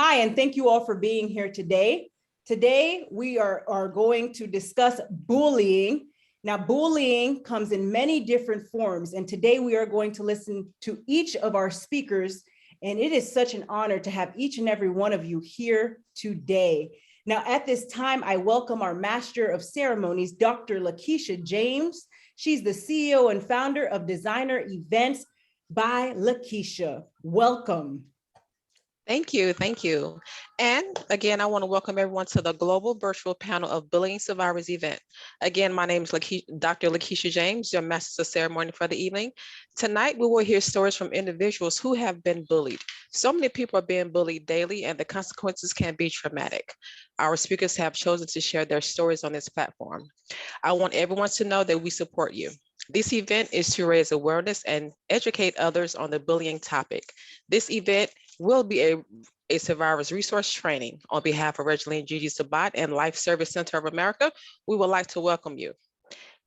Hi, and thank you all for being here today. Today, we are going to discuss bullying. Now, bullying comes in many different forms, and today we are going to listen to each of our speakers, and it is such an honor to have each and every one of you here today. Now, at this time, I welcome our Master of Ceremonies, Dr. Lakeisha James. She's the CEO and founder of Designer Events by Lakeisha. Welcome. Thank you. Thank you. And again, I want to welcome everyone to the global virtual panel of Bullying Survivors event. Again, my name is Dr. Lakeisha James, your Master of Ceremony for the evening. Tonight, we will hear stories from individuals who have been bullied. So many people are being bullied daily, and the consequences can be traumatic. Our speakers have chosen to share their stories on this platform. I want everyone to know that we support you. This event is to raise awareness and educate others on the bullying topic. This event will be a survivors resource training. On behalf of Regeline Gigi Sabat and Life Service Center of America, we would like to welcome you.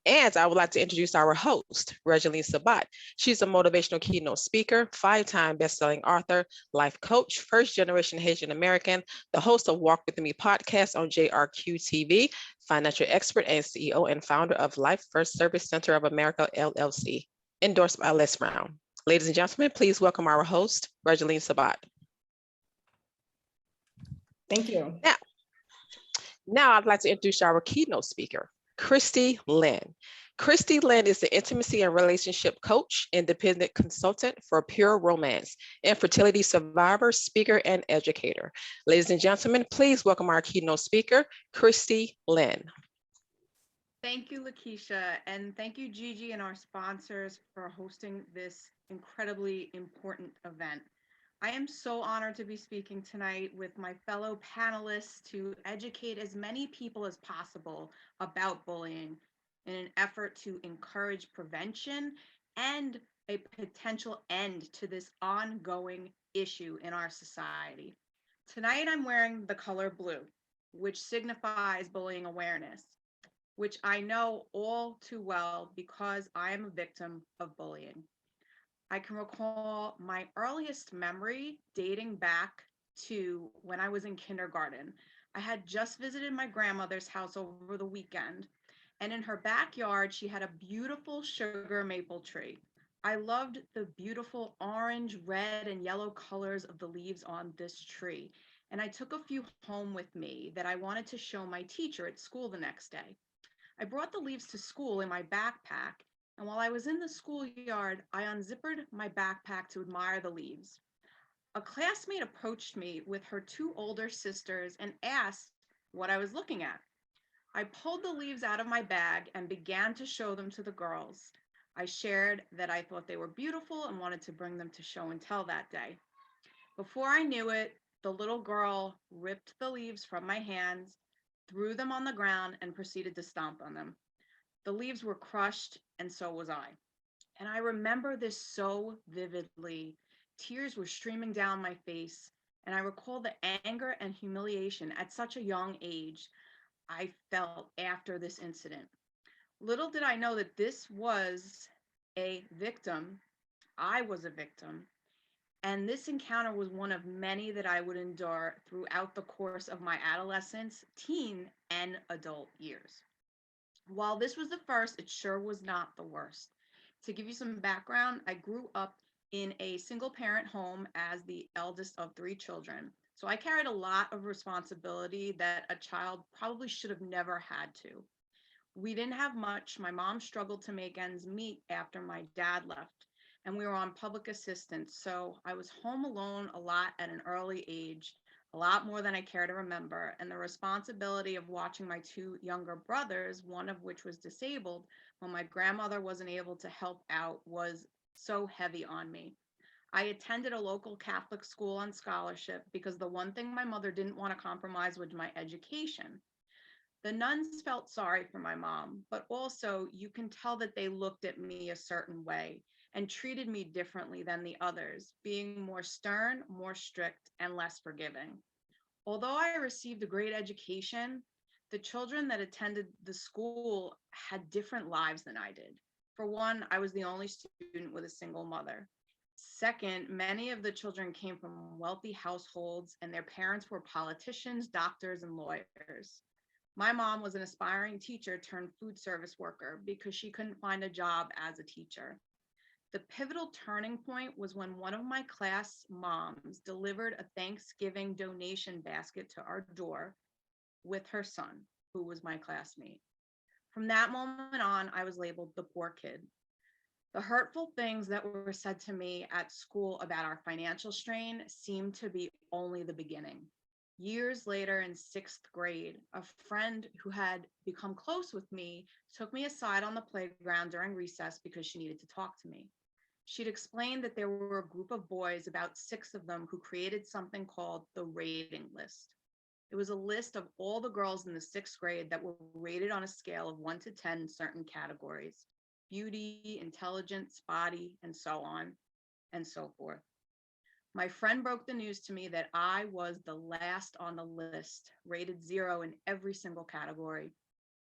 And I would like to introduce our host, Regeline Sabat. She's a motivational keynote speaker, 5-time best-selling author, life coach, first-generation Haitian American, the host of Walk With Me podcast on JRQ TV, financial expert and CEO and founder of Life First Service Center of America, LLC, endorsed by Les Brown. Ladies and gentlemen, please welcome our host, Regeline Sabat. Thank you. Now I'd like to introduce our keynote speaker, Christy Lynn. Christy Lynn is the intimacy and relationship coach, independent consultant for pure romance, infertility survivor, speaker, and educator. Ladies and gentlemen, please welcome our keynote speaker, Christy Lynn. Thank you, Lakeisha, and thank you, Gigi, and our sponsors for hosting this incredibly important event. I am so honored to be speaking tonight with my fellow panelists to educate as many people as possible about bullying in an effort to encourage prevention and a potential end to this ongoing issue in our society. Tonight, I'm wearing the color blue, which signifies bullying awareness, which I know all too well because I am a victim of bullying. I can recall my earliest memory dating back to when I was in kindergarten. I had just visited my grandmother's house over the weekend, and in her backyard, she had a beautiful sugar maple tree. I loved the beautiful orange, red, and yellow colors of the leaves on this tree, and I took a few home with me that I wanted to show my teacher at school the next day. I brought the leaves to school in my backpack, and while I was in the schoolyard, I unzippered my backpack to admire the leaves. A classmate approached me with her two older sisters and asked what I was looking at. I pulled the leaves out of my bag and began to show them to the girls. I shared that I thought they were beautiful and wanted to bring them to show and tell that day. Before I knew it, the little girl ripped the leaves from my hands, threw them on the ground, and proceeded to stomp on them. The leaves were crushed, and so was I. And I remember this so vividly. Tears were streaming down my face, and I recall the anger and humiliation at such a young age I felt after this incident. Little did I know that this was a victim. I was a victim. And this encounter was one of many that I would endure throughout the course of my adolescence, teen, and adult years. While this was the first, it sure was not the worst. To give you some background, I grew up in a single parent home as the eldest of three children. So I carried a lot of responsibility that a child probably should have never had to. We didn't have much. My mom struggled to make ends meet after my dad left, and we were on public assistance. So I was home alone a lot at an early age, a lot more than I care to remember. And the responsibility of watching my two younger brothers, one of which was disabled, when my grandmother wasn't able to help out, was so heavy on me. I attended a local Catholic school on scholarship because the one thing my mother didn't want to compromise was my education. The nuns felt sorry for my mom, but also you can tell that they looked at me a certain way and treated me differently than the others, being more stern, more strict, and less forgiving. Although I received a great education, the children that attended the school had different lives than I did. For one, I was the only student with a single mother. Second, many of the children came from wealthy households and their parents were politicians, doctors, and lawyers. My mom was an aspiring teacher turned food service worker because she couldn't find a job as a teacher. The pivotal turning point was when one of my class moms delivered a Thanksgiving donation basket to our door with her son, who was my classmate. From that moment on, I was labeled the poor kid. The hurtful things that were said to me at school about our financial strain seemed to be only the beginning. Years later, in sixth grade, a friend who had become close with me took me aside on the playground during recess because she needed to talk to me. She'd explained that there were a group of boys, about 6 of them, who created something called the rating list. It was a list of all the girls in the 6th grade that were rated on a scale of 1 to 10 in certain categories: beauty, intelligence, body, and so on and so forth. My friend broke the news to me that I was the last on the list, rated 0 in every single category.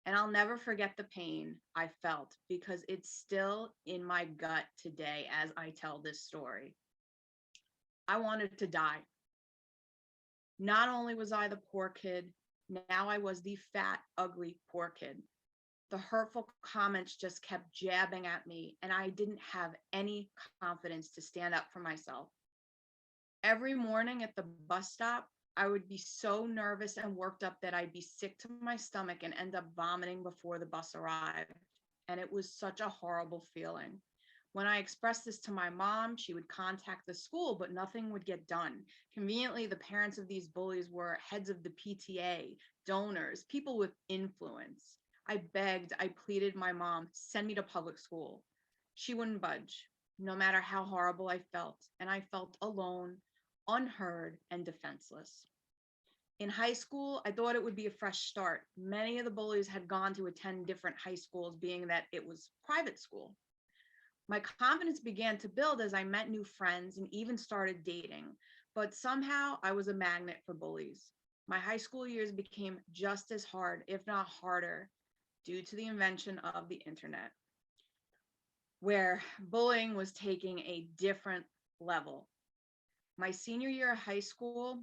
And I'll never forget the pain I felt because it's still in my gut today as I tell this story. I wanted to die. Not only was I the poor kid, now I was the fat, ugly, poor kid. The hurtful comments just kept jabbing at me, and I didn't have any confidence to stand up for myself. Every morning at the bus stop, I would be so nervous and worked up that I'd be sick to my stomach and end up vomiting before the bus arrived. And it was such a horrible feeling. When I expressed this to my mom, she would contact the school, but nothing would get done. Conveniently, the parents of these bullies were heads of the PTA, donors, people with influence. I begged, I pleaded my mom, send me to public school. She wouldn't budge, no matter how horrible I felt. And I felt alone, unheard, and defenseless. In high school, I thought it would be a fresh start. Many of the bullies had gone to attend different high schools, being that it was private school. My confidence began to build as I met new friends and even started dating, but somehow I was a magnet for bullies. My high school years became just as hard, if not harder, due to the invention of the internet, where bullying was taking a different level. My senior year of high school,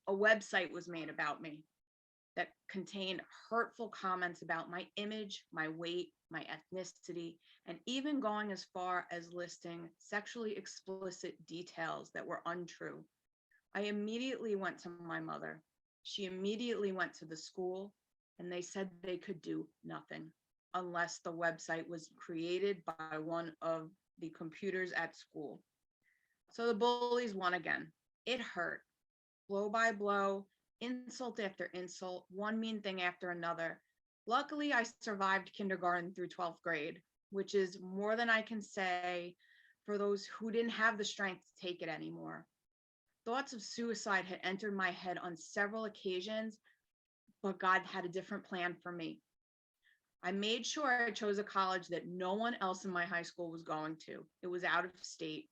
a website was made about me that contained hurtful comments about my image, my weight, my ethnicity, and even going as far as listing sexually explicit details that were untrue. I immediately went to my mother. She immediately went to the school, and they said they could do nothing unless the website was created by one of the computers at school. So the bullies won again. It hurt. Blow by blow, insult after insult, one mean thing after another. Luckily, I survived kindergarten through 12th grade, which is more than I can say for those who didn't have the strength to take it anymore. Thoughts of suicide had entered my head on several occasions, but God had a different plan for me. I made sure I chose a college that no one else in my high school was going to. It was out of state.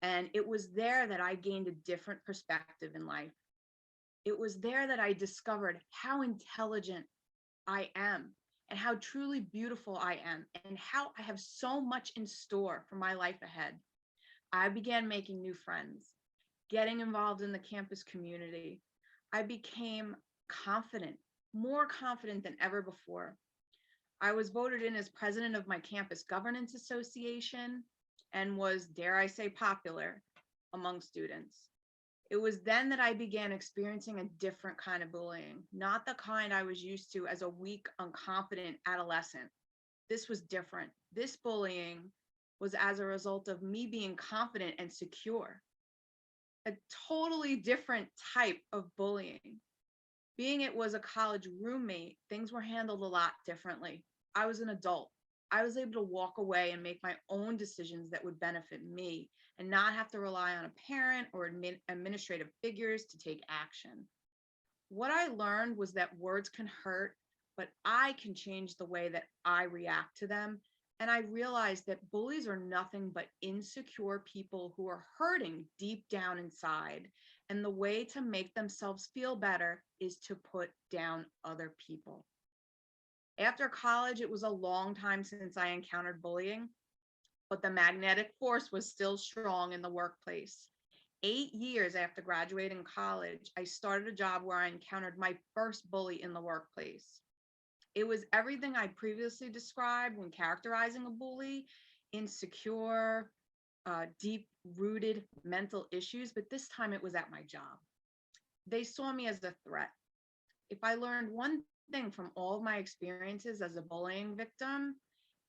And it was there that I gained a different perspective in life. It was there that I discovered how intelligent I am and how truly beautiful I am and how I have so much in store for my life ahead. I began making new friends, getting involved in the campus community. I became confident, more confident than ever before. I was voted in as president of my campus governance association and was, dare I say, popular among students. It was then that I began experiencing a different kind of bullying, not the kind I was used to as a weak, unconfident adolescent. This was different. This bullying was as a result of me being confident and secure. A totally different type of bullying. Being it was a college roommate, things were handled a lot differently. I was an adult. I was able to walk away and make my own decisions that would benefit me and not have to rely on a parent or administrative figures to take action. What I learned was that words can hurt, but I can change the way that I react to them. And I realized that bullies are nothing but insecure people who are hurting deep down inside. And the way to make themselves feel better is to put down other people. After college, it was a long time since I encountered bullying, but the magnetic force was still strong in the workplace. 8 years after graduating college, I started a job where I encountered my first bully in the workplace. It was everything I previously described when characterizing a bully: insecure, deep-rooted mental issues, but this time it was at my job. They saw me as a threat. If I learned one thing from all of my experiences as a bullying victim,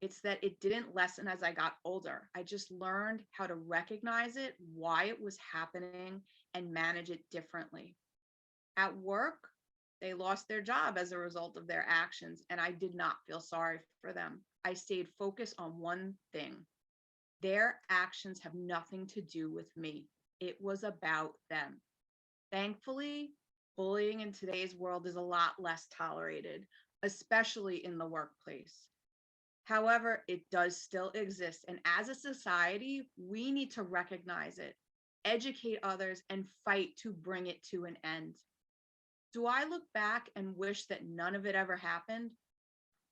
it's that it didn't lessen as I got older. I just learned how to recognize it, why it was happening, and manage it differently. At work, they lost their job as a result of their actions, and I did not feel sorry for them. I stayed focused on one thing: their actions have nothing to do with me. It was about them. Thankfully, bullying in today's world is a lot less tolerated, especially in the workplace. However, it does still exist. And as a society, we need to recognize it, educate others, and fight to bring it to an end. Do I look back and wish that none of it ever happened?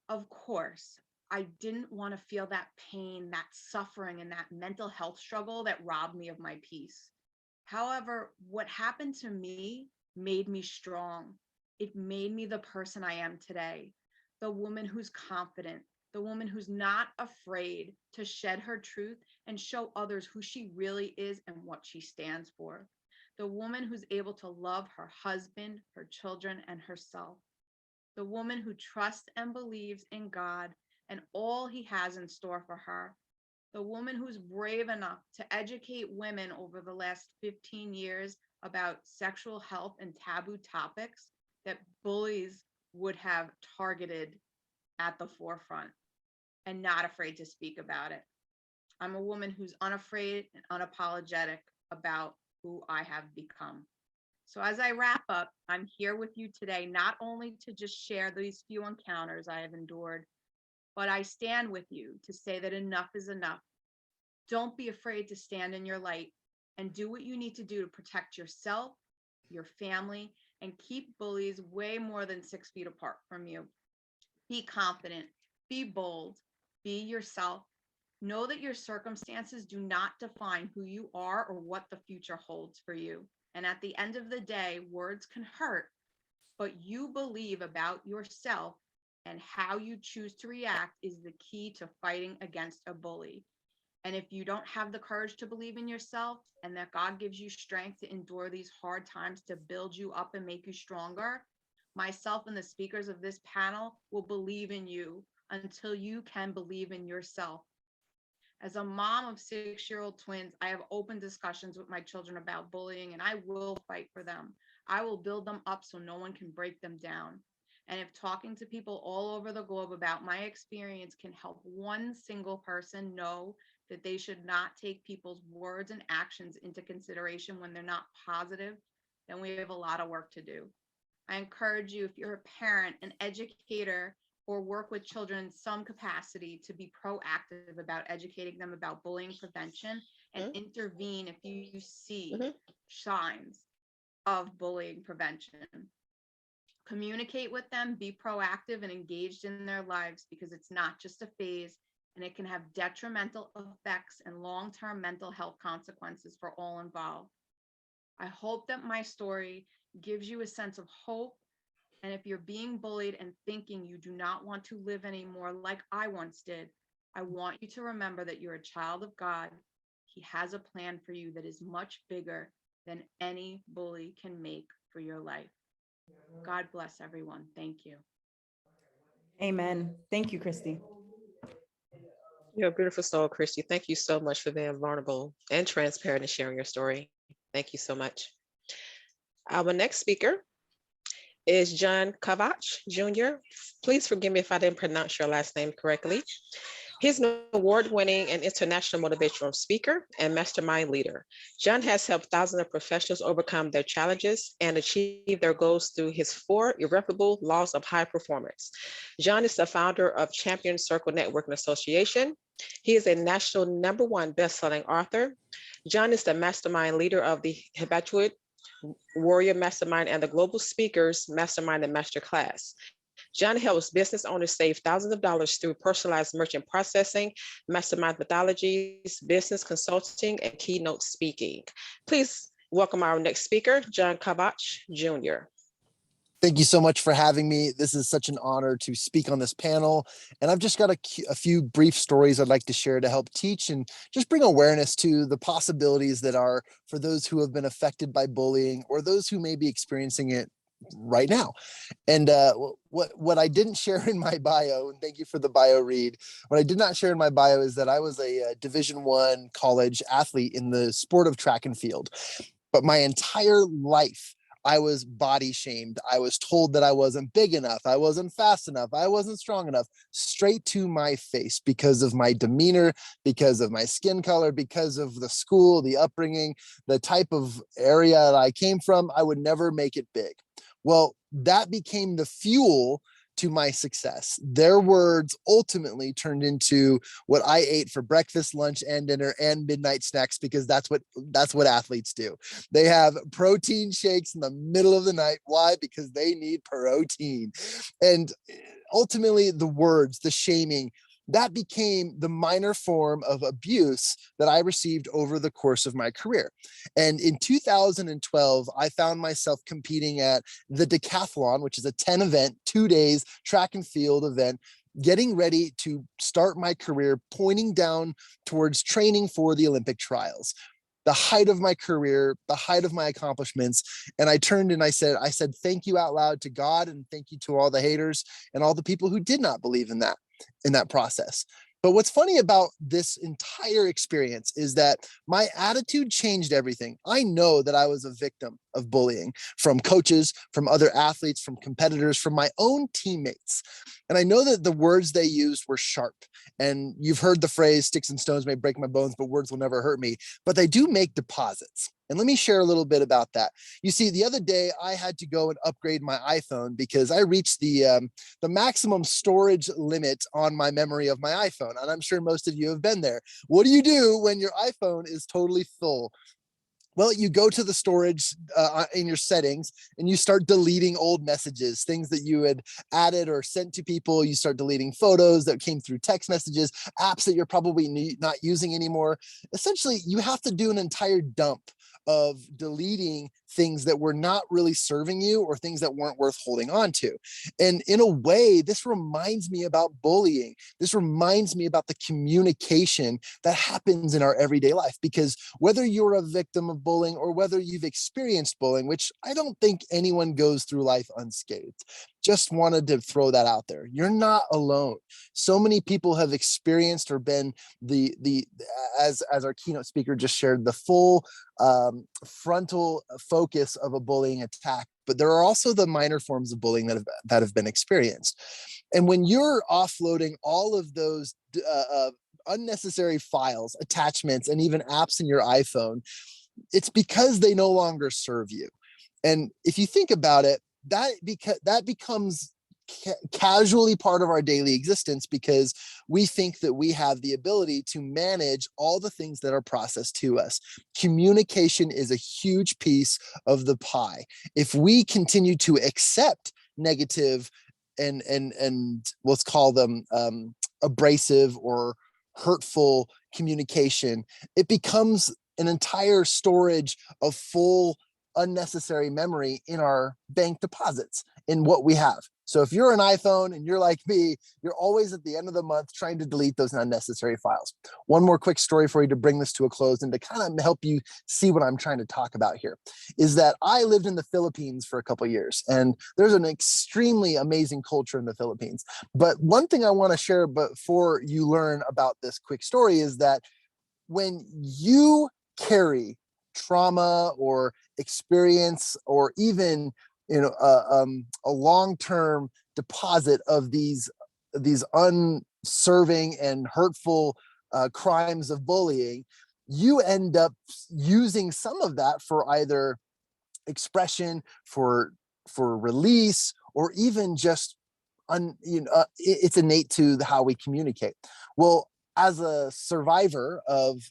Of course. I didn't want to feel that pain, that suffering, and that mental health struggle that robbed me of my peace. However, what happened to me made me strong. It made me the person I am today, the woman who's confident, the woman who's not afraid to shed her truth and show others who she really is and what she stands for, the woman who's able to love her husband, her children, and herself, the woman who trusts and believes in God and all he has in store for her, the woman who's brave enough to educate women over the last 15 years about sexual health and taboo topics that bullies would have targeted at the forefront, and not afraid to speak about it. I'm a woman who's unafraid and unapologetic about who I have become. So as I wrap up, I'm here with you today, not only to just share these few encounters I have endured, but I stand with you to say that enough is enough. Don't be afraid to stand in your light and do what you need to do to protect yourself, your family, and keep bullies way more than 6 feet apart from you. Be confident, be bold, be yourself. Know that your circumstances do not define who you are or what the future holds for you. And at the end of the day, words can hurt, but you believe about yourself, and how you choose to react is the key to fighting against a bully. And if you don't have the courage to believe in yourself, and that God gives you strength to endure these hard times to build you up and make you stronger, myself and the speakers of this panel will believe in you until you can believe in yourself. As a mom of 6-year-old twins, I have open discussions with my children about bullying, and I will fight for them. I will build them up so no one can break them down. And if talking to people all over the globe about my experience can help one single person know that they should not take people's words and actions into consideration when they're not positive, then we have a lot of work to do. I encourage you, if you're a parent, an educator, or work with children in some capacity, to be proactive about educating them about bullying prevention and intervene if you see signs of bullying prevention. Communicate with them, be proactive and engaged in their lives, because it's not just a phase, and it can have detrimental effects and long-term mental health consequences for all involved. I hope that my story gives you a sense of hope. And if you're being bullied and thinking you do not want to live anymore like I once did, I want you to remember that you're a child of God. He has a plan for you that is much bigger than any bully can make for your life. God bless everyone. Thank you. Amen. Thank you, Christy. You're a beautiful soul, Christy. Thank you so much for being vulnerable and transparent and sharing your story. Thank you so much. Our next speaker is John Kovach Jr. Please forgive me if I didn't pronounce your last name correctly. He's an award-winning and international motivational speaker and mastermind leader. John has helped thousands of professionals overcome their challenges and achieve their goals through his 4 irrefutable laws of high performance. John is the founder of Champion Circle Networking Association. He is a national #1 best-selling author. John is the mastermind leader of the Habituate Warrior Mastermind and the Global Speakers Mastermind and Masterclass. John helps business owners save thousands of dollars through personalized merchant processing, mastermind methodologies, business consulting, and keynote speaking. Please welcome our next speaker, John Kavach Jr. Thank you so much for having me. This is such an honor to speak on this panel. And I've just got a few brief stories I'd like to share to help teach and just bring awareness to the possibilities that are for those who have been affected by bullying or those who may be experiencing it right now. And what I didn't share in my bio, and thank you for the bio read, what I did not share in my bio is that I was a Division I college athlete in the sport of track and field. But my entire life, I was body shamed. I was told that I wasn't big enough. I wasn't fast enough. I wasn't strong enough, straight to my face because of my demeanor, because of my skin color, because of the school, the upbringing, the type of area that I came from. I would never make it big. Well, that became the fuel to my success. Their words ultimately turned into what I ate for breakfast, lunch, and dinner and midnight snacks, because that's what athletes do. They have protein shakes in the middle of the night. Why? Because they need protein. And ultimately the words, the shaming, that became the minor form of abuse that I received over the course of my career. And in 2012, I found myself competing at the decathlon, which is a 10 event, 2 days track and field event, getting ready to start my career, pointing down towards training for the Olympic trials. The height of my career, the height of my accomplishments. And I turned and I said, thank you out loud to God, and thank you to all the haters and all the people who did not believe in that process. But what's funny about this entire experience is that my attitude changed everything. I know that I was a victim of bullying from coaches, from other athletes, from competitors, from my own teammates. And I know that the words they used were sharp. And you've heard the phrase, sticks and stones may break my bones, but words will never hurt me. But they do make deposits. And let me share a little bit about that. You see, the other day I had to go and upgrade my iPhone because I reached the maximum storage limit on my memory of my iPhone. And I'm sure most of you have been there. What do you do when your iPhone is totally full? Well, you go to the storage in your settings and you start deleting old messages, things that you had added or sent to people. You start deleting photos that came through text messages, apps that you're probably not using anymore. Essentially, you have to do an entire dump of deleting things that were not really serving you or things that weren't worth holding on to. And in a way, this reminds me about bullying. This reminds me about the communication that happens in our everyday life, because whether you're a victim of bullying or whether you've experienced bullying, which I don't think anyone goes through life unscathed, just wanted to throw that out there. You're not alone. So many people have experienced or been as our keynote speaker just shared, the full frontal focus of a bullying attack. But there are also the minor forms of bullying that have been experienced. And when you're offloading all of those unnecessary files, attachments, and even apps in your iPhone, it's because they no longer serve you. And if you think about it, that becomes casually part of our daily existence, because we think that we have the ability to manage all the things that are processed to us. Communication is a huge piece of the pie. If we continue to accept negative and let's call them abrasive or hurtful communication, it becomes an entire storage of full unnecessary memory in our bank deposits in what we have. So if you're an iPhone and you're like me, you're always at the end of the month trying to delete those unnecessary files. One more quick story for you to bring this to a close and to kind of help you see what I'm trying to talk about here is that I lived in the Philippines for a couple of years, and there's an extremely amazing culture in the Philippines. But one thing I want to share before you learn about this quick story is that when you carry trauma or experience or even a long-term deposit of these unserving and hurtful crimes of bullying, you end up using some of that for either expression, for release, or even just it's innate to how we communicate. Well, as a survivor of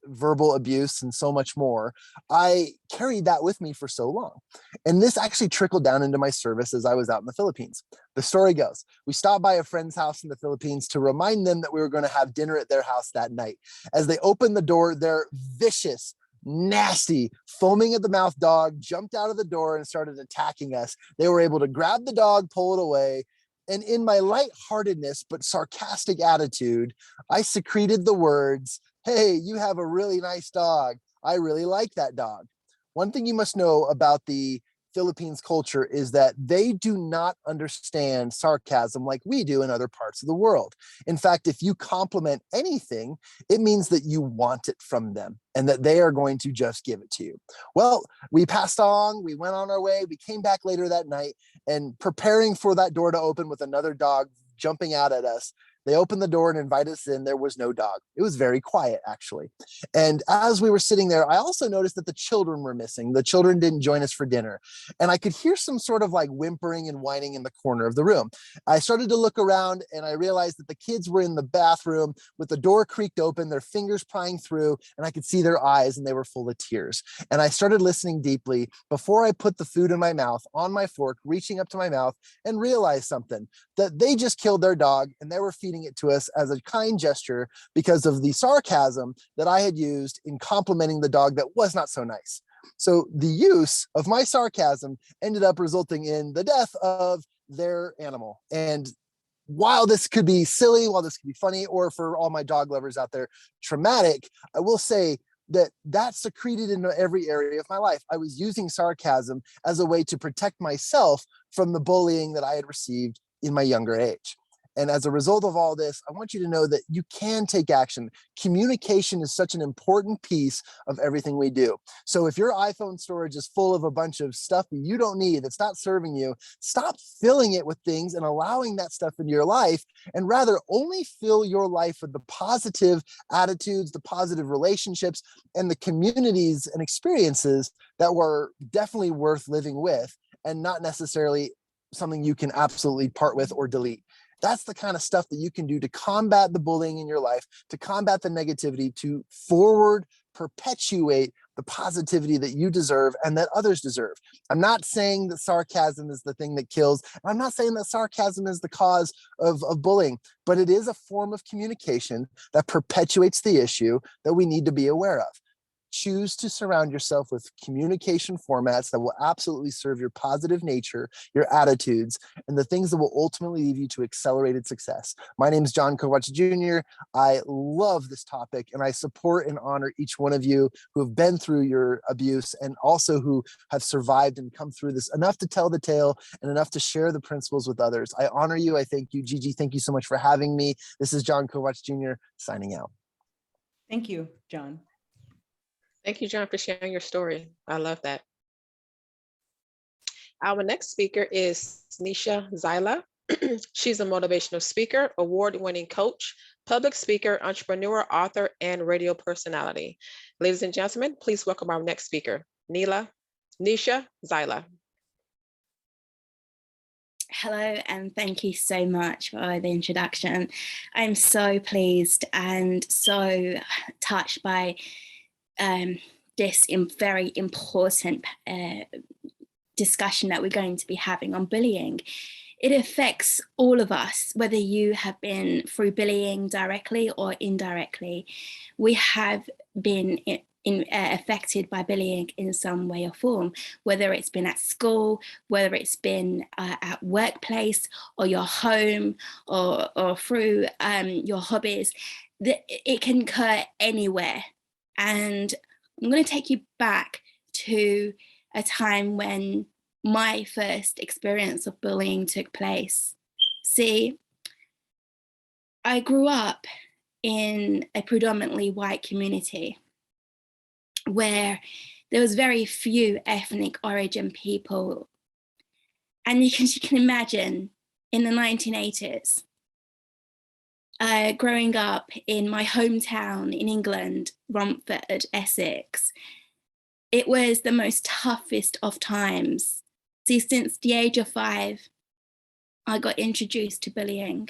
verbal abuse and so much more, I carried that with me for so long. And this actually trickled down into my service as I was out in the Philippines. The story goes, we stopped by a friend's house in the Philippines to remind them that we were going to have dinner at their house that night. As they opened the door, their vicious, nasty, foaming at the mouth dog jumped out of the door and started attacking us. They were able to grab the dog, pull it away. And in my lightheartedness but sarcastic attitude, I secreted the words, "Hey, you have a really nice dog. I really like that dog." One thing you must know about the Philippines culture is that they do not understand sarcasm like we do in other parts of the world. In fact, if you compliment anything, it means that you want it from them and that they are going to just give it to you. Well, we passed on, we went on our way, we came back later that night, and preparing for that door to open with another dog jumping out at us, they opened the door and invited us in. There was no dog. It was very quiet, actually. And as we were sitting there, I also noticed that the children were missing. The children didn't join us for dinner. And I could hear some sort of like whimpering and whining in the corner of the room. I started to look around and I realized that the kids were in the bathroom with the door creaked open, their fingers prying through, and I could see their eyes and they were full of tears. And I started listening deeply before I put the food in my mouth, on my fork, reaching up to my mouth, and realized something, that they just killed their dog and they were feeding it to us as a kind gesture because of the sarcasm that I had used in complimenting the dog that was not so nice. So the use of my sarcasm ended up resulting in the death of their animal. And while this could be silly, while this could be funny, or for all my dog lovers out there, traumatic, I will say that secreted into every area of my life. I was using sarcasm as a way to protect myself from the bullying that I had received in my younger age. And as a result of all this, I want you to know that you can take action. Communication is such an important piece of everything we do. So if your iPhone storage is full of a bunch of stuff that you don't need, that's not serving you, stop filling it with things and allowing that stuff into your life, and rather only fill your life with the positive attitudes, the positive relationships, and the communities and experiences that were definitely worth living with, and not necessarily something you can absolutely part with or delete. That's the kind of stuff that you can do to combat the bullying in your life, to combat the negativity, to forward perpetuate the positivity that you deserve and that others deserve. I'm not saying that sarcasm is the thing that kills. I'm not saying that sarcasm is the cause of bullying, but it is a form of communication that perpetuates the issue that we need to be aware of. Choose to surround yourself with communication formats that will absolutely serve your positive nature, your attitudes, and the things that will ultimately lead you to accelerated success. My name is John Kovacs Jr. I love this topic, and I support and honor each one of you who have been through your abuse and also who have survived and come through this enough to tell the tale and enough to share the principles with others. I honor you. I thank you. Gigi, thank you so much for having me. This is John Kovacs Jr. signing out. Thank you, John. Thank you, John, for sharing your story. I love that. Our next speaker is Nisha Zyla. She's a motivational speaker, award-winning coach, public speaker, entrepreneur, author, and radio personality. Ladies and gentlemen, please welcome our next speaker, Nisha Zyla. Hello, and thank you so much for the introduction. I'm so pleased and so touched by this very important discussion that we're going to be having on bullying. It affects all of us, whether you have been through bullying directly or indirectly. We have been affected by bullying in some way or form, whether it's been at school, whether it's been at workplace or your home or through your hobbies. It can occur anywhere. And I'm going to take you back to a time when my first experience of bullying took place. See, I grew up in a predominantly white community where there was very few ethnic origin people. And you can imagine in the 1980s, growing up in my hometown in England, Romford, Essex, it was the most toughest of times. See, since the age of 5, I got introduced to bullying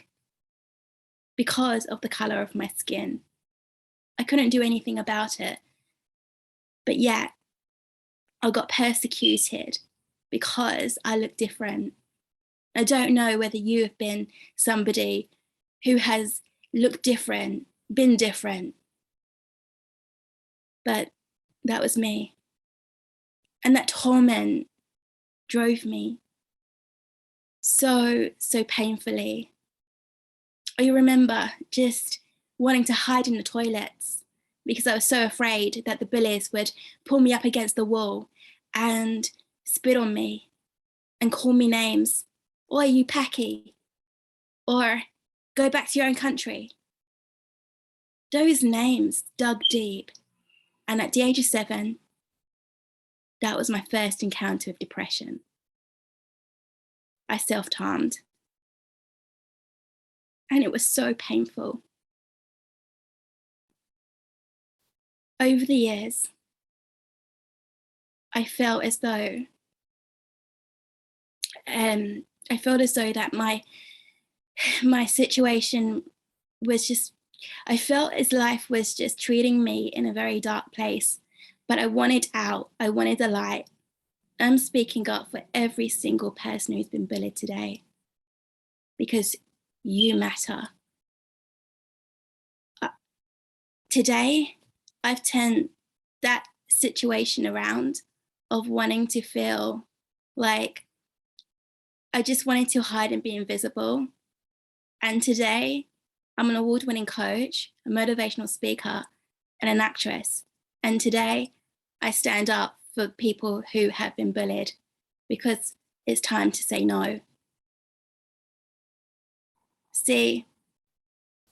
because of the color of my skin. I couldn't do anything about it. But yet, I got persecuted because I look different. I don't know whether you have been somebody who has looked different, been different, but that was me. And that torment drove me so painfully. I remember just wanting to hide in the toilets because I was so afraid that the bullies would pull me up against the wall and spit on me and call me names. Oi, you Packy, or go back to your own country. Those names dug deep. And at the age of 7, that was my first encounter with depression. I self-harmed. And it was so painful. Over the years, I felt as though that my situation was just, I felt as life was just treating me in a very dark place, but I wanted out, I wanted the light. I'm speaking up for every single person who's been bullied today, because you matter. Today, I've turned that situation around of wanting to feel like I just wanted to hide and be invisible. And today, I'm an award-winning coach, a motivational speaker, and an actress. And today, I stand up for people who have been bullied because it's time to say no. See,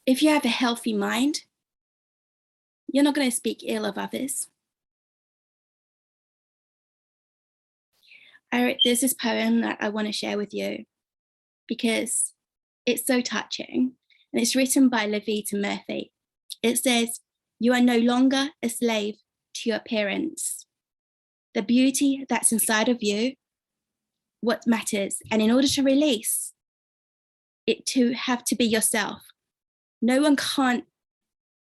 if you have a healthy mind, you're not going to speak ill of others. There's this poem that I want to share with you because it's so touching, and it's written by Levita Murphy. It says, "You are no longer a slave to your appearance. The beauty that's inside of you, what matters. And in order to release it, to have to be yourself. No one can't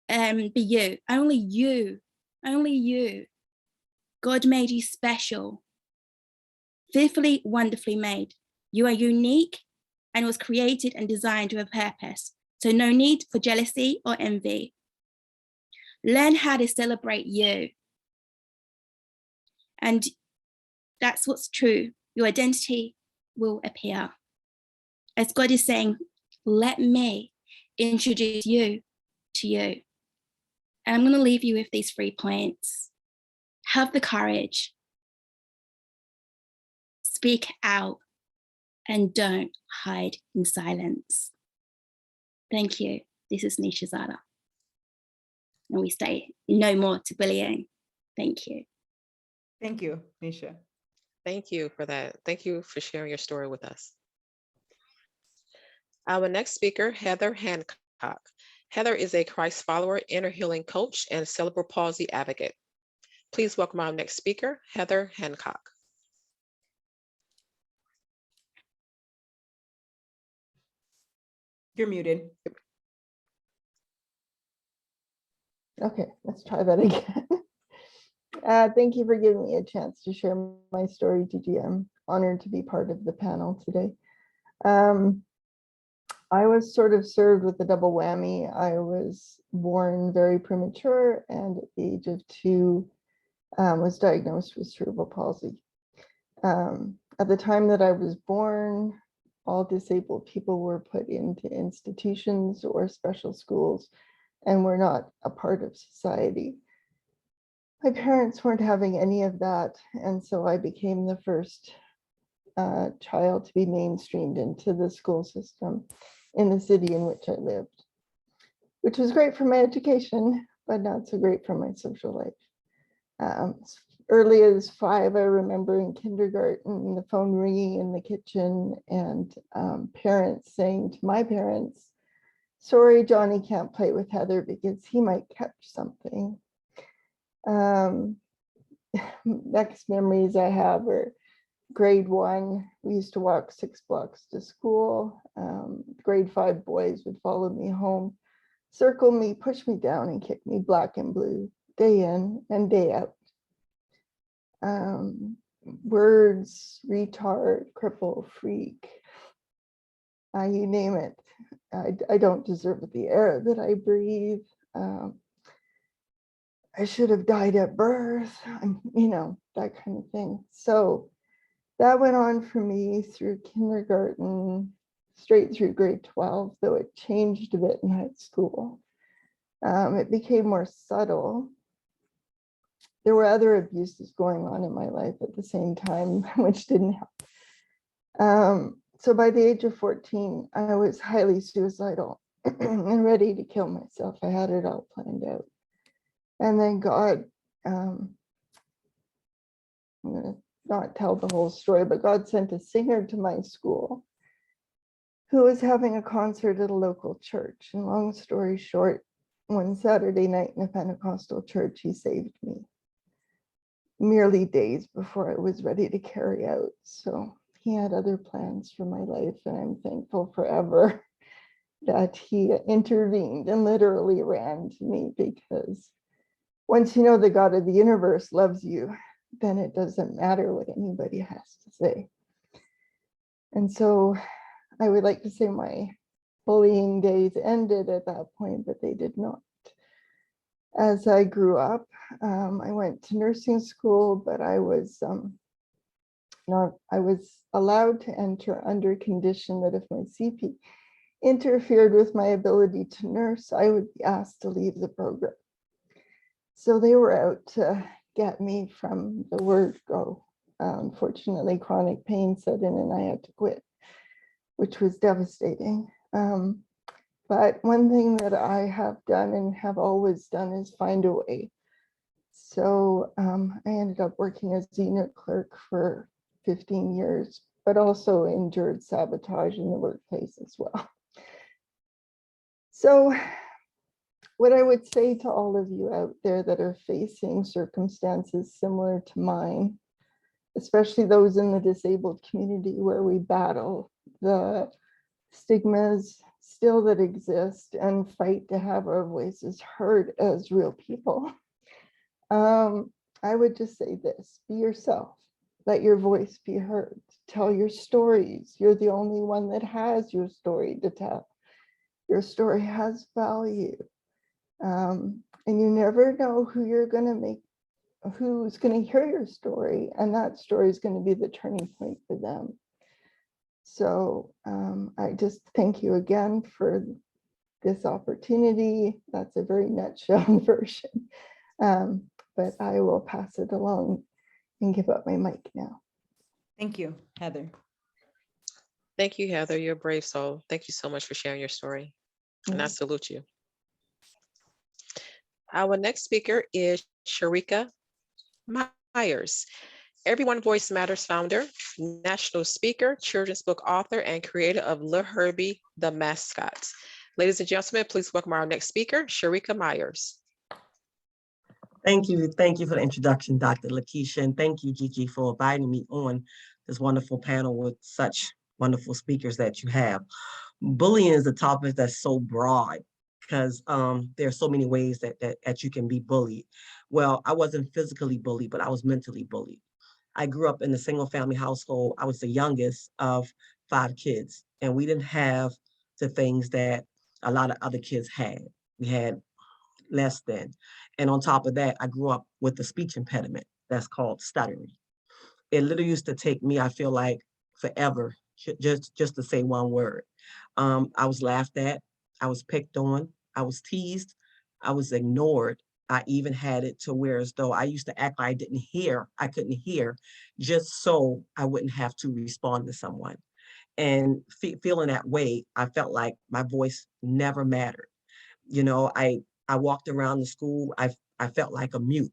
be you. Only you. Only you. God made you special. Fearfully, wonderfully made. You are unique and was created and designed with a purpose. So no need for jealousy or envy. Learn how to celebrate you. And that's what's true. Your identity will appear. As God is saying, let me introduce you to you. And I'm going to leave you with these 3 points. Have the courage. Speak out and don't hide in silence. Thank you. This is Nisha Zada. And we say no more to bullying. Thank you. Thank you, Nisha. Thank you for that. Thank you for sharing your story with us. Our next speaker, Heather Hancock. Heather is a Christ follower, inner healing coach, and cerebral palsy advocate. Please welcome our next speaker, Heather Hancock. You're muted. Okay, let's try that again. Thank you for giving me a chance to share my story, Gigi. I'm honored to be part of the panel today. I was sort of served with a double whammy. I was born very premature, and at the age of 2, was diagnosed with cerebral palsy. At the time that I was born, all disabled people were put into institutions or special schools and were not a part of society. My parents weren't having any of that, and so I became the first child to be mainstreamed into the school system in the city in which I lived, which was great for my education, but not so great for my social life. Early as 5, I remember in kindergarten, the phone ringing in the kitchen and parents saying to my parents, "Sorry, Johnny can't play with Heather because he might catch something." Next memories I have are grade 1, we used to walk 6 blocks to school. Grade 5 boys would follow me home. circle me, push me down, and kick me black and blue, day in and day out. Words, retard, cripple, freak, you name it. I don't deserve the air that I breathe. I should have died at birth, that kind of thing. So that went on for me through kindergarten, straight through grade 12, though it changed a bit in high school. It became more subtle. There were other abuses going on in my life at the same time, which didn't help. So by the age of 14, I was highly suicidal and ready to kill myself. I had it all planned out. And then God, I'm going to not tell the whole story, but God sent a singer to my school who was having a concert at a local church. And long story short, one Saturday night in a Pentecostal church, he saved me merely days before I was ready to carry out. So he had other plans for my life, and I'm thankful forever that he intervened and literally ran to me, because once you know the God of the universe loves you, then it doesn't matter what anybody has to say. And so I would like to say my bullying days ended at that point, but they did not. As I grew up, I went to nursing school, but I was allowed to enter under condition that if my CP interfered with my ability to nurse, I would be asked to leave the program. So they were out to get me from the word go. Unfortunately, chronic pain set in and I had to quit, which was devastating. But one thing that I have done and have always done is find a way. So I ended up working as a unit clerk for 15 years, but also endured sabotage in the workplace as well. So what I would say to all of you out there that are facing circumstances similar to mine, especially those in the disabled community where we battle the stigmas still that exist and fight to have our voices heard as real people, I would just say this: be yourself, let your voice be heard, tell your stories. You're the only one that has your story to tell. Your story has value. And you never know who you're going to make, who's going to hear your story, and that story is going to be the turning point for them. So I just thank you again for this opportunity. That's a very nutshell version, but I will pass it along and give up my mic now. Thank you, Heather. Thank you, Heather. You're a brave soul. Thank you so much for sharing your story. And I salute you. Our next speaker is Sharika Myers, Everyone Voice Matters founder, national speaker, children's book author, and creator of Little Herbie the Mascot. Ladies and gentlemen, please welcome our next speaker, Sharika Myers. Thank you. Thank you for the introduction, Dr. Lakeisha, and thank you, Gigi, for inviting me on this wonderful panel with such wonderful speakers that you have. Bullying is a topic that's so broad because there are so many ways that you can be bullied. Well, I wasn't physically bullied, but I was mentally bullied. I grew up in a single family household. I was the youngest of 5 kids, and we didn't have the things that a lot of other kids had. We had less than. And on top of that, I grew up with a speech impediment that's called stuttering. It literally used to take me, I feel like, forever just to say one word. I was laughed at, I was picked on, I was teased, I was ignored. I even had it to where as though I used to act like I didn't hear, I couldn't hear, just so I wouldn't have to respond to someone. And feeling that way, I felt like my voice never mattered. You know, I walked around the school, I felt like a mute.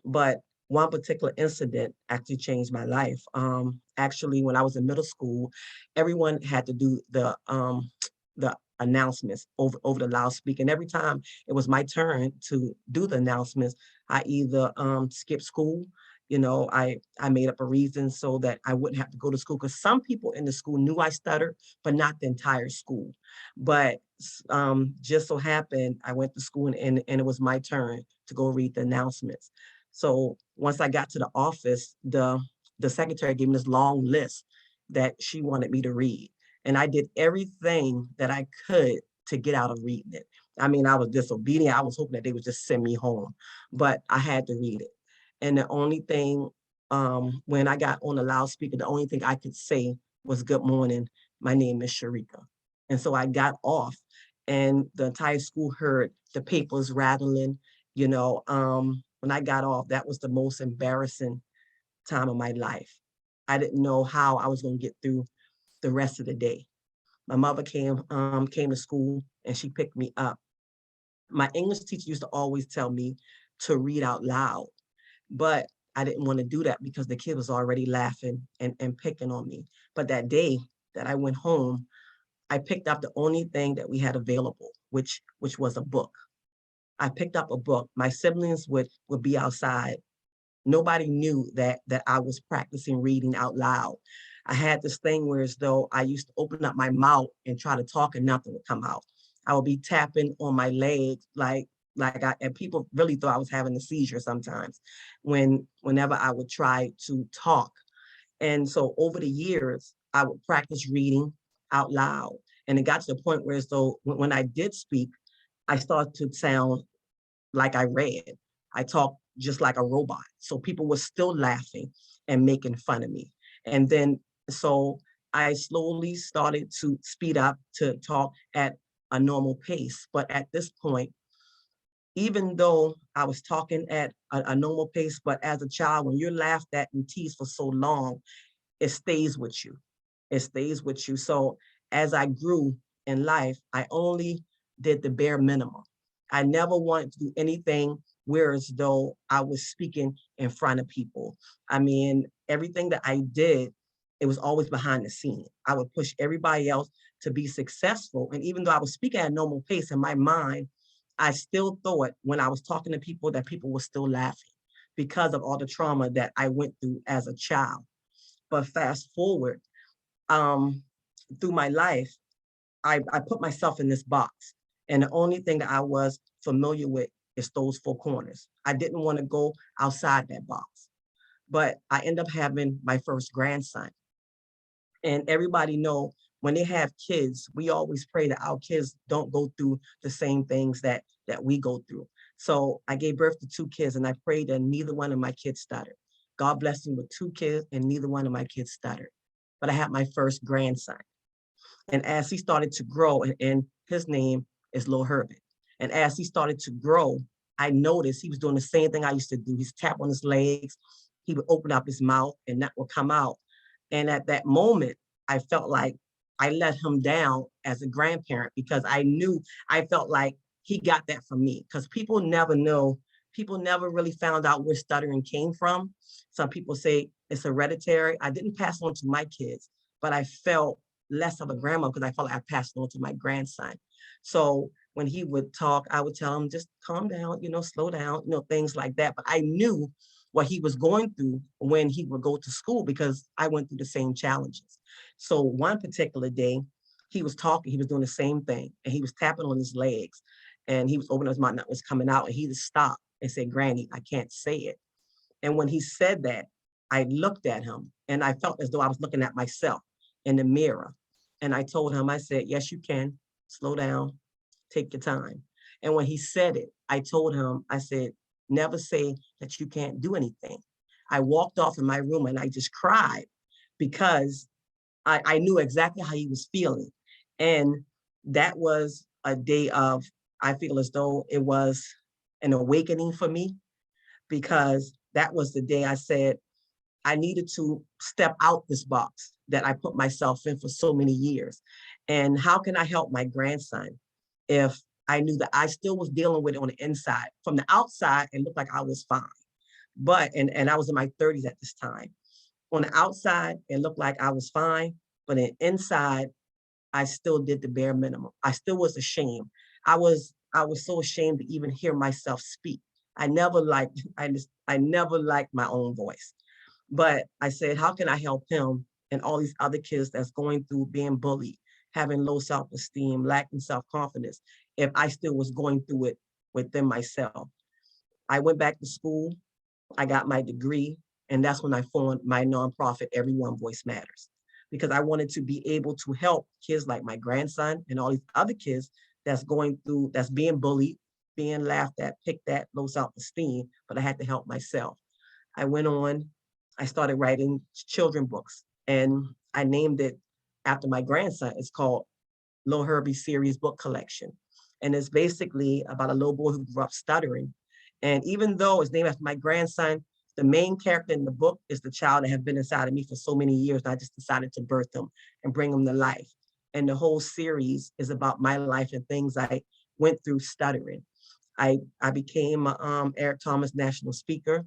But one particular incident actually changed my life. Actually, when I was in middle school, everyone had to do the announcements over the loudspeaker. And every time it was my turn to do the announcements, I either skipped school You know, I made up a reason so that I wouldn't have to go to school, because some people in the school knew I stuttered, but not the entire school. But just so happened, I went to school and it was my turn to go read the announcements. So once I got to the office, the secretary gave me this long list that she wanted me to read. And I did everything that I could to get out of reading it. I mean, I was disobedient. I was hoping that they would just send me home, but I had to read it. And the only thing, when I got on the loudspeaker, the only thing I could say was, "Good morning, my name is Sharika." And so I got off, and the entire school heard the papers rattling. You know, when I got off, that was the most embarrassing time of my life. I didn't know how I was going to get through the rest of the day. My mother came to school and she picked me up. My English teacher used to always tell me to read out loud, but I didn't want to do that because the kid was already laughing and picking on me. But that day that I went home, I picked up the only thing that we had available, which was a book. I picked up a book. My siblings would be outside. Nobody knew that I was practicing reading out loud. I had this thing where, as though I used to open up my mouth and try to talk and nothing would come out. I would be tapping on my legs and people really thought I was having a seizure sometimes whenever I would try to talk. And so over the years, I would practice reading out loud. And it got to the point where, as though when I did speak, I started to sound like I read. I talked just like a robot. So people were still laughing and making fun of me. And then, so I slowly started to speed up to talk at a normal pace. But at this point, even though I was talking at a normal pace, but as a child, when you're laughed at and teased for so long, it stays with you. It stays with you. So as I grew in life, I only did the bare minimum. I never wanted to do anything where as though I was speaking in front of people. I mean, everything that I did, it was always behind the scene. I would push everybody else to be successful. And even though I was speaking at a normal pace in my mind, I still thought when I was talking to people that people were still laughing because of all the trauma that I went through as a child. But fast forward, through my life, I put myself in this box. And the only thing that I was familiar with is those four corners. I didn't want to go outside that box. But I ended up having my first grandson. And everybody know when they have kids, we always pray that our kids don't go through the same things that we go through. So I gave birth to two kids and I prayed that neither one of my kids stuttered. God blessed me with two kids and neither one of my kids stuttered. But I had my first grandson. And as he started to grow, and his name is Lil Herbert. And as he started to grow, I noticed he was doing the same thing I used to do. He's tap on his legs. He would open up his mouth and that would come out. And at that moment, I felt like I let him down as a grandparent because I felt like he got that from me because people never know. People never really found out where stuttering came from. Some people say it's hereditary. I didn't pass on to my kids, but I felt less of a grandma because I felt like I passed on to my grandson. So when he would talk, I would tell him, just calm down, slow down, things like that. But I knew what he was going through when he would go to school because I went through the same challenges. So one particular day, he was talking, he was doing the same thing, and he was tapping on his legs, and he was opening his mouth, that was coming out, and he just stopped and said, "Granny, I can't say it." And when he said that, I looked at him, and I felt as though I was looking at myself in the mirror. And I told him, I said, "Yes, you can. Slow down, take your time." And when he said it, I told him, I said, "Never say that you can't do anything." I walked off in my room and I just cried because I knew exactly how he was feeling. And that was a day of, I feel as though it was an awakening for me because that was the day I said, I needed to step out this box that I put myself in for so many years. And how can I help my grandson if I knew that I still was dealing with it on the inside? From the outside, it looked like I was fine. But, and I was in my 30s at this time. On the outside, it looked like I was fine, but inside, I still did the bare minimum. I still was ashamed. I was so ashamed to even hear myself speak I never liked, I never liked my own voice. But I said, how can I help him and all these other kids that's going through being bullied, having low self-esteem, lacking self-confidence, if I still was going through it within myself? I went back to school, I got my degree, and that's when I formed my nonprofit, Everyone Voice Matters, because I wanted to be able to help kids like my grandson and all these other kids that's going through, that's being bullied, being laughed at, picked at, low self-esteem, but I had to help myself. I went on, I started writing children books, and I named it after my grandson. It's called Lil Herbie Series Book Collection. And it's basically about a little boy who grew up stuttering. And even though it's named after my grandson, the main character in the book is the child that has been inside of me for so many years. And I just decided to birth them and bring them to life. And the whole series is about my life and things I went through stuttering. I became a Eric Thomas National Speaker.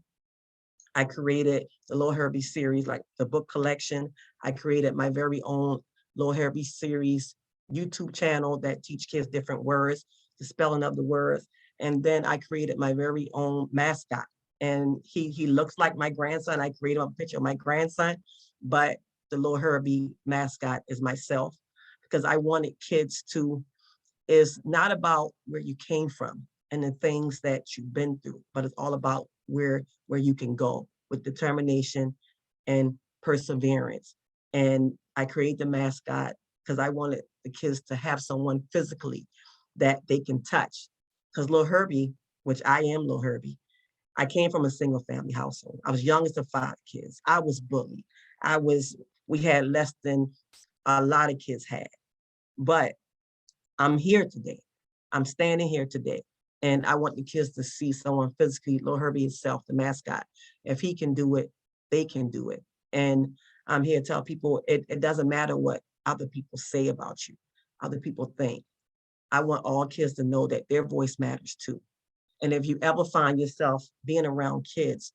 I created the Lil Herbie series, like the book collection. I created my very own Lil Herbie series YouTube channel that teach kids different words, the spelling of the words. And then I created my very own mascot. And he looks like my grandson. I created a picture of my grandson, but the Lil Herbie mascot is myself, because I wanted kids to, it's not about where you came from and the things that you've been through, but it's all about where you can go with determination and perseverance. And I created the mascot because I wanted the kids to have someone physically that they can touch. Because Lil Herbie, which I am Lil Herbie, I came from a single family household. I was youngest of 5 kids. I was bullied. We had less than a lot of kids had. But I'm here today. I'm standing here today. And I want the kids to see someone physically, Lil Herbie himself, the mascot. If he can do it, they can do it. And I'm here to tell people, it doesn't matter what other people say about you, other people think. I want all kids to know that their voice matters too. And if you ever find yourself being around kids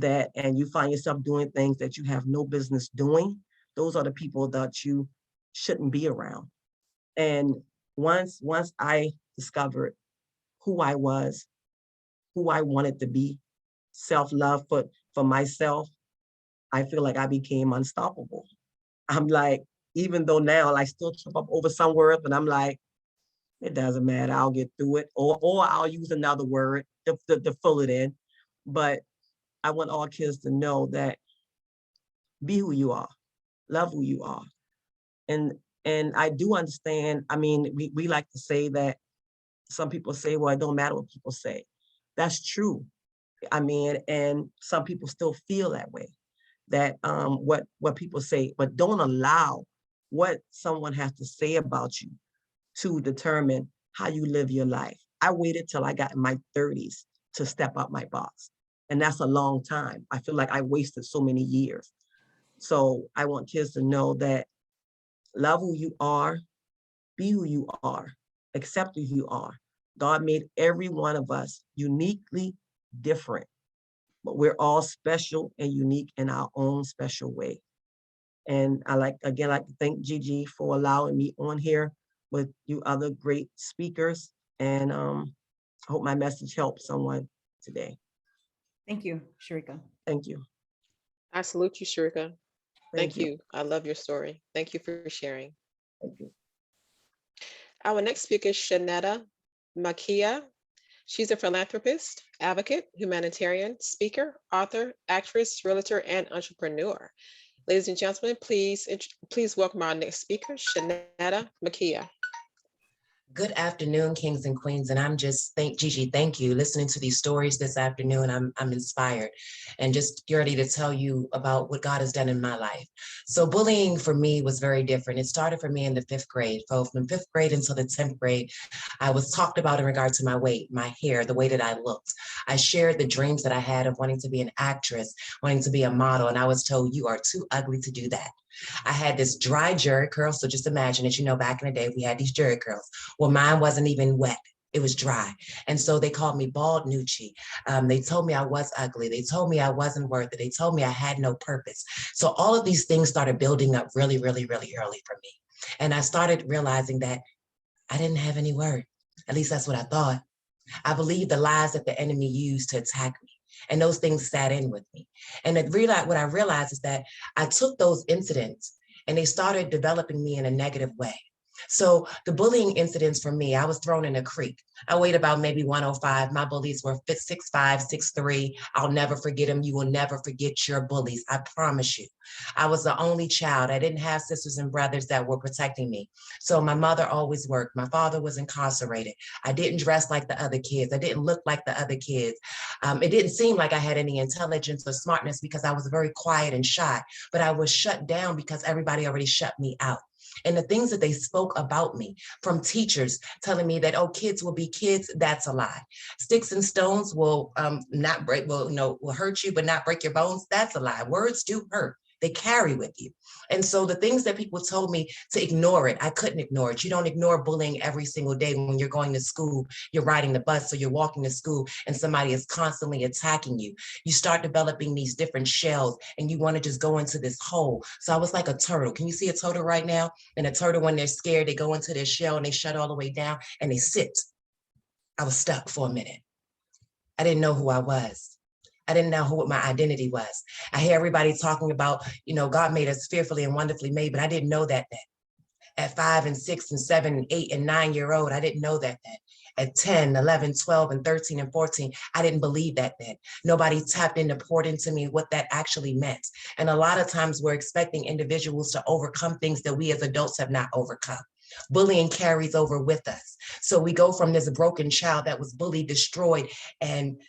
and you find yourself doing things that you have no business doing, those are the people that you shouldn't be around. And once I discovered who I was, who I wanted to be, self-love for myself, I feel like I became unstoppable. I'm like, even though now I still trip up over some words, but I'm like, it doesn't matter, I'll get through it. Or I'll use another word to fill it in. But I want all kids to know that be who you are, love who you are. And I do understand, I mean, we like to say that some people say, well, it don't matter what people say. That's true. I mean, and some people still feel that way, that what people say, but don't allow what someone has to say about you to determine how you live your life. I waited till I got in my 30s to step out my box. And that's a long time. I feel like I wasted so many years. So I want kids to know that love who you are, be who you are, accept who you are. God made every one of us uniquely different, but we're all special and unique in our own special way. And I like to thank Gigi for allowing me on here with you other great speakers. And I hope my message helps someone today. Thank you, Sharika. Thank you. I salute you, Sharika. Thank Thank you. I love your story. Thank you for sharing. Thank you. Our next speaker is Shanetta Makia. She's a philanthropist, advocate, humanitarian, speaker, author, actress, realtor, and entrepreneur. Ladies and gentlemen, please welcome our next speaker, Shanetta Makia. Good afternoon, kings and queens. And I'm just, Gigi, thank you. Listening to these stories this afternoon, I'm inspired and just ready to tell you about what God has done in my life. So bullying for me was very different. It started for me in the 5th grade. So from 5th grade until the 10th grade, I was talked about in regard to my weight, my hair, the way that I looked. I shared the dreams that I had of wanting to be an actress, wanting to be a model. And I was told, you are too ugly to do that. I had this dry jerry curl. So just imagine it, back in the day, we had these jerry curls. Well, mine wasn't even wet. It was dry. And so they called me Bald Nucci. They told me I was ugly. They told me I wasn't worth it. They told me I had no purpose. So all of these things started building up really, really, really early for me. And I started realizing that I didn't have any worth. At least that's what I thought. I believed the lies that the enemy used to attack me. And those things sat in with me. And what I realized is that I took those incidents and they started developing me in a negative way. So the bullying incidents for me, I was thrown in a creek. I weighed about maybe 105. My bullies were 6'5", 6'3". I'll never forget them. You will never forget your bullies. I promise you. I was the only child. I didn't have sisters and brothers that were protecting me. So my mother always worked. My father was incarcerated. I didn't dress like the other kids. I didn't look like the other kids. It didn't seem like I had any intelligence or smartness because I was very quiet and shy, but I was shut down because everybody already shut me out. And the things that they spoke about me from teachers telling me that, oh, kids will be kids, that's a lie. Sticks and stones will not break, will hurt you, but not break your bones. That's a lie. Words do hurt. They carry with you. And so the things that people told me to ignore it, I couldn't ignore it. You don't ignore bullying every single day when you're going to school, you're riding the bus, or you're walking to school and somebody is constantly attacking you. You start developing these different shells and you want to just go into this hole. So I was like a turtle. Can you see a turtle right now? And a turtle, when they're scared, they go into their shell and they shut all the way down and they sit. I was stuck for a minute. I didn't know who I was. I didn't know what my identity was. I hear everybody talking about, God made us fearfully and wonderfully made, but I didn't know that then. At 5 and 6 and 7 and 8 and 9-year-old, I didn't know that then. At 10, 11, 12 and 13 and 14, I didn't believe that then. Nobody tapped in and poured into me what that actually meant. And a lot of times we're expecting individuals to overcome things that we as adults have not overcome. Bullying carries over with us. So we go from this broken child that was bullied, destroyed, and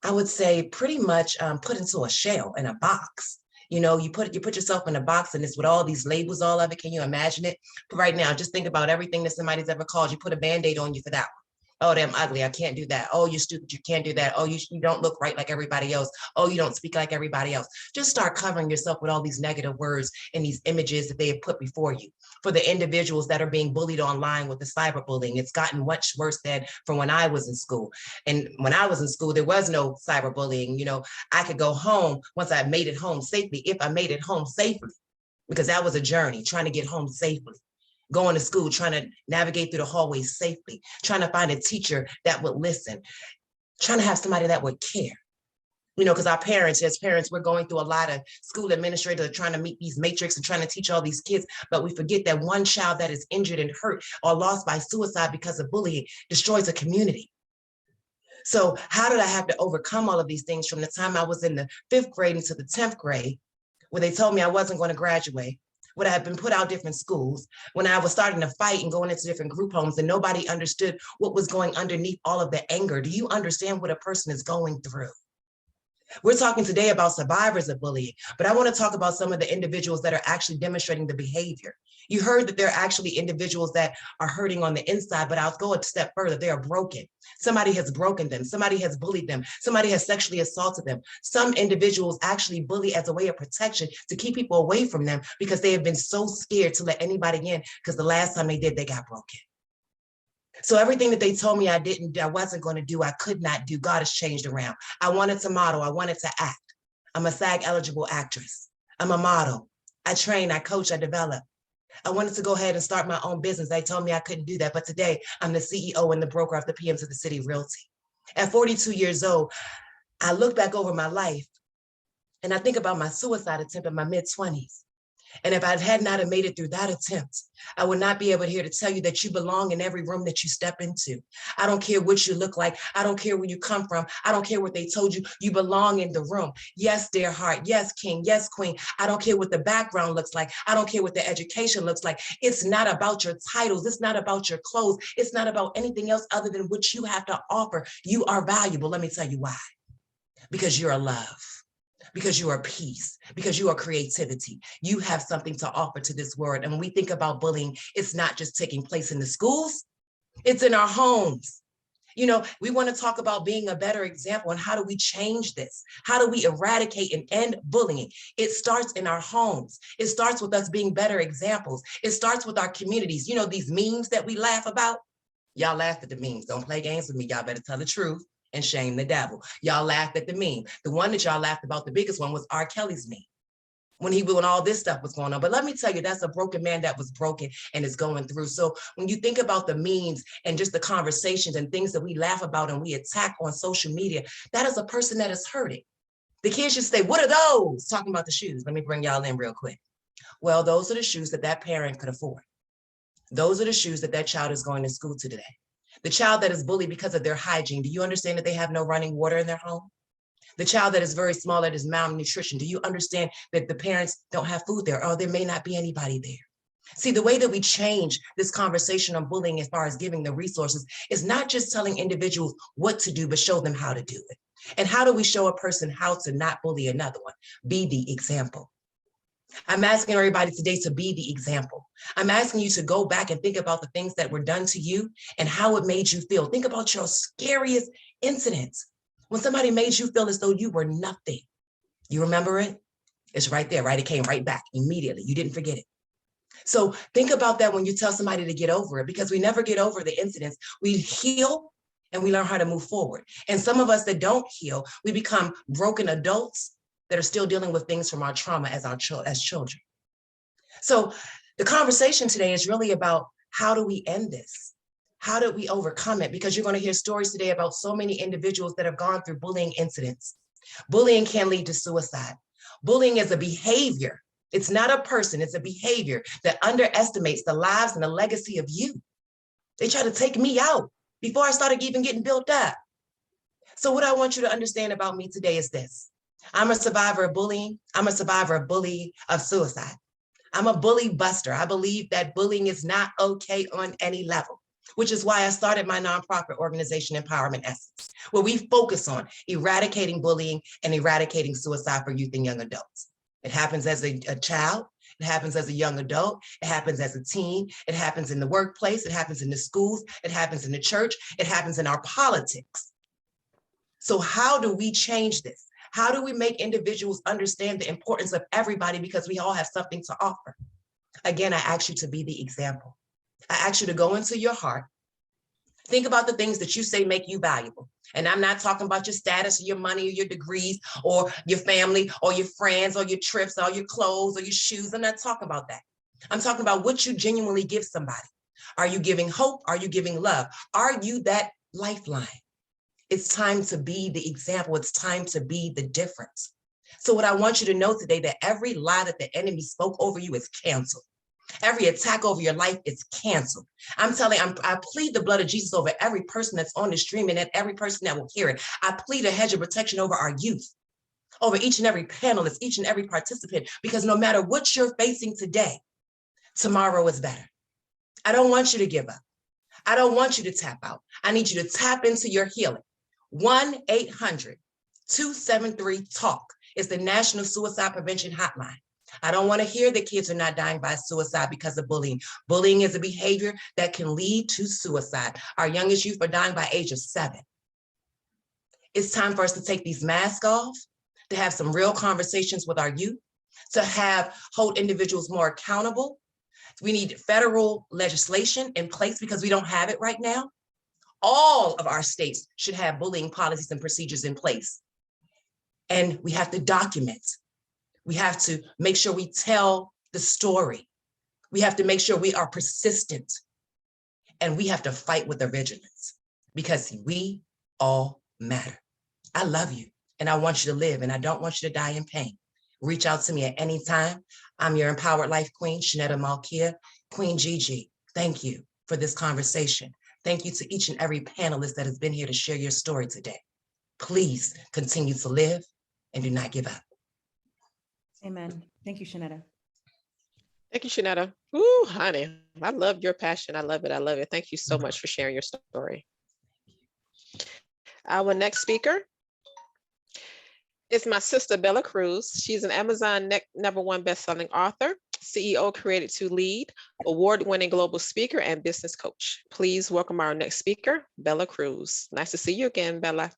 I would say pretty much put into a shell, in a box. You put yourself in a box and it's with all these labels all of it. Can you imagine it? But right now, just think about everything that somebody's ever called you. Put a Band-Aid on you for that one. Oh, damn ugly, I can't do that. Oh, you're stupid, you can't do that. Oh, you don't look right like everybody else. Oh, you don't speak like everybody else. Just start covering yourself with all these negative words and these images that they have put before you. For the individuals that are being bullied online with the cyberbullying, it's gotten much worse than from when I was in school. And when I was in school, there was no cyberbullying. I could go home once I made it home safely, if I made it home safely, because that was a journey, trying to get home safely. Going to school, trying to navigate through the hallways safely, trying to find a teacher that would listen, trying to have somebody that would care. Because our parents, as parents, we're going through a lot of school administrators are trying to meet these matrix and trying to teach all these kids, but we forget that one child that is injured and hurt or lost by suicide because of bullying destroys a community. So how did I have to overcome all of these things from the time I was in the 5th grade into the 10th grade, where they told me I wasn't going to graduate, when I had been put out different schools, when I was starting to fight and going into different group homes and nobody understood what was going underneath all of the anger. Do you understand what a person is going through? We're talking today about survivors of bullying, but I want to talk about some of the individuals that are actually demonstrating the behavior. You heard that there are actually individuals that are hurting on the inside, but I'll go a step further. They are broken. Somebody has broken them. Somebody has bullied them. Somebody has sexually assaulted them. Some individuals actually bully as a way of protection to keep people away from them because they have been so scared to let anybody in because the last time they did, they got broken. So everything that they told me I wasn't going to do, I could not do, God has changed around. I wanted to model, I wanted to act. I'm a SAG eligible actress. I'm a model. I train, I coach, I develop. I wanted to go ahead and start my own business. They told me I couldn't do that, but today I'm the CEO and the broker of the PMs of the City Realty. At 42 years old, I look back over my life and I think about my suicide attempt in my mid-20s. And if I had not made it through that attempt, I would not be able to here to tell you that you belong in every room that you step into. I don't care what you look like. I don't care where you come from. I don't care what they told you. You belong in the room. Yes, dear heart. Yes, king. Yes, queen. I don't care what the background looks like. I don't care what the education looks like. It's not about your titles. It's not about your clothes. It's not about anything else other than what you have to offer. You are valuable. Let me tell you why. Because you're a love. Because you are peace, because you are creativity. You have something to offer to this world. And when we think about bullying, it's not just taking place in the schools, it's in our homes. We want to talk about being a better example and how do we change this? How do we eradicate and end bullying? It starts in our homes. It starts with us being better examples. It starts with our communities. These memes that we laugh about, y'all laugh at the memes. Don't play games with me. Y'all better tell the truth and shame the devil. Y'all laughed at the meme. The one that y'all laughed about, the biggest one was R. Kelly's meme. when all this stuff was going on. But let me tell you, that's a broken man that was broken and is going through. So when you think about the memes and just the conversations and things that we laugh about and we attack on social media, that is a person that is hurting. The kids should say, what are those? Talking about the shoes. Let me bring y'all in real quick. Well, those are the shoes that that parent could afford. Those are the shoes that that child is going to school to today. The child that is bullied because of their hygiene, do you understand that they have no running water in their home? The child that is very small, that is malnutrition, do you understand that the parents don't have food there, or there may not be anybody there? See, the way that we change this conversation on bullying as far as giving the resources is not just telling individuals what to do, but show them how to do it. And how do we show a person how to not bully another one? Be the example. I'm asking everybody today to be the example. I'm asking you to go back and think about the things that were done to you and how it made you feel. Think about your scariest incidents. When somebody made you feel as though you were nothing. You remember it? It's right there, right? It came right back immediately. You didn't forget it. So think about that when you tell somebody to get over it, because we never get over the incidents. We heal and we learn how to move forward. And some of us that don't heal, we become broken adults that are still dealing with things from our trauma as children. So the conversation today is really about, how do we end this? How do we overcome it? Because you're going to hear stories today about so many individuals that have gone through bullying incidents. Bullying can lead to suicide. Bullying is a behavior. It's not a person, it's a behavior that underestimates the lives and the legacy of you. They try to take me out before I started even getting built up. So what I want you to understand about me today is this. I'm a survivor of bullying. I'm a survivor of suicide. I'm a bully buster. I believe that bullying is not okay on any level, which is why I started my nonprofit organization, Empowerment Essence, where we focus on eradicating bullying and eradicating suicide for youth and young adults. It happens as a child, it happens as a young adult, it happens as a teen, it happens in the workplace, it happens in the schools, it happens in the church, it happens in our politics. So how do we change this? How do we make individuals understand the importance of everybody, because we all have something to offer? Again, I ask you to be the example. I ask you to go into your heart. Think about the things that you say make you valuable. And I'm not talking about your status or your money or your degrees or your family or your friends or your trips or your clothes or your shoes. I'm not talking about that. I'm talking about what you genuinely give somebody. Are you giving hope? Are you giving love? Are you that lifeline? It's time to be the example. It's time to be the difference. So what I want you to know today, that every lie that the enemy spoke over you is canceled. Every attack over your life is canceled. I'm telling you, I plead the blood of Jesus over every person that's on the stream and every person that will hear it. I plead a hedge of protection over our youth, over each and every panelist, each and every participant, because no matter what you're facing today, tomorrow is better. I don't want you to give up. I don't want you to tap out. I need you to tap into your healing. 1-800-273-TALK is the National Suicide Prevention Hotline. I don't want to hear that kids are not dying by suicide because of bullying. Bullying is a behavior that can lead to suicide. Our youngest youth are dying by age of 7. It's time for us to take these masks off, to have some real conversations with our youth, to hold individuals more accountable. We need federal legislation in place because we don't have it right now. All of our states should have bullying policies and procedures in place. And we have to document. We have to make sure we tell the story. We have to make sure we are persistent. And we have to fight with the vigilance, because we all matter. I love you and I want you to live, and I don't want you to die in pain. Reach out to me at any time. I'm your Empowered Life Queen, Shanetta Malkia. Queen Gigi, thank you for this conversation. Thank you to each and every panelist that has been here to share your story today. Please continue to live and do not give up. Amen. Thank you, Shanetta. Thank you, Shanetta. Ooh, honey, I love your passion. I love it. I love it. Thank you so much for sharing your story. Our next speaker is my sister, Bella Cruz. She's an Amazon #1 bestselling author, CEO Created to Lead, award-winning global speaker, and business coach. Please welcome our next speaker, Bella Cruz. Nice to see you again, Bella.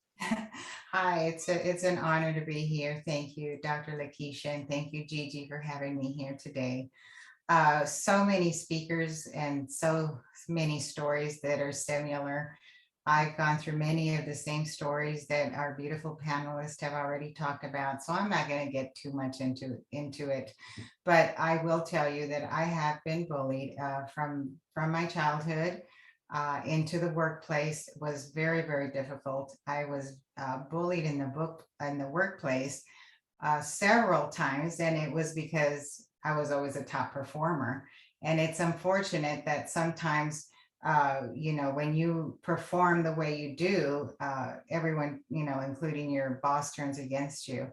Hi, it's an honor to be here. Thank you, Dr. Lakeisha, and thank you, Gigi, for having me here today. So many speakers and so many stories that are similar I've gone through many of the same stories that our beautiful panelists have already talked about, so I'm not going to get too much into it. But I will tell you that I have been bullied from my childhood into the workplace. Was very, very difficult. I was bullied in the workplace several times, and it was because I was always a top performer. And it's unfortunate that sometimes, when you perform the way you do, everyone, including your boss, turns against you.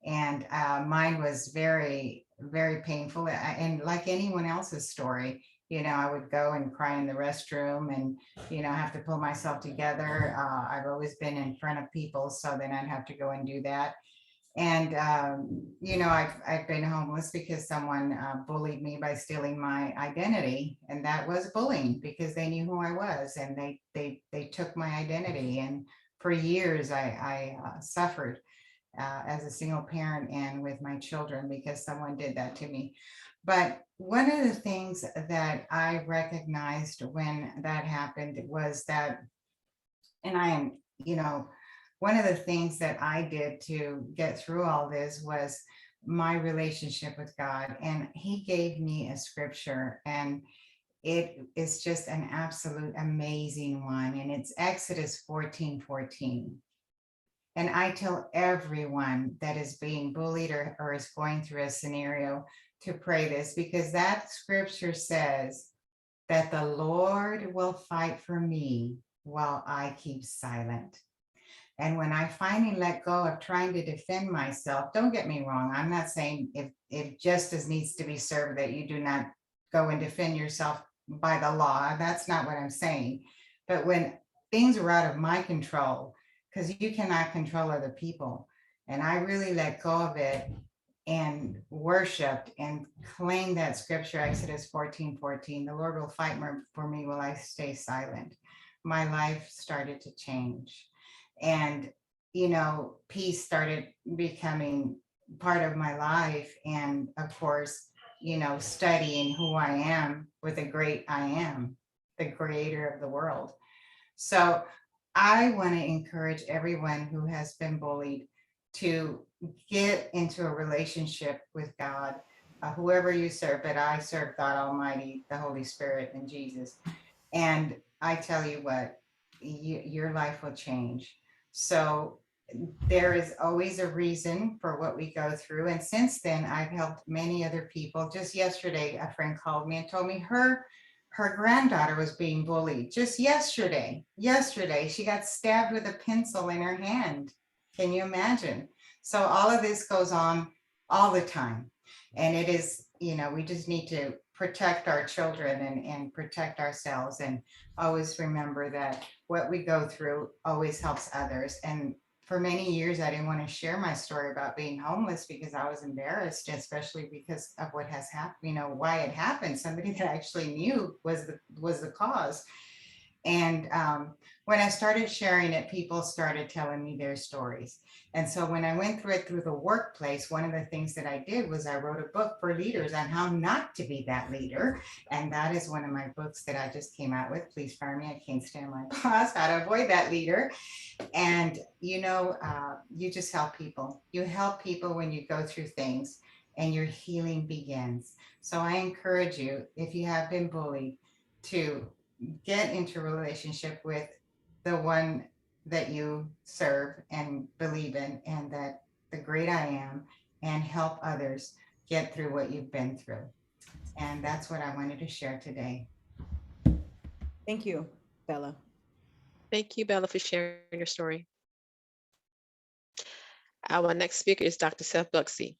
And mine was very, very painful. And like anyone else's story, I would go and cry in the restroom and, have to pull myself together. I've always been in front of people, so then I'd have to go and do that. And, I've been homeless because someone bullied me by stealing my identity. And that was bullying because they knew who I was, and they took my identity. And for years, I suffered as a single parent and with my children because someone did that to me. But one of the things that I recognized when that happened was that, and I am, one of the things that I did to get through all this was my relationship with God. And He gave me a scripture, and it is just an absolute amazing one. And it's Exodus 14:14. And I tell everyone that is being bullied or is going through a scenario to pray this, because that scripture says that the Lord will fight for me while I keep silent. And when I finally let go of trying to defend myself, don't get me wrong, I'm not saying if justice needs to be served that you do not go and defend yourself by the law. That's not what I'm saying. But when things are out of my control, because you cannot control other people, and I really let go of it and worshiped and claimed that scripture, Exodus 14:14, the Lord will fight for me while I stay silent. My life started to change. And, peace started becoming part of my life. And of course, studying who I am with the great I am, the creator of the world. So I want to encourage everyone who has been bullied to get into a relationship with God, whoever you serve, but I serve God Almighty, the Holy Spirit, and Jesus. And I tell you what, your life will change. So there is always a reason for what we go through. And since then, I've helped many other people. Just yesterday, a friend called me and told me her granddaughter was being bullied. Just yesterday, she got stabbed with a pencil in her hand. Can you imagine? So all of this goes on all the time. And it is, we just need to protect our children and protect ourselves, and always remember that what we go through always helps others. And for many years, I didn't want to share my story about being homeless because I was embarrassed, especially because of what has happened, why it happened. Somebody that I actually knew was the cause. And when I started sharing it, people started telling me their stories. And so when I went through the workplace, one of the things that I did was I wrote a book for leaders on how not to be that leader. And that is one of my books that I just came out with. Please fire me, I can't stand my boss, how to avoid that leader. And, you just help people. You help people when you go through things, and your healing begins. So I encourage you, if you have been bullied, to get into a relationship with the one that you serve and believe in, and that the great I am, and help others get through what you've been through. And that's what I wanted to share today. Thank you, Bella. Thank you, Bella, for sharing your story. Our next speaker is Dr. Seth Bucksey.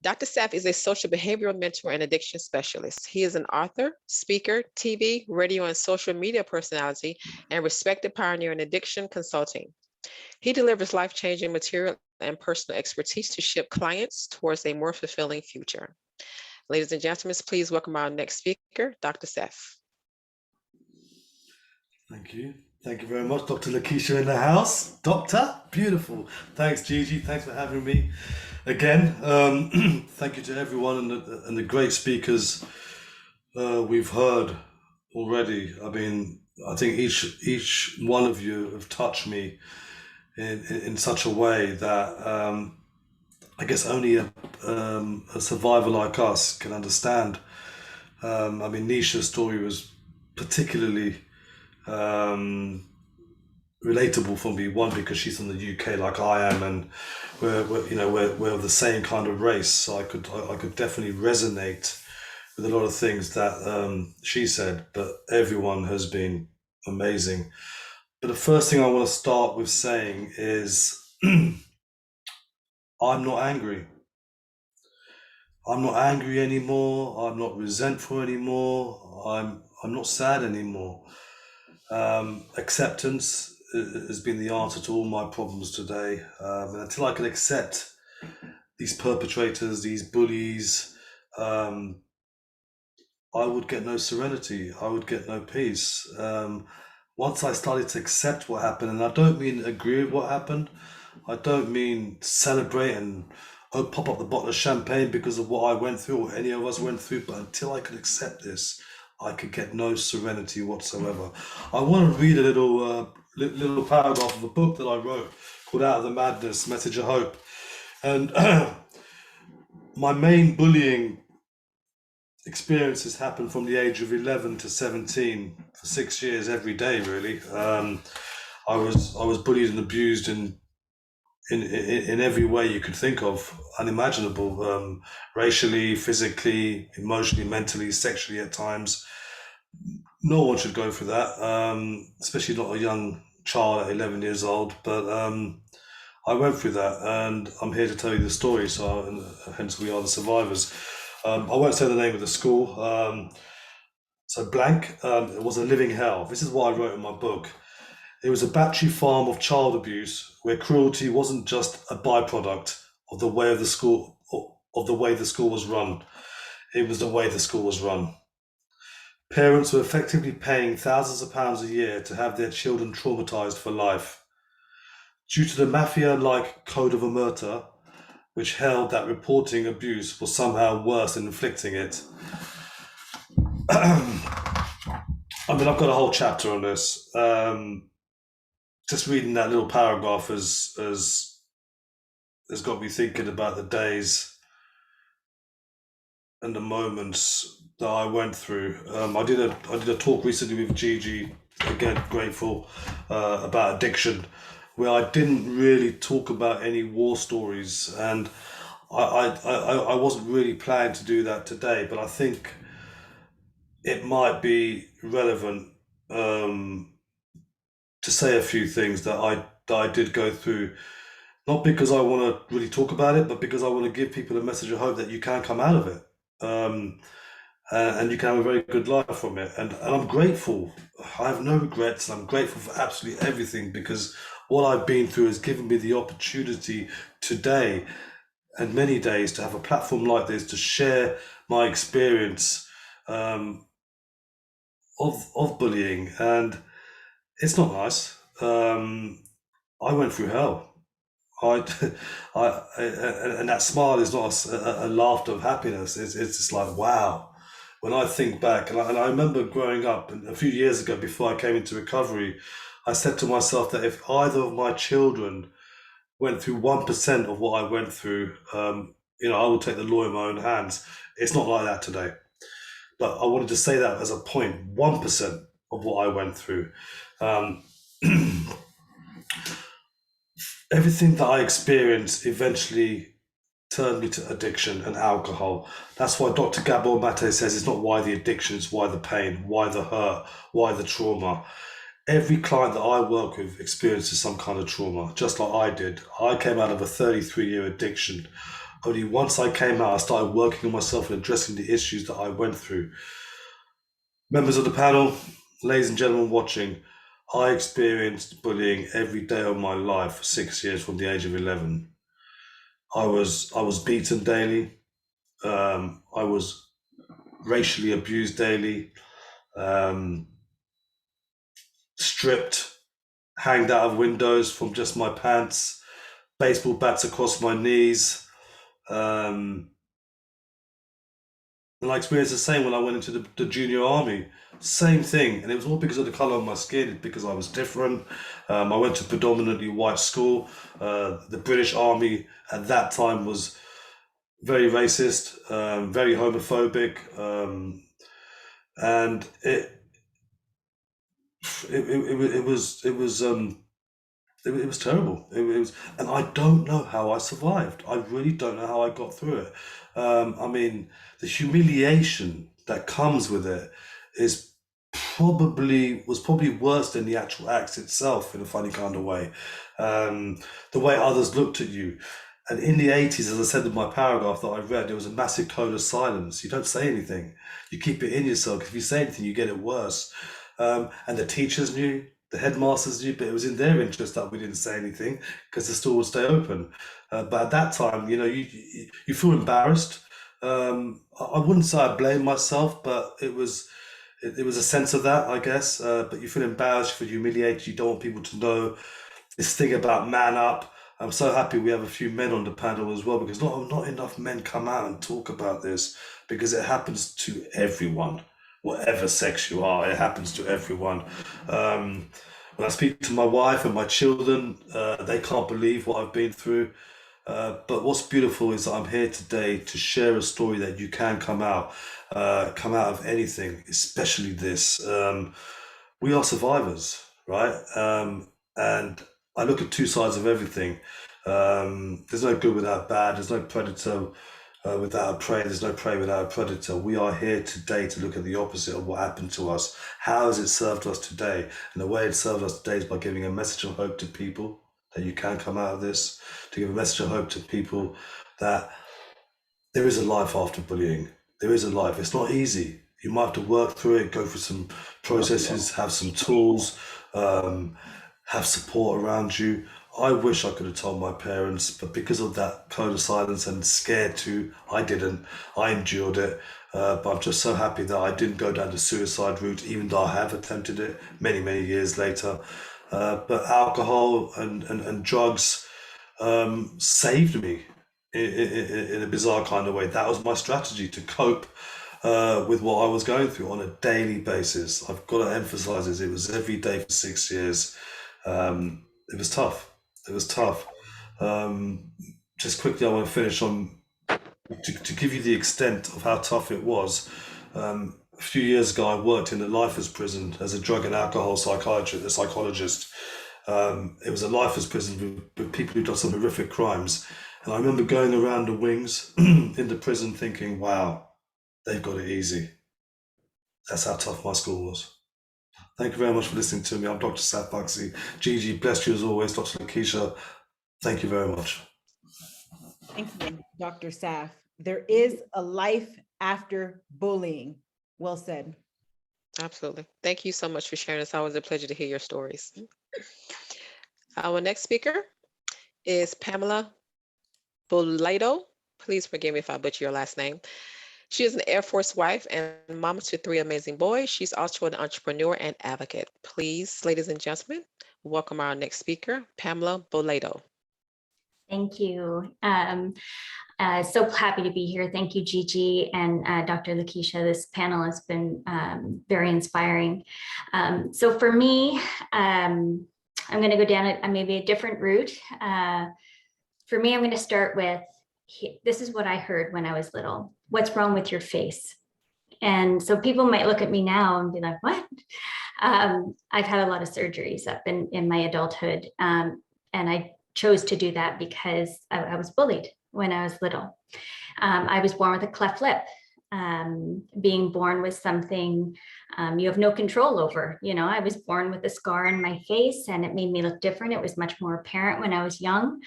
Dr. Seth is a social behavioral mentor and addiction specialist. He is an author, speaker, TV, radio, and social media personality, and respected pioneer in addiction consulting. He delivers life-changing material and personal expertise to shape clients towards a more fulfilling future. Ladies and gentlemen, please welcome our next speaker, Dr. Seth. Thank you. Thank you very much, Dr. Lakeisha in the house. Doctor, beautiful. Thanks, Gigi. Thanks for having me again. Thank you to everyone and the great speakers we've heard already. I mean, I think each one of you have touched me in such a way that I guess only a survivor like us can understand. I mean, Nisha's story was particularly relatable for me. One, because she's from the UK like I am, and we're of the same kind of race, so I could definitely resonate with a lot of things that she said. But everyone has been amazing. But the first thing I want to start with saying is I'm not angry. I'm not angry anymore. I'm not resentful anymore. I'm not sad anymore. Acceptance has been the answer to all my problems today. And until I can accept these perpetrators, these bullies, I would get no serenity. I would get no peace. Once I started to accept what happened, and I don't mean agree with what happened, I don't mean celebrate and pop up the bottle of champagne because of what I went through or any of us went through, but until I could accept this, I could get no serenity whatsoever. I want to read a little paragraph of a book that I wrote called Out of the Madness, Message of Hope. And my main bullying experiences happened from the age of 11 to 17 for 6 years, every day, really. I was bullied and abused in every way you could think of, unimaginable, racially, physically, emotionally, mentally, sexually at times. No one should go through that, especially not a young child at 11 years old. But I went through that, and I'm here to tell you the story. So hence we are the survivors. I won't say the name of the school. So blank, it was a living hell. This is what I wrote in my book. It was a battery farm of child abuse where cruelty wasn't just a byproduct of the way the school was run. It was the way the school was run. Parents were effectively paying thousands of pounds a year to have their children traumatized for life. Due to the mafia-like code of omerta, which held that reporting abuse was somehow worse than inflicting it. I mean, I've got a whole chapter on this. Just reading that little paragraph has got me thinking about the days and the moments that I went through. I did a talk recently with Gigi, again grateful, about addiction, where I didn't really talk about any war stories, and I wasn't really planning to do that today, but I think it might be relevant to say a few things that I did go through, not because I want to really talk about it, but because I want to give people a message of hope that you can come out of it, and you can have a very good life from it. And I'm grateful. I have no regrets. I'm grateful for absolutely everything, because what I've been through has given me the opportunity today and many days to have a platform like this to share my experience of bullying. And it's not nice. I went through hell. And that smile is not a laughter of happiness. It's just like, wow. When I think back, and I remember growing up, and a few years ago before I came into recovery, I said to myself that if either of my children went through 1% of what I went through, I would take the law in my own hands. It's not like that today. But I wanted to say that as a point, 1% of what I went through. Everything that I experienced eventually turned me to addiction and alcohol. That's why Dr. Gabor Mate says it's not why the addiction, it's why the pain, why the hurt, why the trauma. Every client that I work with experiences some kind of trauma, just like I did. I came out of a 33-year addiction. Only once I came out, I started working on myself and addressing the issues that I went through. Members of the panel, ladies and gentlemen watching, I experienced bullying every day of my life for 6 years from the age of 11. I was beaten daily. I was racially abused daily. Stripped, hanged out of windows from just my pants, baseball bats across my knees, And I experienced the same when I went into the junior army. Same thing. And it was all because of the color of my skin, it's because I was different. I went to predominantly white school. The British Army at that time was very racist, very homophobic, and it was terrible. It was, and I don't know how I survived. I really don't know how I got through it. I mean, the humiliation that comes with it is was probably worse than the actual act itself in a funny kind of way. The way others looked at you. And in the 80s, as I said in my paragraph that I read, there was a massive code of silence. You don't say anything. You keep it in yourself, because if you say anything, you get it worse. And the teachers knew, the headmasters knew, but it was in their interest that we didn't say anything because the store would stay open. But at that time, you know, you feel embarrassed. I wouldn't say I blame myself, but it was a sense of that, I guess. But you feel embarrassed, you feel humiliated. You don't want people to know this thing about man up. I'm so happy we have a few men on the panel as well, because not enough men come out and talk about this, because it happens to everyone. Whatever sex you are, it happens to everyone. When I speak to my wife and my children, they can't believe what I've been through. But what's beautiful is that I'm here today to share a story that you can come out of anything, especially this. We are survivors, right? And I look at two sides of everything. There's no good without bad. There's no predator without a prey. There's no prey without a predator. We are here today to look at the opposite of what happened to us. How has it served us today? And the way it served us today is by giving a message of hope to people that you can come out of this, to give a message of hope to people that there is a life after bullying. There is a life. It's not easy. You might have to work through it, go through some processes, have some tools, have support around you. I wish I could have told my parents, but because of that code of silence and scared to, I didn't. I endured it. But I'm just so happy that I didn't go down the suicide route, even though I have attempted it many, many years later. But alcohol and drugs saved me in a bizarre kind of way. That was my strategy to cope with what I was going through on a daily basis. I've got to emphasize this. It was every day for 6 years. It was tough. It was tough. Just quickly, I want to finish on to give you the extent of how tough it was. A few years ago, I worked in a lifers prison as a drug and alcohol psychologist. It was a lifers prison with people who'd done some horrific crimes. And I remember going around the wings in the prison thinking, wow, they've got it easy. That's how tough my school was. Thank you very much for listening to me. I'm Dr. Saf Buxley. Gigi, bless you as always. Dr. Lakeisha, thank you very much. Thank you, Dr. Saf. There is a life after bullying. Well said. Absolutely. Thank you so much for sharing. It's always a pleasure to hear your stories. Our next speaker is Pamela Bolado. Please forgive me if I butcher your last name. She is an Air Force wife and mama to 3 amazing boys. She's also an entrepreneur and advocate. Please, ladies and gentlemen, welcome our next speaker, Pamela Bolado. Thank you. So happy to be here. Thank you, Gigi and Dr. Lakeisha. This panel has been very inspiring. So for me, I'm going to go down maybe a different route. For me, I'm going to start with, this is what I heard when I was little. What's wrong with your face? And so people might look at me now and be like, what? I've had a lot of surgeries up in my adulthood. And I chose to do that because I was bullied when I was little. I was born with a cleft lip. Being born with something you have no control over. You know, I was born with a scar on my face and it made me look different. It was much more apparent when I was young.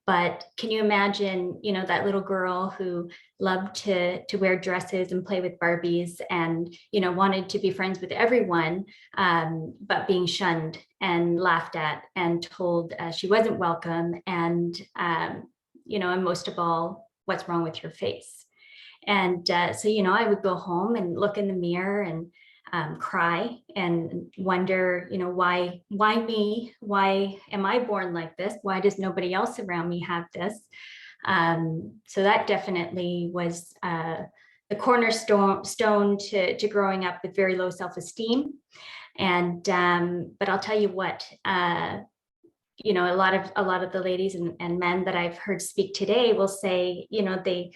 But can you imagine, you know, that little girl who loved to wear dresses and play with Barbies and, you know, wanted to be friends with everyone, but being shunned and laughed at and told she wasn't welcome. And, you know, and most of all, what's wrong with your face? And so, you know, I would go home and look in the mirror and cry and wonder, you know, why me? Why am I born like this? Why does nobody else around me have this? So that definitely was the cornerstone to growing up with very low self-esteem. And but I'll tell you what, you know, a lot of the ladies and men that I've heard speak today will say, you know, they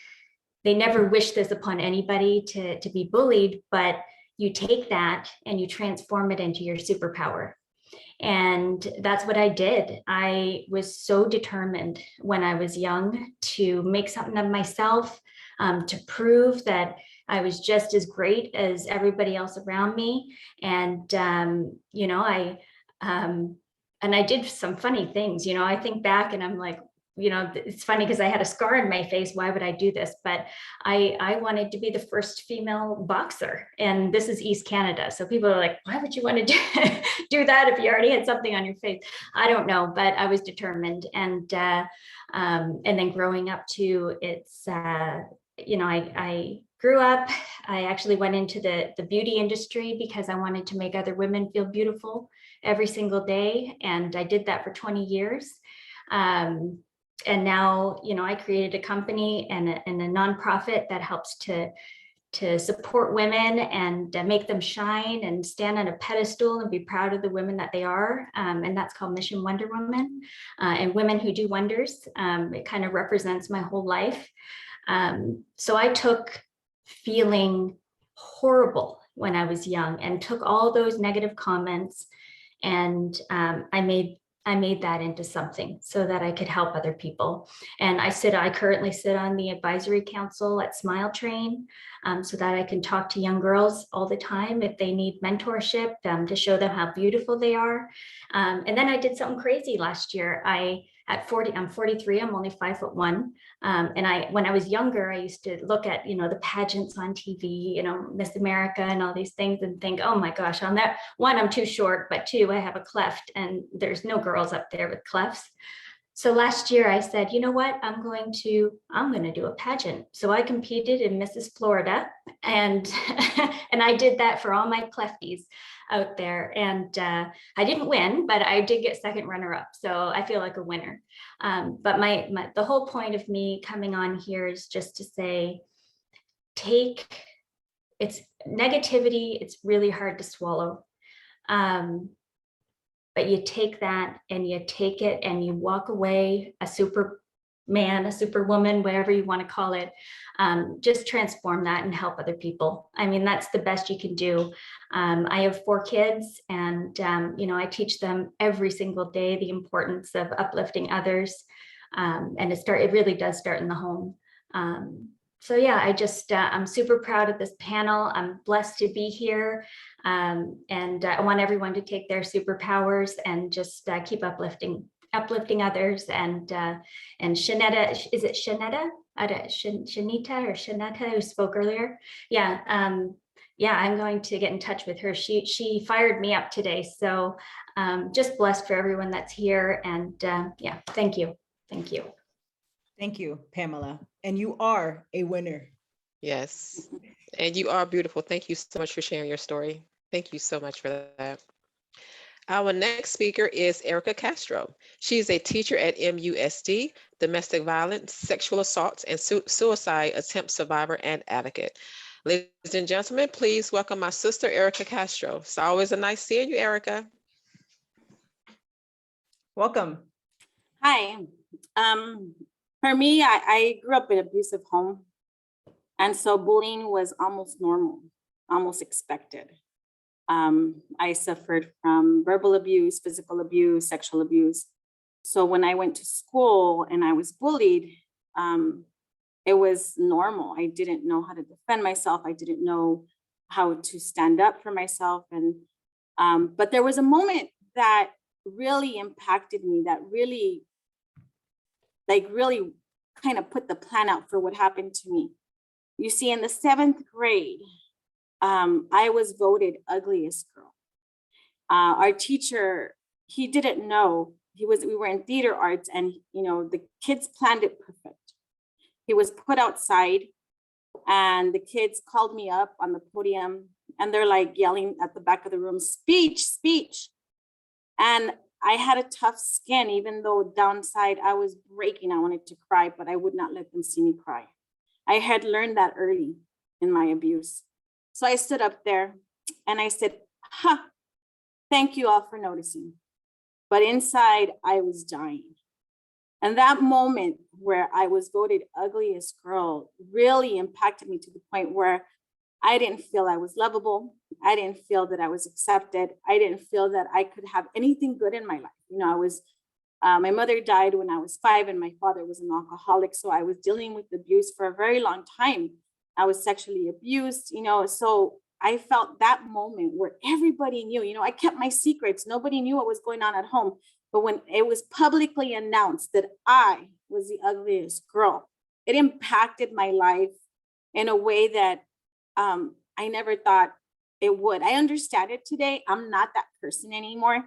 never wish this upon anybody to be bullied, but you take that and you transform it into your superpower. And that's what I did. I was so determined when I was young to make something of myself, to prove that I was just as great as everybody else around me. And, you know, and I did some funny things, you know, I think back and I'm like, you know, it's funny because I had a scar in my face. Why would I do this? But I wanted to be the first female boxer. And this is East Canada. So people are like, why would you want to do that if you already had something on your face? I don't know, but I was determined. And then growing up too, it's, you know, I grew up, I actually went into the beauty industry because I wanted to make other women feel beautiful every single day. And I did that for 20 years. And now, you know, I created a company and a nonprofit that helps to support women and make them shine and stand on a pedestal and be proud of the women that they are. And that's called Mission Wonder Woman, and Women Who Do Wonders. It kind of represents my whole life. So I took feeling horrible when I was young and took all those negative comments, and I made that into something so that I could help other people. And I currently sit on the advisory council at Smile Train, so that I can talk to young girls all the time if they need mentorship, to show them how beautiful they are. And then I did something crazy last year. I'm 43, I'm only 5'1". And when I was younger, I used to look at, you know, the pageants on TV, you know, Miss America and all these things and think, oh my gosh, on that one, I'm too short, but two, I have a cleft and there's no girls up there with clefts. So last year I said, you know what, I'm going to do a pageant. So I competed in Mrs. Florida, and and I did that for all my clefties out there. And I didn't win, but I did get second runner up. So I feel like a winner. But the whole point of me coming on here is just to say, it's negativity. It's really hard to swallow. But you take that and you take it and you walk away a superman, a superwoman, whatever you want to call it. Just transform that and help other people. I mean, that's the best you can do. I have 4 kids, and you know, I teach them every single day the importance of uplifting others. And it really does start in the home. So yeah, I'm super proud of this panel. I'm blessed to be here. And I want everyone to take their superpowers and just keep uplifting others. And Shanetta, is it Shanetta? Shanita or Shanetta who spoke earlier? Yeah. Yeah, I'm going to get in touch with her. She fired me up today. So just blessed for everyone that's here. And yeah, thank you. Thank you. Thank you, Pamela. And you are a winner. Yes, and you are beautiful. Thank you so much for sharing your story. Thank you so much for that. Our next speaker is Erica Castro. She is a teacher at MUSD, domestic violence, sexual assaults, and suicide attempt survivor and advocate. Ladies and gentlemen, please welcome my sister, Erica Castro. It's always a nice seeing you, Erica. Welcome. Hi. For me, I grew up in an abusive home. And so bullying was almost normal, almost expected. I suffered from verbal abuse, physical abuse, sexual abuse. So when I went to school and I was bullied, it was normal. I didn't know how to defend myself. I didn't know how to stand up for myself. And but there was a moment that really impacted me, that really kind of put the plan out for what happened to me. You see, in the 7th grade, I was voted ugliest girl. Our teacher, he didn't know. We were in theater arts, and you know, the kids planned it perfect. He was put outside, and the kids called me up on the podium, and they're like yelling at the back of the room, speech, speech. And I had a tough skin, even though downside I was breaking. I wanted to cry, but I would not let them see me cry. I had learned that early. in my abuse. So I stood up there and I said, thank you all for noticing. But inside I was dying. And that moment where I was voted ugliest girl really impacted me to the point where I didn't feel I was lovable. I didn't feel that I was accepted. I didn't feel that I could have anything good in my life. You know, I was, my mother died when I was 5 and my father was an alcoholic. So I was dealing with abuse for a very long time. I was sexually abused, you know, so I felt that moment where everybody knew, you know, I kept my secrets. Nobody knew what was going on at home. But when it was publicly announced that I was the ugliest girl, it impacted my life in a way that I never thought it would. I understand it today. I'm not that person anymore,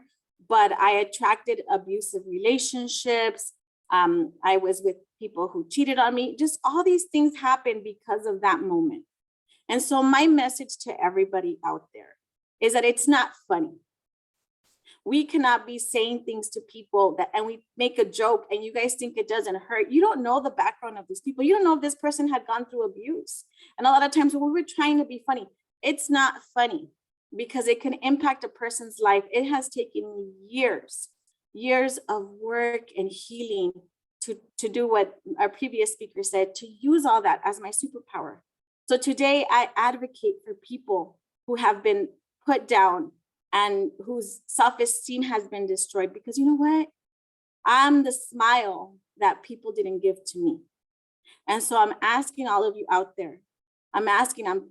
but I attracted abusive relationships. I was with people who cheated on me. Just all these things happened because of that moment. And so my message to everybody out there is that it's not funny. We cannot be saying things to people that, and we make a joke and you guys think it doesn't hurt. You don't know the background of these people. You don't know if this person had gone through abuse. And a lot of times when we're trying to be funny, it's not funny because it can impact a person's life. It has taken me years of work and healing to do what our previous speaker said, to use all that as my superpower. So today I advocate for people who have been put down and whose self-esteem has been destroyed, because you know what? I'm the smile that people didn't give to me. And so I'm asking all of you out there, I'm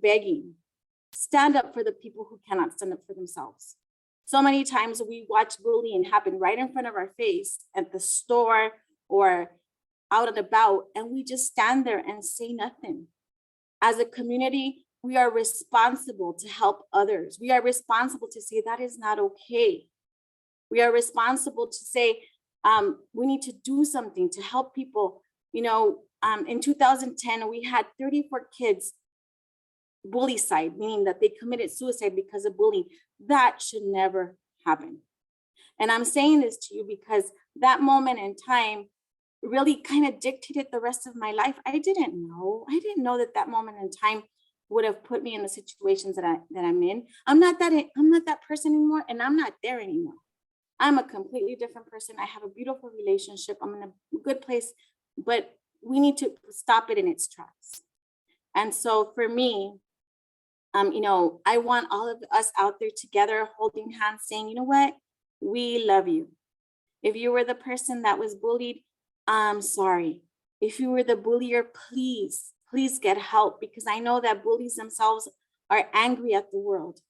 begging, stand up for the people who cannot stand up for themselves. So many times we watch bullying happen right in front of our face at the store or out and about, and we just stand there and say nothing. As a community, we are responsible to help others. We are responsible to say that is not okay. We are responsible to say we need to do something to help people. You know, in 2010, we had 34 kids bullycide, meaning that they committed suicide because of bullying. That should never happen. And I'm saying this to you because that moment in time really kind of dictated the rest of my life. I didn't know that that moment in time would have put me in the situations that I'm in. I'm not that person anymore, and I'm not there anymore. I'm a completely different person. I have a beautiful relationship. I'm in a good place, but we need to stop it in its tracks. And so for me, you know, I want all of us out there together holding hands saying, you know what? We love you. If you were the person that was bullied, I'm sorry. If you were the bullier, please get help, because I know that bullies themselves are angry at the world.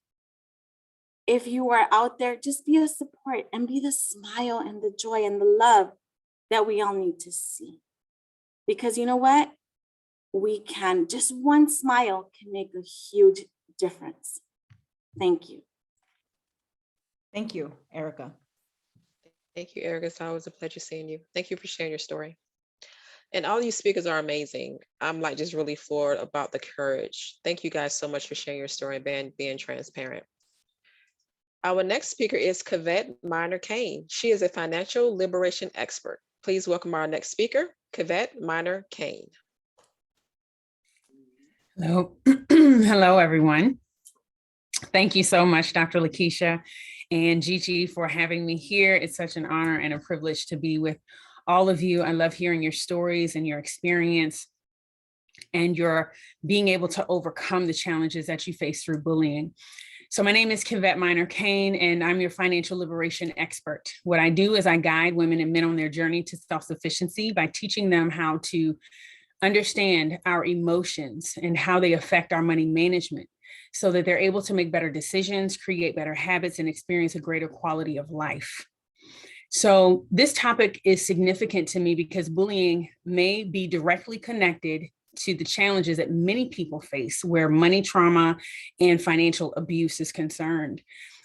If you are out there, just be a support and be the smile and the joy and the love that we all need to see. Because you know what? We can, just one smile can make a huge difference. Thank you. Thank you, Erica. Thank you, Erica. It's always a pleasure seeing you. Thank you for sharing your story. And all you speakers are amazing. I'm like just really floored about the courage. Thank you guys so much for sharing your story and being transparent. Our next speaker is Kavette Miner Kane. She is a financial liberation expert. Please welcome our next speaker, Kavette Miner Kane. Hello. Hello, everyone. Thank you so much, Dr. Lakeisha and Gigi, for having me here. It's such an honor and a privilege to be with all of you. I love hearing your stories and your experience and your being able to overcome the challenges that you face through bullying. So my name is Kavette Miner Kane, and I'm your financial liberation expert. What I do is I guide women and men on their journey to self-sufficiency by teaching them how to understand our emotions and how they affect our money management so that they're able to make better decisions, create better habits, and experience a greater quality of life. So this topic is significant to me because bullying may be directly connected to the challenges that many people face where money trauma and financial abuse is concerned.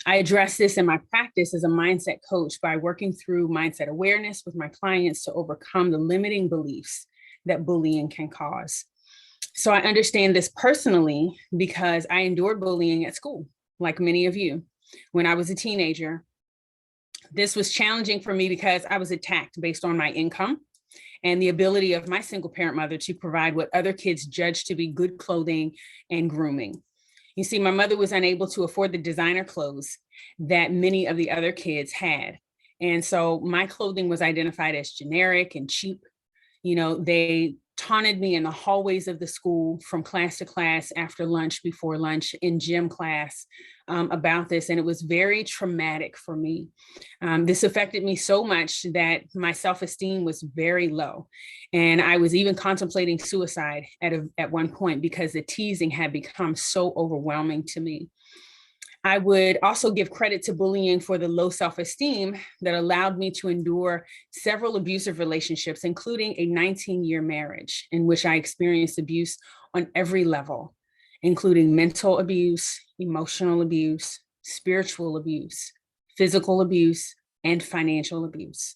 I address this in my practice as a mindset coach by working through mindset awareness with my clients to overcome the limiting beliefs that bullying can cause. So I understand this personally because I endured bullying at school, like many of you. When I was a teenager, this was challenging for me because I was attacked based on my income and the ability of my single parent mother to provide what other kids judge to be good clothing and grooming. You see, my mother was unable to afford the designer clothes that many of the other kids had. And so my clothing was identified as generic and cheap. You know, they taunted me in the hallways of the school from class to class, after lunch, before lunch, in gym class, about this. And it was very traumatic for me. This affected me so much that my self-esteem was very low. And I was even contemplating suicide at one point because the teasing had become so overwhelming to me. I would also give credit to bullying for the low self-esteem that allowed me to endure several abusive relationships, including a 19-year marriage in which I experienced abuse on every level, including mental abuse, emotional abuse, spiritual abuse, physical abuse, and financial abuse.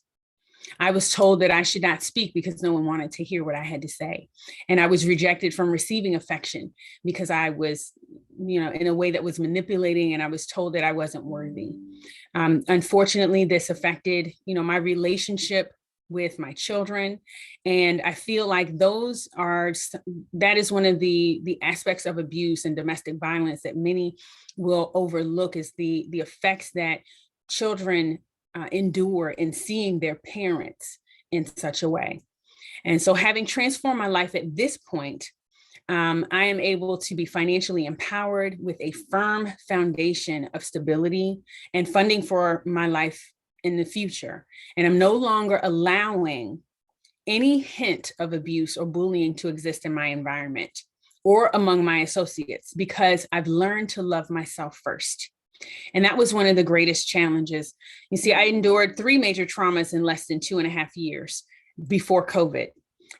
I was told that I should not speak because no one wanted to hear what I had to say. And I was rejected from receiving affection because I was, in a way that was manipulating, and I was told that I wasn't worthy. Unfortunately, this affected, my relationship with my children. And I feel like that is one of the aspects of abuse and domestic violence that many will overlook, is the effects that children endure in seeing their parents in such a way. And so, having transformed my life at this point, I am able to be financially empowered with a firm foundation of stability and funding for my life in the future. And I'm no longer allowing any hint of abuse or bullying to exist in my environment or among my associates, because I've learned to love myself first. And that was one of the greatest challenges. You see, I endured 3 major traumas in less than 2.5 years before COVID.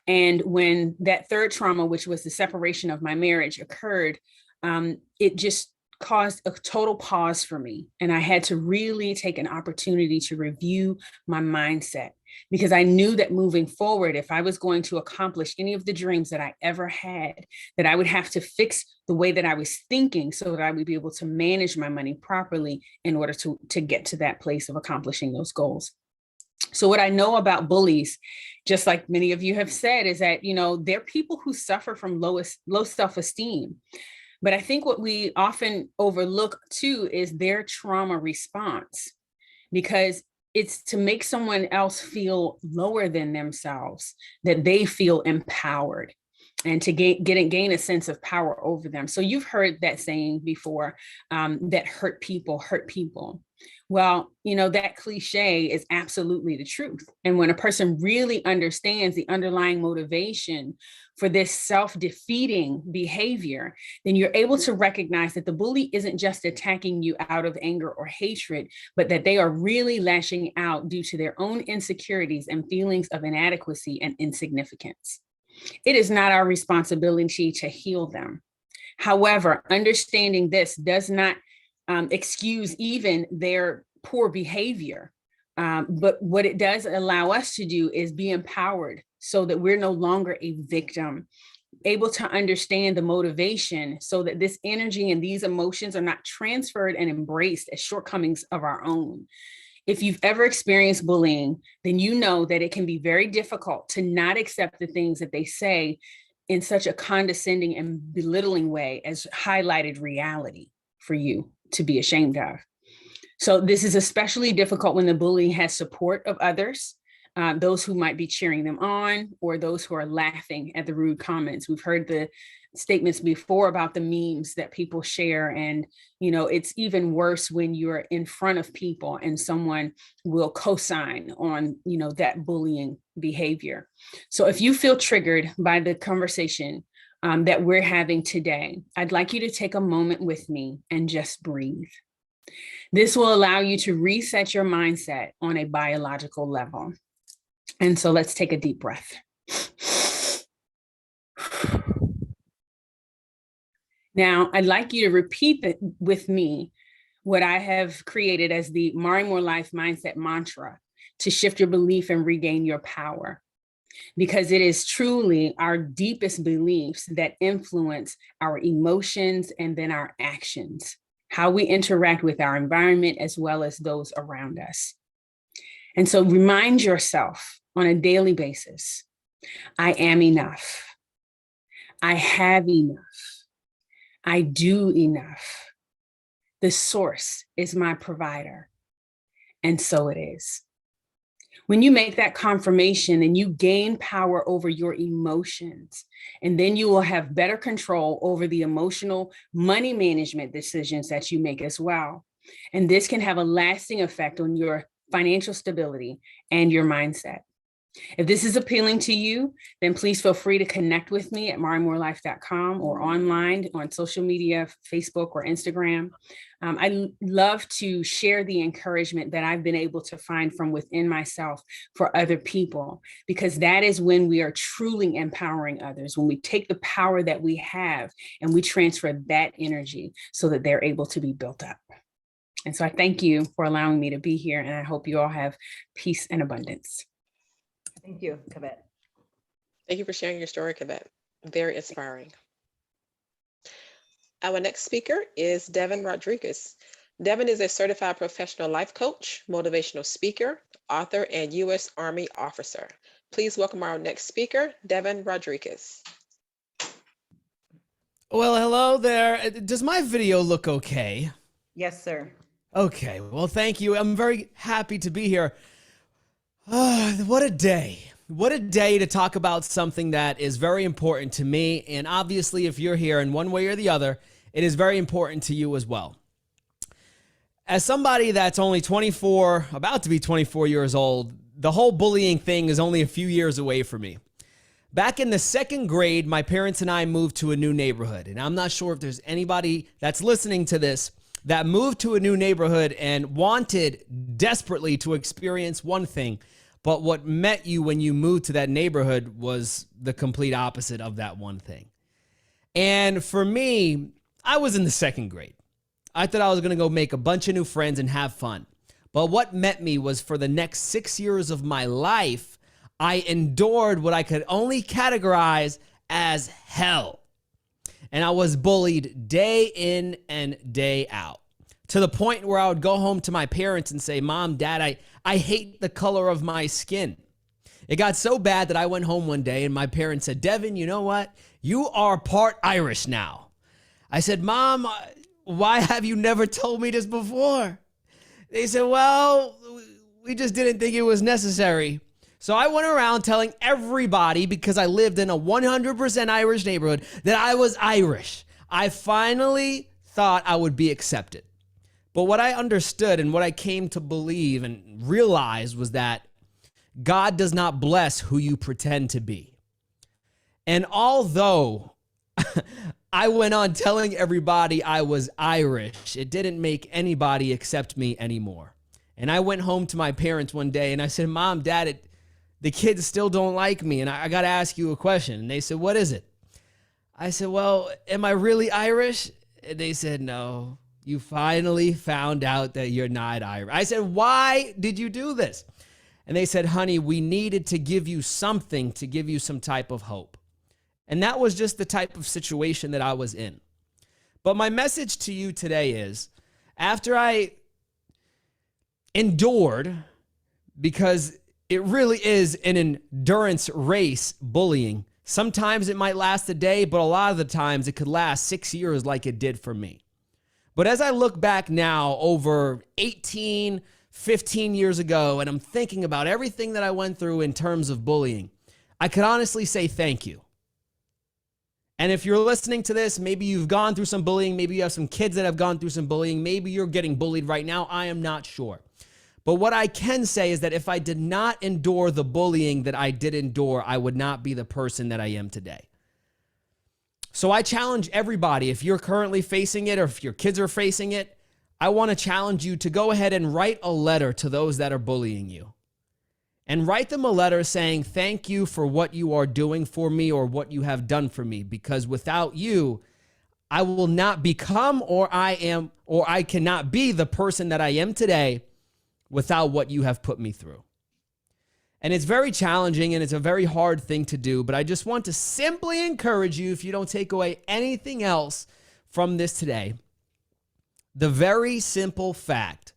And when that third trauma, which was the separation of my marriage, occurred, it just caused a total pause for me. And I had to really take an opportunity to review my mindset, because I knew that moving forward, if I was going to accomplish any of the dreams that I ever had, that I would have to fix the way that I was thinking so that I would be able to manage my money properly in order to get to that place of accomplishing those goals. So what I know about bullies, just like many of you have said, is that, they're people who suffer from low self-esteem. But I think what we often overlook too is their trauma response, because it's to make someone else feel lower than themselves, that they feel empowered, and to gain a sense of power over them. So you've heard that saying before, that hurt people hurt people. Well, that cliche is absolutely the truth. And when a person really understands the underlying motivation for this self-defeating behavior, then you're able to recognize that the bully isn't just attacking you out of anger or hatred, but that they are really lashing out due to their own insecurities and feelings of inadequacy and insignificance. It is not our responsibility to heal them. However, understanding this does not excuse even their poor behavior. But what it does allow us to do is be empowered so that we're no longer a victim, able to understand the motivation so that this energy and these emotions are not transferred and embraced as shortcomings of our own. If you've ever experienced bullying, then you know that it can be very difficult to not accept the things that they say in such a condescending and belittling way as highlighted reality for you to be ashamed of. So this is especially difficult when the bully has support of others, those who might be cheering them on, or those who are laughing at the rude comments. We've heard the statements before about the memes that people share. And, it's even worse when you're in front of people and someone will co-sign on, that bullying behavior. So if you feel triggered by the conversation that we're having today, I'd like you to take a moment with me and just breathe. This will allow you to reset your mindset on a biological level. And so let's take a deep breath. Now, I'd like you to repeat with me what I have created as the Mari More Life Mindset mantra to shift your belief and regain your power. Because it is truly our deepest beliefs that influence our emotions and then our actions, how we interact with our environment as well as those around us. And so remind yourself on a daily basis I am enough. I have enough. I do enough. The source is my provider. And so it is. When you make that confirmation and you gain power over your emotions, and then you will have better control over the emotional money management decisions that you make as well. And this can have a lasting effect on your financial stability and your mindset. If this is appealing to you, then please feel free to connect with me at marimorelife.com or online on social media, Facebook or Instagram. I love to share the encouragement that I've been able to find from within myself for other people, because that is when we are truly empowering others, when we take the power that we have and we transfer that energy so that they're able to be built up. And so I thank you for allowing me to be here, and I hope you all have peace and abundance. Thank you, Kavette. Thank you for sharing your story, Kavette. Very inspiring. Our next speaker is Devin Rodriguez. Devin is a certified professional life coach, motivational speaker, author, and U.S. Army officer. Please welcome our next speaker, Devin Rodriguez. Well, hello there. Does my video look okay? Yes, sir. Okay, well, thank you. I'm very happy to be here. What a day. What a day to talk about something that is very important to me. And obviously, if you're here in one way or the other, it is very important to you as well. As somebody that's only 24, about to be 24 years old, the whole bullying thing is only a few years away from me. Back in the second grade, my parents and I moved to a new neighborhood. And I'm not sure if there's anybody that's listening to this that moved to a new neighborhood and wanted desperately to experience one thing, but what met you when you moved to that neighborhood was the complete opposite of that one thing. And for me, I was in the second grade. I thought I was going to go make a bunch of new friends and have fun. But what met me was for the next 6 years of my life, I endured what I could only categorize as hell. And I was bullied day in and day out, to the point where I would go home to my parents and say, Mom, Dad, I hate the color of my skin. It got so bad that I went home one day and my parents said, Devin, you know what? You are part Irish now. I said, Mom, why have you never told me this before? They said, well, we just didn't think it was necessary. So I went around telling everybody, because I lived in a 100% Irish neighborhood, that I was Irish. I finally thought I would be accepted. But what I understood and what I came to believe and realize was that God does not bless who you pretend to be. And although I went on telling everybody I was Irish, it didn't make anybody accept me anymore. And I went home to my parents one day and I said, Mom, Dad, the kids still don't like me. And I got to ask you a question. And they said, what is it? I said, well, am I really Irish? And they said, no. You finally found out that you're not Irish. I said, why did you do this? And they said, honey, we needed to give you something to give you some type of hope. And that was just the type of situation that I was in. But my message to you today is, after I endured, because it really is an endurance race, bullying. Sometimes it might last a day, but a lot of the times it could last 6 years like it did for me. But as I look back now over 18, 15 years ago, and I'm thinking about everything that I went through in terms of bullying, I could honestly say thank you. And if you're listening to this, maybe you've gone through some bullying, maybe you have some kids that have gone through some bullying, maybe you're getting bullied right now, I am not sure. But what I can say is that if I did not endure the bullying that I did endure, I would not be the person that I am today. So I challenge everybody, if you're currently facing it or if your kids are facing it, I want to challenge you to go ahead and write a letter to those that are bullying you. And write them a letter saying, thank you for what you are doing for me or what you have done for me, because without you, I will not become or I cannot be the person that I am today without what you have put me through. And it's very challenging and it's a very hard thing to do, but I just want to simply encourage you, if you don't take away anything else from this today, the very simple fact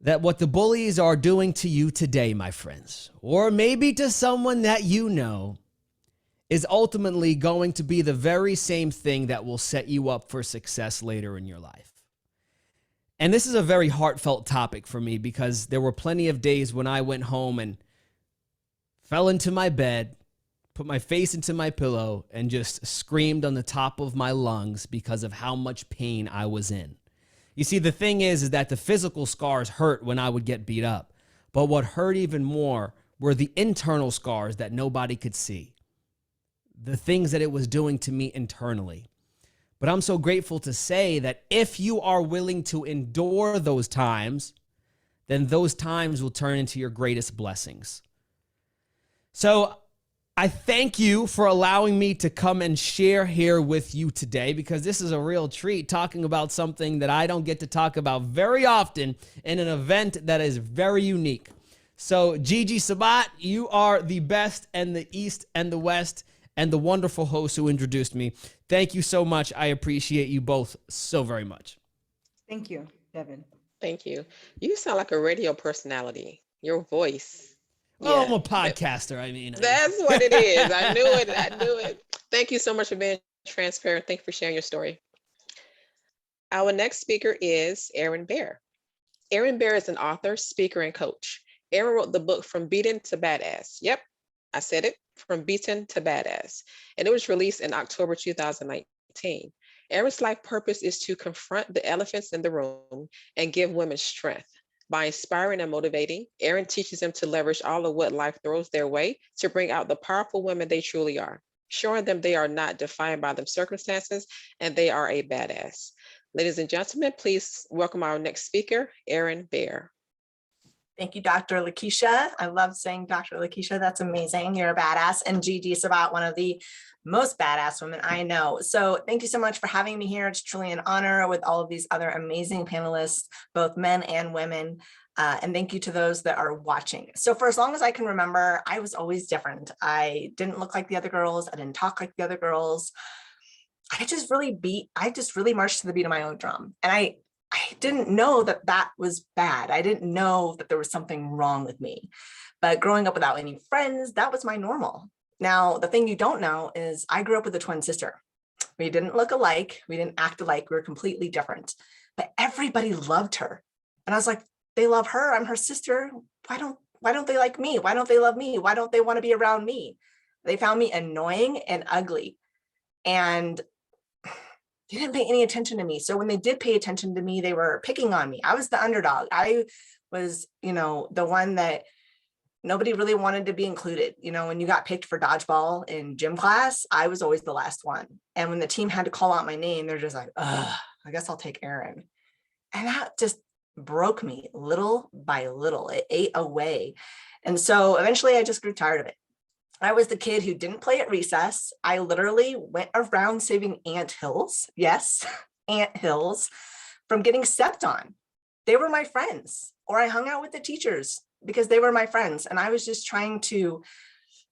that what the bullies are doing to you today, my friends, or maybe to someone that you know, is ultimately going to be the very same thing that will set you up for success later in your life. And this is a very heartfelt topic for me because there were plenty of days when I went home and fell into my bed, put my face into my pillow, and just screamed on the top of my lungs because of how much pain I was in. You see, the thing is that the physical scars hurt when I would get beat up. But what hurt even more were the internal scars that nobody could see. The things that it was doing to me internally. But I'm so grateful to say that if you are willing to endure those times, then those times will turn into your greatest blessings. So I thank you for allowing me to come and share here with you today, because this is a real treat, talking about something that I don't get to talk about very often in an event that is very unique. So Gigi Sabat, you are the best and the East and the West and the wonderful host who introduced me. Thank you so much. I appreciate you both so very much. Thank you, Devin. Thank you. You sound like a radio personality. Your voice. Well, Yeah. I'm a podcaster. I mean, That's what it is. I knew it. I knew it. Thank you so much for being transparent. Thank you for sharing your story. Our next speaker is Erin Bear. Erin Bear is an author, speaker, and coach. Erin wrote the book From Beaten to Badass. Yep, I said it. From Beaten to Badass. And it was released in October 2019. Erin's life purpose is to confront the elephants in the room and give women strength. By inspiring and motivating, Erin teaches them to leverage all of what life throws their way to bring out the powerful women they truly are, showing them they are not defined by their circumstances and they are a badass. Ladies and gentlemen, please welcome our next speaker, Erin Bear. Thank you, Dr. Lakeisha. I love saying Dr. Lakeisha. That's amazing. You're a badass. And Gigi Sabat, one of the most badass women I know. So thank you so much for having me here. It's truly an honor with all of these other amazing panelists, both men and women. And thank you to those that are watching. So for as long as I can remember, I was always different. I didn't look like the other girls. I didn't talk like the other girls. I just really marched to the beat of my own drum. And I didn't know that that was bad. I didn't know that there was something wrong with me. But growing up without any friends, that was my normal. Now, the thing you don't know is I grew up with a twin sister. We didn't look alike. We didn't act alike. We were completely different. But everybody loved her. And I was like, they love her. I'm her sister. Why don't they like me? Why don't they love me? Why don't they want to be around me? They found me annoying and ugly. And they didn't pay any attention to me. So when they did pay attention to me, they were picking on me. I was the underdog. I was, the one that nobody really wanted to be included. When you got picked for dodgeball in gym class, I was always the last one. And when the team had to call out my name, they're just like, I guess I'll take Erin. And that just broke me little by little. It ate away. And so eventually I just grew tired of it. I was the kid who didn't play at recess. I literally went around saving anthills. Yes, anthills from getting stepped on. They were my friends, or I hung out with the teachers because they were my friends. And I was just trying to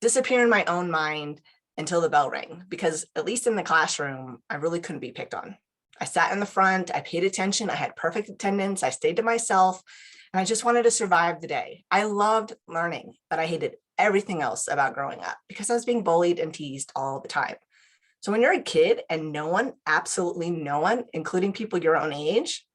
disappear in my own mind until the bell rang, because at least in the classroom, I really couldn't be picked on. I sat in the front, I paid attention, I had perfect attendance, I stayed to myself, and I just wanted to survive the day. I loved learning, but I hated everything else about growing up because I was being bullied and teased all the time. So when you're a kid and no one, absolutely no one, including people your own age,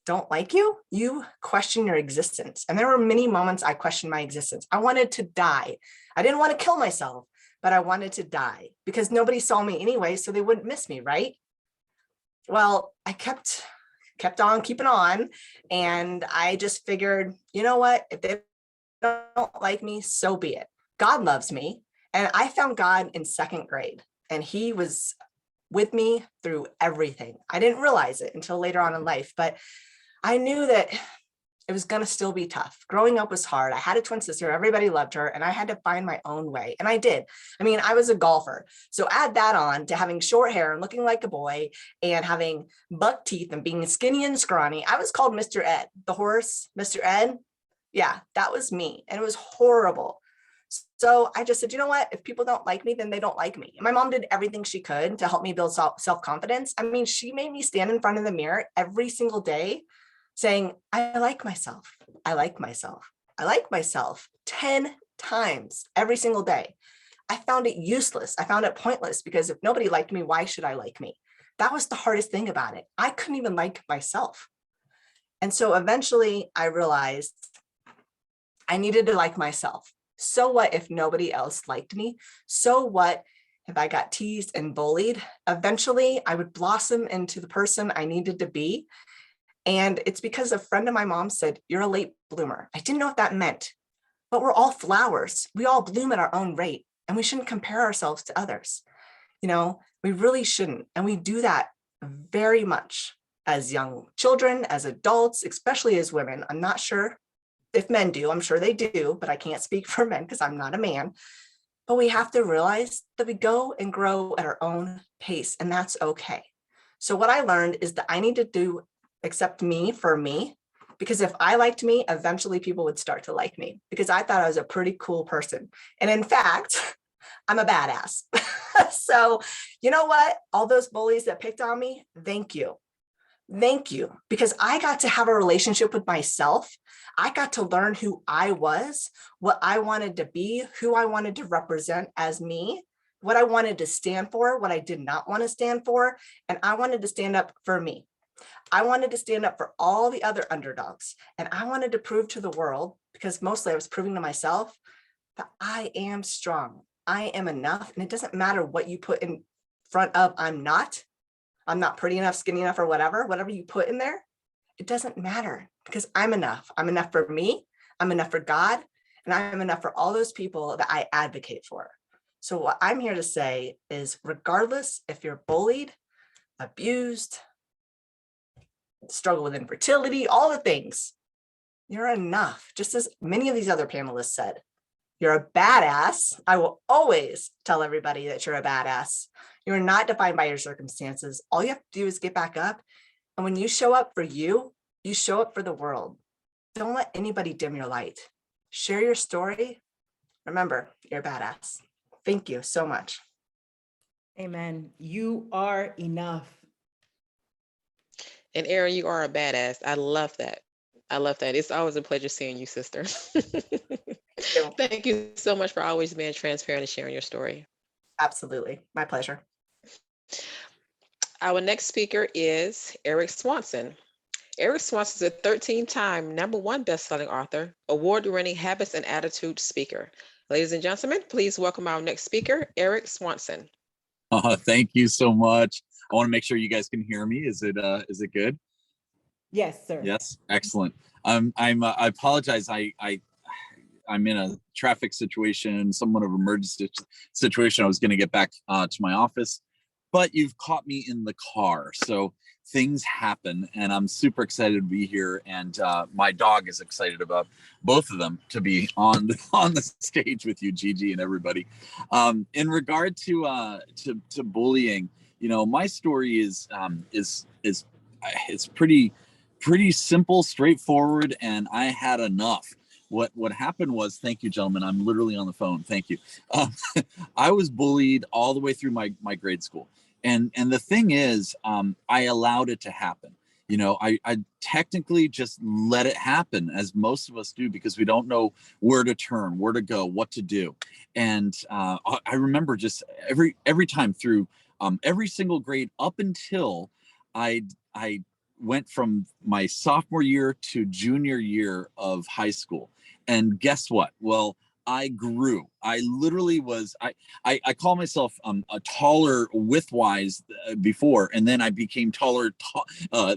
don't like you, you question your existence. And there were many moments I questioned my existence. I wanted to die. I didn't want to kill myself, but I wanted to die because nobody saw me anyway, so they wouldn't miss me, right? Well, I kept on keeping on, and I just figured, you know what, if they don't like me, so be it. God loves me. And I found God in second grade, and he was with me through everything. I didn't realize it until later on in life, but I knew that it was going to still be tough. Growing up was hard. I had a twin sister, everybody loved her, and I had to find my own way. And I did. I mean, I was a golfer. So add that on to having short hair and looking like a boy and having buck teeth and being skinny and scrawny. I was called Mr. Ed, the horse, Mr. Ed. Yeah, that was me. And it was horrible. So I just said, you know what? If people don't like me, then they don't like me. And my mom did everything she could to help me build self-confidence. I mean, she made me stand in front of the mirror every single day saying, I like myself. I like myself. I like myself 10 times every single day. I found it useless. I found it pointless because if nobody liked me, why should I like me? That was the hardest thing about it. I couldn't even like myself. And so eventually I realized I needed to like myself. So what if nobody else liked me? So what if I got teased and bullied? Eventually I would blossom into the person I needed to be. And it's because a friend of my mom said, you're a late bloomer. I didn't know what that meant, but we're all flowers. We all bloom at our own rate, and we shouldn't compare ourselves to others. You know, we really shouldn't. And we do that very much as young children, as adults, especially as women. I'm not sure if men do, I'm sure they do, but I can't speak for men because I'm not a man. But we have to realize that we go and grow at our own pace, and that's okay. So what I learned is that I need to do accept me for me, because if I liked me, eventually people would start to like me because I thought I was a pretty cool person. And in fact, I'm a badass. So you know what? All those bullies that picked on me, thank you. Thank you, because I got to have a relationship with myself. I got to learn who I was, what I wanted to be, who I wanted to represent as me, what I wanted to stand for, what I did not want to stand for. And I wanted to stand up for me. I wanted to stand up for all the other underdogs. And I wanted to prove to the world, because mostly I was proving to myself, that I am strong. I am enough. And it doesn't matter what you put in front of I'm not pretty enough, skinny enough, or whatever you put in there, it doesn't matter because I'm enough. I'm enough for me. I'm enough for God. And I'm enough for all those people that I advocate for. So what I'm here to say is, regardless if you're bullied, abused, struggle with infertility, all the things, you're enough. Just as many of these other panelists said, you're a badass. I will always tell everybody that you're a badass. You're not defined by your circumstances. All you have to do is get back up. And when you show up for you, you show up for the world. Don't let anybody dim your light. Share your story. Remember, you're a badass. Thank you so much. Amen. You are enough. And Erin, you are a badass. I love that. I love that. It's always a pleasure seeing you, sister. Thank you so much for always being transparent and sharing your story. Absolutely. My pleasure. Our next speaker is Eric Swanson. Eric Swanson is a 13-time #1 best-selling author, award-winning habits and attitude speaker. Ladies and gentlemen, please welcome our next speaker, Eric Swanson. Thank you so much. I want to make sure you guys can hear me. Is it good? Yes, sir. Yes, excellent. I apologize. I'm in a traffic situation, somewhat of an emergency situation. I was going to get back to my office, but you've caught me in the car. So things happen, and I'm super excited to be here. And my dog is excited about both of them to be on the stage with you, Gigi, and everybody. In regard to bullying, you know, my story is it's pretty simple, straightforward, and I had enough. What happened was, thank you, gentlemen, I'm literally on the phone. Thank you. I was bullied all the way through my grade school. And the thing is, I allowed it to happen. You know, I technically just let it happen, as most of us do, because we don't know where to turn, where to go, what to do. And I remember just every time through every single grade up until I went from my sophomore year to junior year of high school. And guess what? Well, I grew. I literally was, I call myself a taller width-wise before, and then I became taller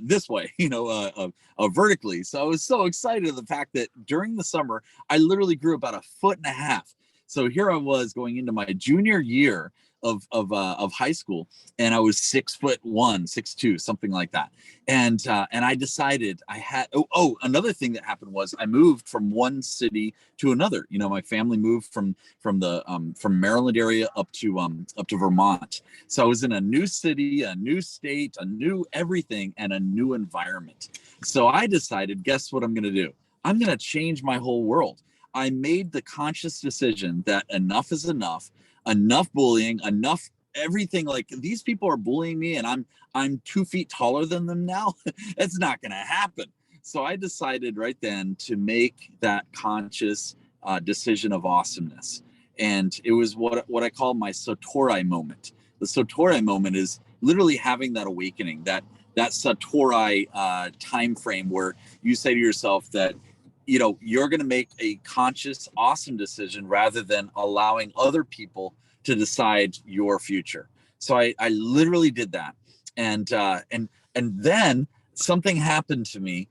this way, you know, vertically. So I was so excited of the fact that during the summer, I literally grew about 1.5 feet. So here I was going into my junior year of high school, and I was 6'1", 6'2", something like that. And I decided I had, another thing that happened was I moved from one city to another. You know, my family moved from Maryland area up to Vermont. So I was in a new city, a new state, a new everything, and a new environment. So I decided, guess what I'm going to do? I'm going to change my whole world. I made the conscious decision that enough is enough. Enough bullying, enough everything. Like, these people are bullying me and I'm 2 feet taller than them now. It's not going to happen. So I decided right then to make that conscious decision of awesomeness. And it was what I call my Satori moment. The Satori moment is literally having that awakening, that Satori time frame where you say to yourself that, you know, you're going to make a conscious, awesome decision rather than allowing other people to decide your future. So I literally did that. And then something happened to me.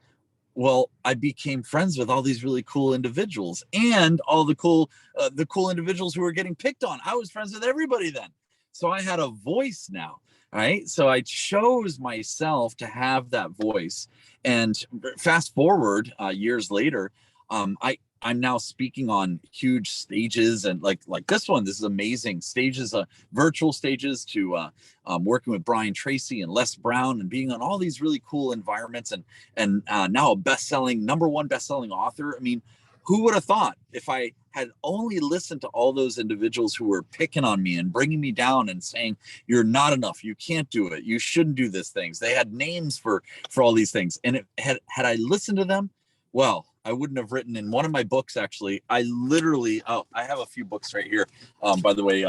Well, I became friends with all these really cool individuals and all the cool individuals who were getting picked on. I was friends with everybody then. So I had a voice now, right? So I chose myself to have that voice. And fast forward years later, I'm now speaking on huge stages and like this one. This is amazing stages, virtual stages, to working with Brian Tracy and Les Brown and being on all these really cool environments and now a number one best-selling author. I mean, who would have thought if I had only listened to all those individuals who were picking on me and bringing me down and saying, you're not enough, you can't do it, you shouldn't do these things. They had names for all these things. And had I listened to them, well, I wouldn't have written in one of my books, actually. I have a few books right here. By the way,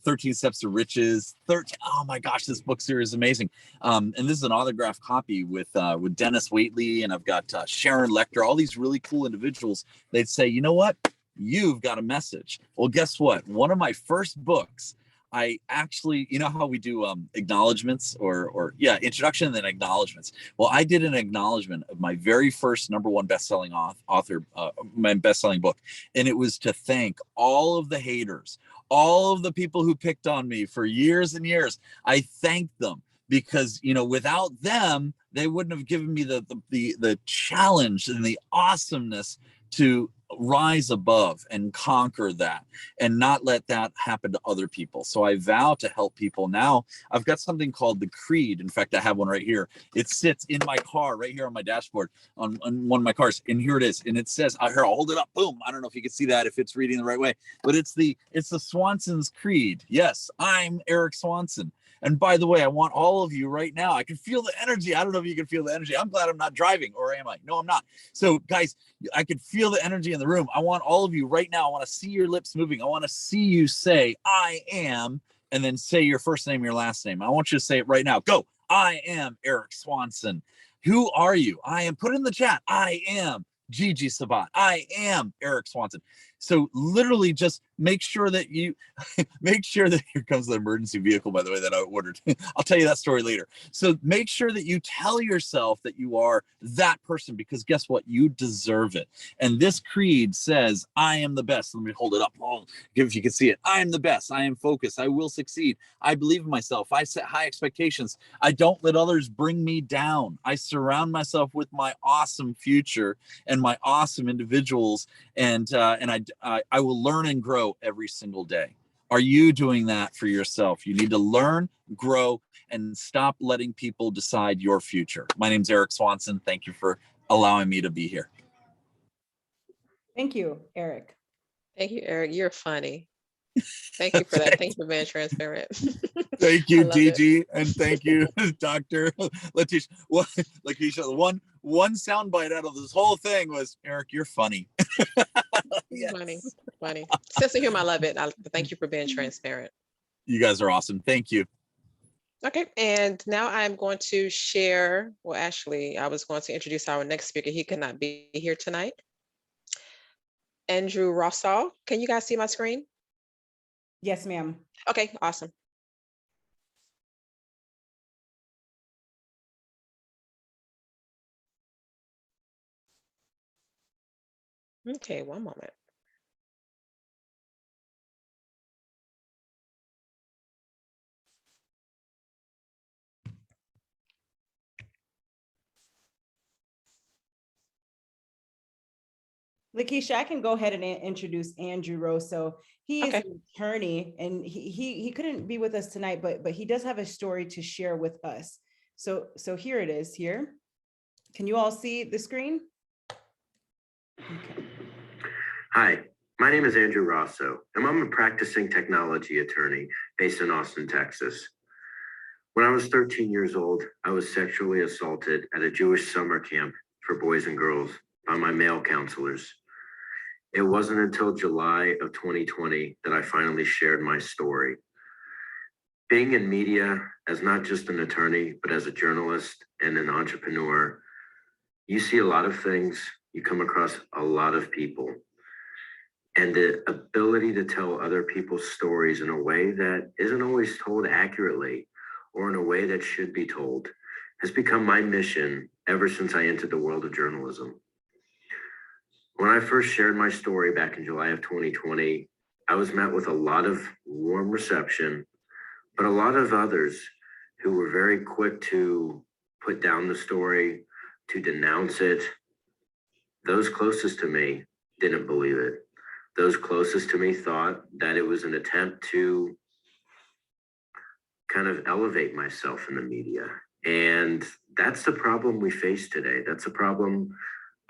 13 Steps to Riches. Oh my gosh, this book series is amazing. And this is an autographed copy with Dennis Waitley, and I've got Sharon Lecter, all these really cool individuals. They'd say, you know what? You've got a message. Well, guess what? One of my first books, I actually, you know how we do acknowledgements or introduction and then acknowledgements. Well, I did an acknowledgement of my very first number one best-selling author, my best-selling book. And it was to thank all of the haters, all of the people who picked on me for years and years. I thanked them because, you know, without them, they wouldn't have given me the challenge and the awesomeness to rise above and conquer that and not let that happen to other people. So I vow to help people. Now I've got something called the Creed. In fact, I have one right here. It sits in my car right here on my dashboard on one of my cars. And here it is. And it says, here, I'll hold it up. Boom. I don't know if you can see that, if it's reading the right way, but it's the Swanson's Creed. Yes, I'm Eric Swanson. And by the way, I want all of you right now. I can feel the energy. I don't know if you can feel the energy. I'm glad I'm not driving, or am I? No, I'm not. So guys, I can feel the energy in the room. I want all of you right now. I want to see your lips moving. I want to see you say, I am, and then say your first name, your last name. I want you to say it right now. Go. I am Eric Swanson. Who are you? I am. Put it in the chat. I am Gigi Sabat. I am Eric Swanson. So literally just make sure that you here comes the emergency vehicle, by the way, that I ordered. I'll tell you that story later. So make sure that you tell yourself that you are that person, because guess what? You deserve it. And this creed says, I am the best. Let me hold it up. Oh, if you can see it. I am the best. I am focused. I will succeed. I believe in myself. I set high expectations. I don't let others bring me down. I surround myself with my awesome future and my awesome individuals. And I will learn and grow every single day. Are you doing that for yourself? You need to learn, grow, and stop letting people decide your future. My name's Eric Swanson. Thank you for allowing me to be here. Thank you, Eric. Thank you, Eric. You're funny. Thank you for that. Thank you for being transparent. Thank you, I love Gigi, and thank you, Dr. Lakeisha. Lakeisha, one soundbite out of this whole thing was, Eric, you're funny. Yes. Funny. Sense of humor, I love it. Thank you for being transparent. You guys are awesome. Thank you. Okay, and now I'm going to share, well, actually, I was going to introduce our next speaker. He could not be here tonight. Andrew Rossall. Can you guys see my screen? Yes, ma'am. Okay, awesome. Okay, one moment. Lakeisha, I can go ahead and introduce Andrew Rosso. He is an attorney, and he couldn't be with us tonight, but he does have a story to share with us. So here it is here. Can you all see the screen? Okay. Hi, my name is Andrew Rosso, and I'm a practicing technology attorney based in Austin, Texas. When I was 13 years old, I was sexually assaulted at a Jewish summer camp for boys and girls by my male counselors. It wasn't until July of 2020 that I finally shared my story. Being in media as not just an attorney, but as a journalist and an entrepreneur, you see a lot of things, you come across a lot of people. And the ability to tell other people's stories in a way that isn't always told accurately or in a way that should be told has become my mission ever since I entered the world of journalism. When I first shared my story back in July of 2020, I was met with a lot of warm reception, but a lot of others who were very quick to put down the story, to denounce it. Those closest to me didn't believe it. Those closest to me thought that it was an attempt to kind of elevate myself in the media. And that's the problem we face today. That's a problem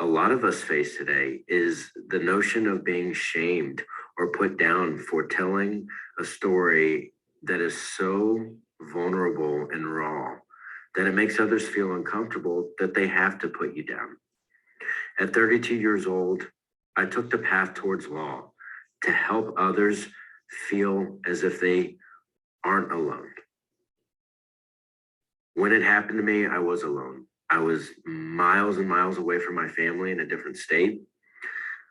a lot of us face today, is the notion of being shamed or put down for telling a story that is so vulnerable and raw that it makes others feel uncomfortable, that they have to put you down. At 32 years old, I took the path towards law to help others feel as if they aren't alone. When it happened to me, I was alone. I was miles and miles away from my family in a different state.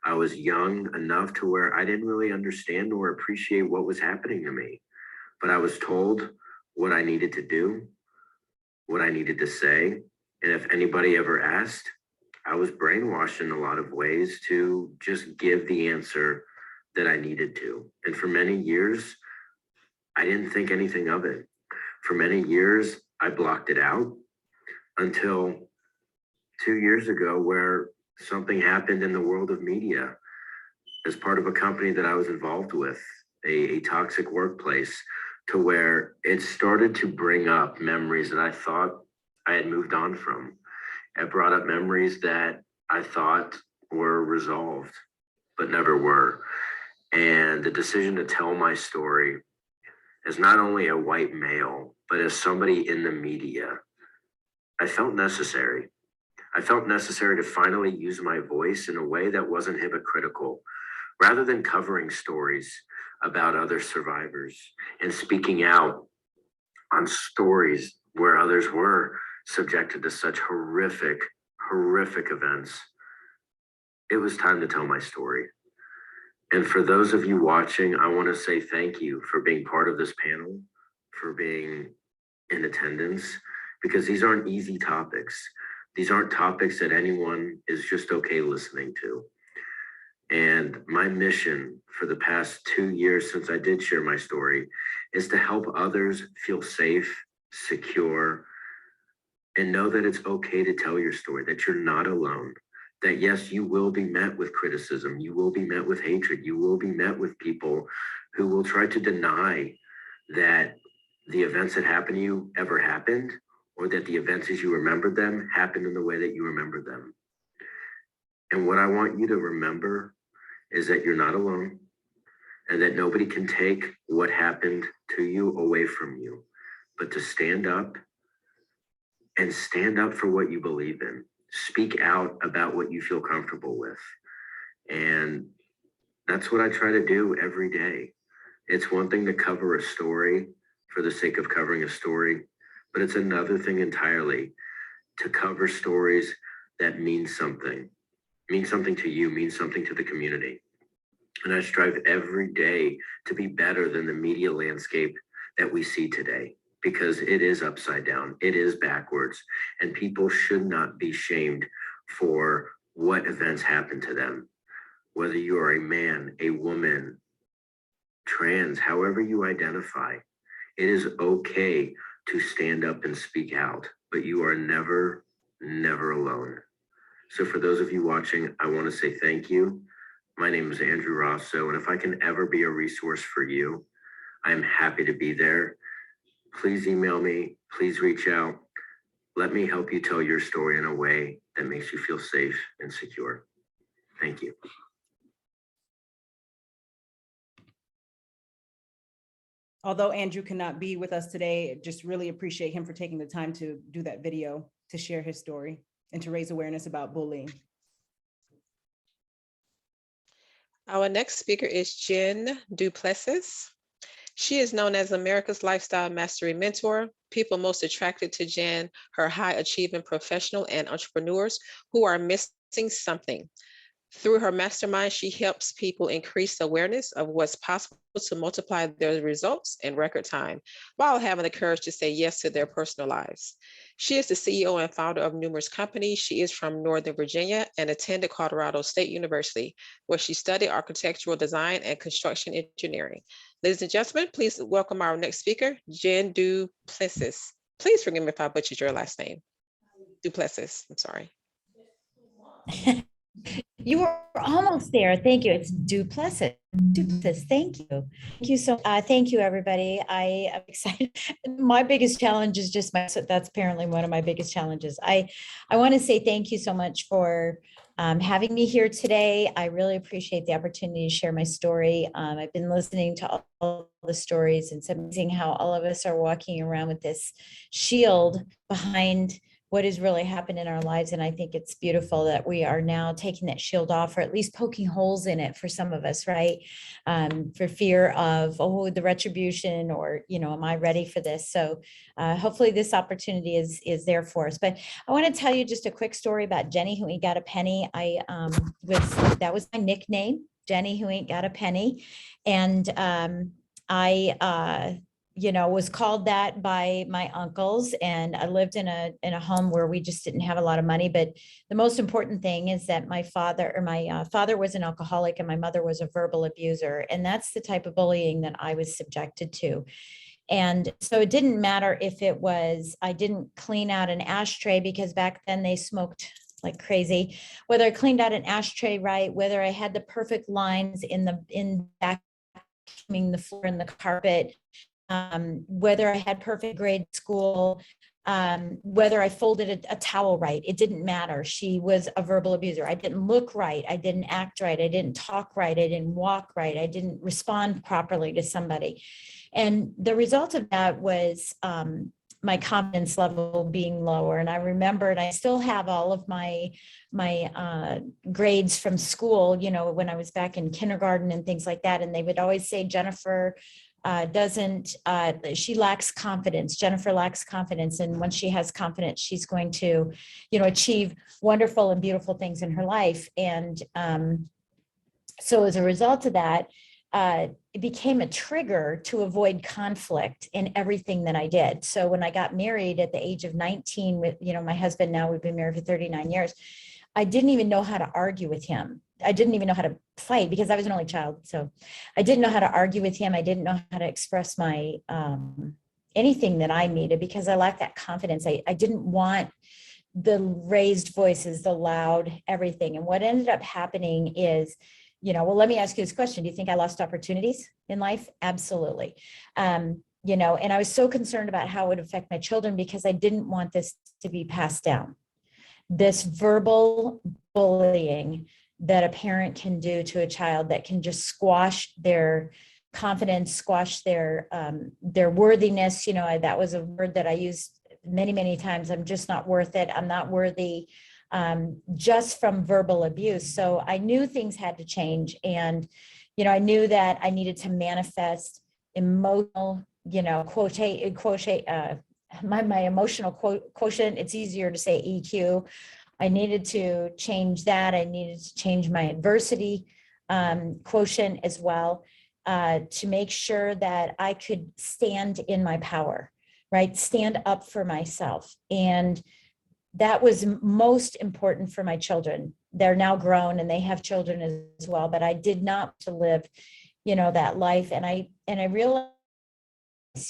I was young enough to where I didn't really understand or appreciate what was happening to me, but I was told what I needed to do, what I needed to say. And if anybody ever asked, I was brainwashed in a lot of ways to just give the answer that I needed to. And for many years, I didn't think anything of it. For many years, I blocked it out until 2 years ago, where something happened in the world of media as part of a company that I was involved with, a toxic workplace, to where it started to bring up memories that I thought I had moved on from. It brought up memories that I thought were resolved, but never were. And the decision to tell my story as not only a white male, but as somebody in the media, I felt necessary. I felt necessary to finally use my voice in a way that wasn't hypocritical, rather than covering stories about other survivors and speaking out on stories where others were subjected to such horrific events. It was time to tell my story. And for those of you watching, I want to say thank you for being part of this panel, for being in attendance, because these aren't easy topics. These aren't topics that anyone is just okay listening to. And my mission for the past 2 years since I did share my story is to help others feel safe, secure, and know that it's okay to tell your story, that you're not alone, that yes, you will be met with criticism, you will be met with hatred, you will be met with people who will try to deny that the events that happened to you ever happened, or that the events as you remembered them happened in the way that you remember them. And what I want you to remember is that you're not alone, and that nobody can take what happened to you away from you, but to stand up and stand up for what you believe in. Speak out about what you feel comfortable with. And that's what I try to do every day. It's one thing to cover a story for the sake of covering a story, but it's another thing entirely to cover stories that mean something to you, mean something to the community. And I strive every day to be better than the media landscape that we see today, because it is upside down, it is backwards, and people should not be shamed for what events happen to them. Whether you are a man, a woman, trans, however you identify, it is okay to stand up and speak out, but you are never alone. So for those of you watching, I want to say thank you. My name is Andrew Rosso, and if I can ever be a resource for you, I'm happy to be there. Please email me, please reach out. Let me help you tell your story in a way that makes you feel safe and secure. Thank you. Although Andrew cannot be with us today, just really appreciate him for taking the time to do that video to share his story. and to raise awareness about bullying. Our next speaker is Jen Duplessis. She is known as America's Lifestyle Mastery Mentor. People most attracted to Jen, her high achieving professional and entrepreneurs who are missing something. Through her mastermind, she helps people increase awareness of what's possible to multiply their results in record time while having the courage to say yes to their personal lives. She is the CEO and founder of numerous companies. She is from Northern Virginia and attended Colorado State University, where she studied architectural design and construction engineering. Ladies and gentlemen, please welcome our next speaker, Jen Duplessis. Please forgive me if I butchered your last name. Duplessis, I'm sorry. You were almost there. Thank you. It's Duplessis. Duplessis. Thank you. Thank you so. Thank you, everybody. I am excited. My biggest challenge is just my. So that's apparently one of my biggest challenges. I want to say thank you so much for having me here today. I really appreciate the opportunity to share my story. I've been listening to all the stories, and it's amazing how all of us are walking around with this shield behind what has really happened in our lives. And I think it's beautiful that we are now taking that shield off, or at least poking holes in it for some of us, right? For fear of, oh, the retribution, or, you know, am I ready for this? So hopefully this opportunity is there for us. But I want to tell you just a quick story about Jenny Who Ain't Got a Penny. That was my nickname, Jenny Who Ain't Got a Penny. And was called that by my uncles, and I lived in a home where we just didn't have a lot of money. But the most important thing is that my father was an alcoholic and my mother was a verbal abuser. And that's the type of bullying that I was subjected to. And so it didn't matter if it was, I didn't clean out an ashtray, because back then they smoked like crazy, whether I cleaned out an ashtray right, whether I had the perfect lines in vacuuming the floor and the carpet, whether I had perfect grade school, whether I folded a towel right, it didn't matter. She was a verbal abuser. I didn't look right. I didn't act right. I didn't talk right. I didn't walk right. I didn't respond properly to somebody. And the result of that was my confidence level being lower. And I remember, and I still have all of my grades from school, you know, when I was back in kindergarten and things like that. And they would always say, Jennifer she lacks confidence. Jennifer lacks confidence. And once she has confidence, she's going to, you know, achieve wonderful and beautiful things in her life. And so as a result of that, it became a trigger to avoid conflict in everything that I did. So when I got married at the age of 19 with, you know, my husband, now we've been married for 39 years, I didn't even know how to argue with him. I didn't even know how to fight because I was an only child. So I didn't know how to argue with him. I didn't know how to express my anything that I needed because I lacked that confidence. I didn't want the raised voices, the loud everything. And what ended up happening is, you know, well, let me ask you this question. Do you think I lost opportunities in life? Absolutely. You know, and I was so concerned about how it would affect my children because I didn't want this to be passed down. This verbal bullying that a parent can do to a child that can just squash their confidence, squash their worthiness. You know, that was a word that I used many, many times. I'm just not worth it. I'm not worthy, just from verbal abuse. So I knew things had to change. And, you know, I knew that I needed to manifest emotional, you know, my emotional quotient. It's easier to say EQ. I needed to change that. I needed to change my adversity quotient as well, to make sure that I could stand in my power, right? Stand up for myself. And that was most important for my children. They're now grown and they have children as well, but I did not to live, you know, that life. And I realized,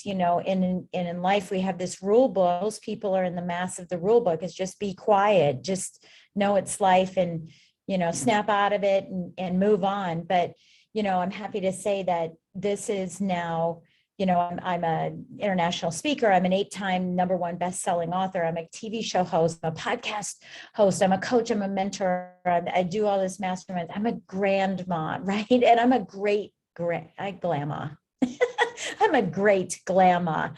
you know, in life, we have this rule book. Most people are in the mass of the rule book is just be quiet, just know it's life and, you know, snap out of it and move on. But, you know, I'm happy to say that this is now, you know, I'm an international speaker. I'm an 8-time #1 best-selling author. I'm a TV show host, I'm a podcast host. I'm a coach. I'm a mentor. I do all this mastermind. I'm a grandma, right? And I'm a great grandma. I'm a great grandma.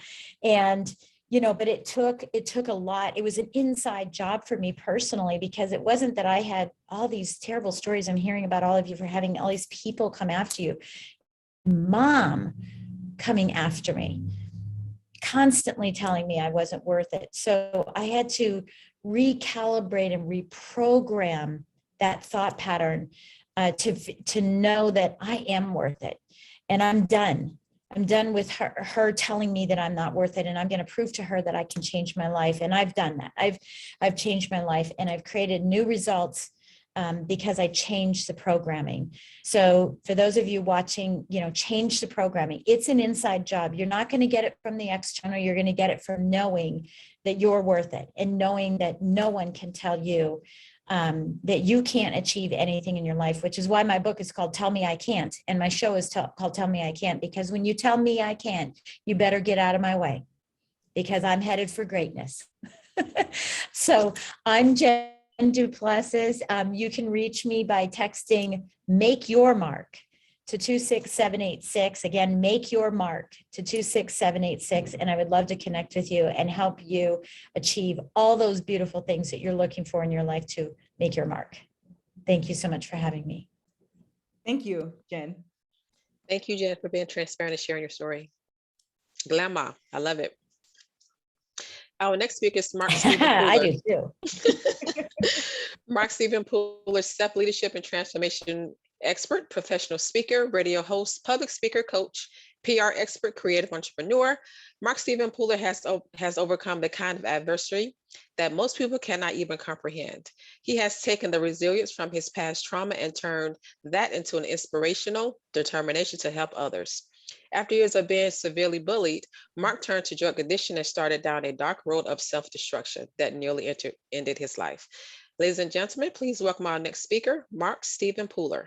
And, but it took a lot. It was an inside job for me personally, because it wasn't that I had all these terrible stories I'm hearing about all of you for having all these people come after you. Mom coming after me, constantly telling me I wasn't worth it. So I had to recalibrate and reprogram that thought pattern to know that I am worth it. And I'm done. I'm done with her telling me that I'm not worth it. And I'm going to prove to her that I can change my life. And I've done that. I've changed my life, and I've created new results because I changed the programming. So for those of you watching, change the programming. It's an inside job. You're not going to get it from the external. You're going to get it from knowing that you're worth it, and knowing that no one can tell you that you can't achieve anything in your life, which is why my book is called Tell Me I Can't. And my show is called Tell Me I Can't, because when you tell me I can't, you better get out of my way, because I'm headed for greatness. So I'm Jen Duplessis. You can reach me by texting "Make Your Mark" to 26786. Again, "Make Your Mark" to 26786. And I would love to connect with you and help you achieve all those beautiful things that you're looking for in your life to make your mark. Thank you so much for having me. Thank you, Jen. Thank you, Jen, for being transparent and sharing your story. Glamour, I love it. Our next speaker is Mark Stephen Pooler. I do too. Mark Stephen Pooler, step leadership and transformation expert, professional speaker, radio host, public speaker, coach, PR expert, creative entrepreneur. Mark Stephen Pooler has overcome the kind of adversity that most people cannot even comprehend. He has taken the resilience from his past trauma and turned that into an inspirational determination to help others. After years of being severely bullied, Mark turned to drug addiction and started down a dark road of self-destruction that nearly ended his life. Ladies and gentlemen, please welcome our next speaker, Mark Stephen Pooler.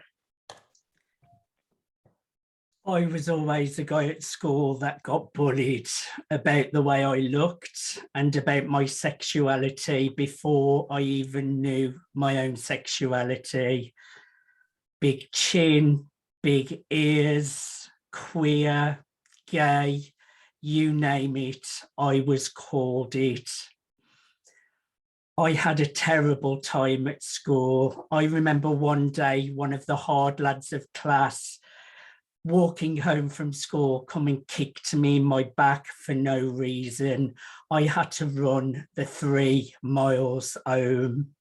I was always the guy at school that got bullied about the way I looked and about my sexuality before I even knew my own sexuality. Big chin, big ears, queer, gay, you name it, I was called it. I had a terrible time at school. I remember one day, one of the hard lads of class walking home from school, come and kicked me in my back for no reason. I had to run the 3 miles home.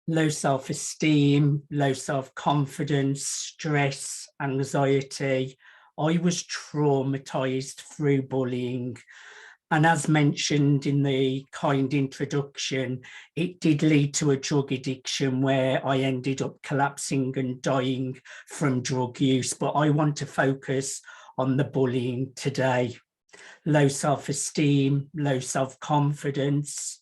Low self-esteem, low self-confidence, stress, anxiety. I was traumatized through bullying. And as mentioned in the kind introduction, it did lead to a drug addiction where I ended up collapsing and dying from drug use. But I want to focus on the bullying today. Low self-esteem, low self-confidence,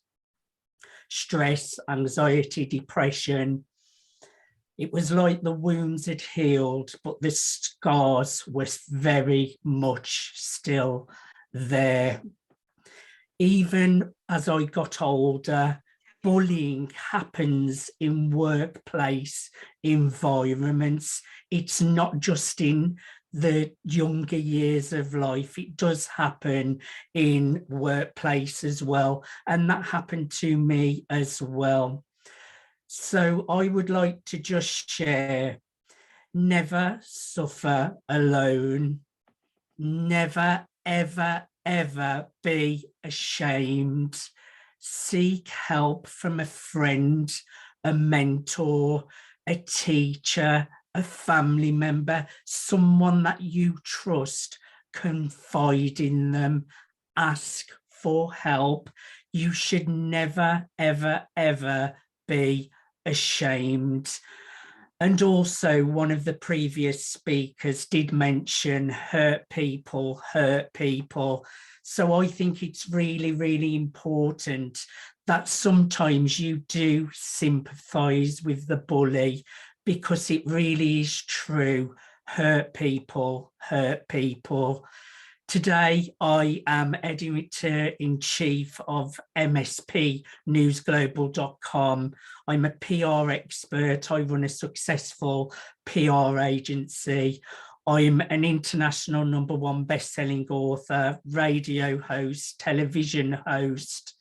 stress, anxiety, depression. It was like the wounds had healed, but the scars were very much still there. Even as I got older, bullying happens in workplace environments. It's not just in the younger years of life, it does happen in workplace as well. And that happened to me as well. So I would like to just share, never suffer alone. Never, ever, ever be ashamed. Seek help from a friend, a mentor, a teacher, a family member, someone that you trust. Confide in them, ask for help. You should never, ever, ever be ashamed. And also, one of the previous speakers did mention hurt people, hurt people. So I think it's really, really important that sometimes you do sympathise with the bully, because it really is true. Hurt people, hurt people. Today, I am editor-in-chief of mspnewsglobal.com. I'm a PR expert. I run a successful PR agency. I'm an international #1 best-selling author, radio host, television host.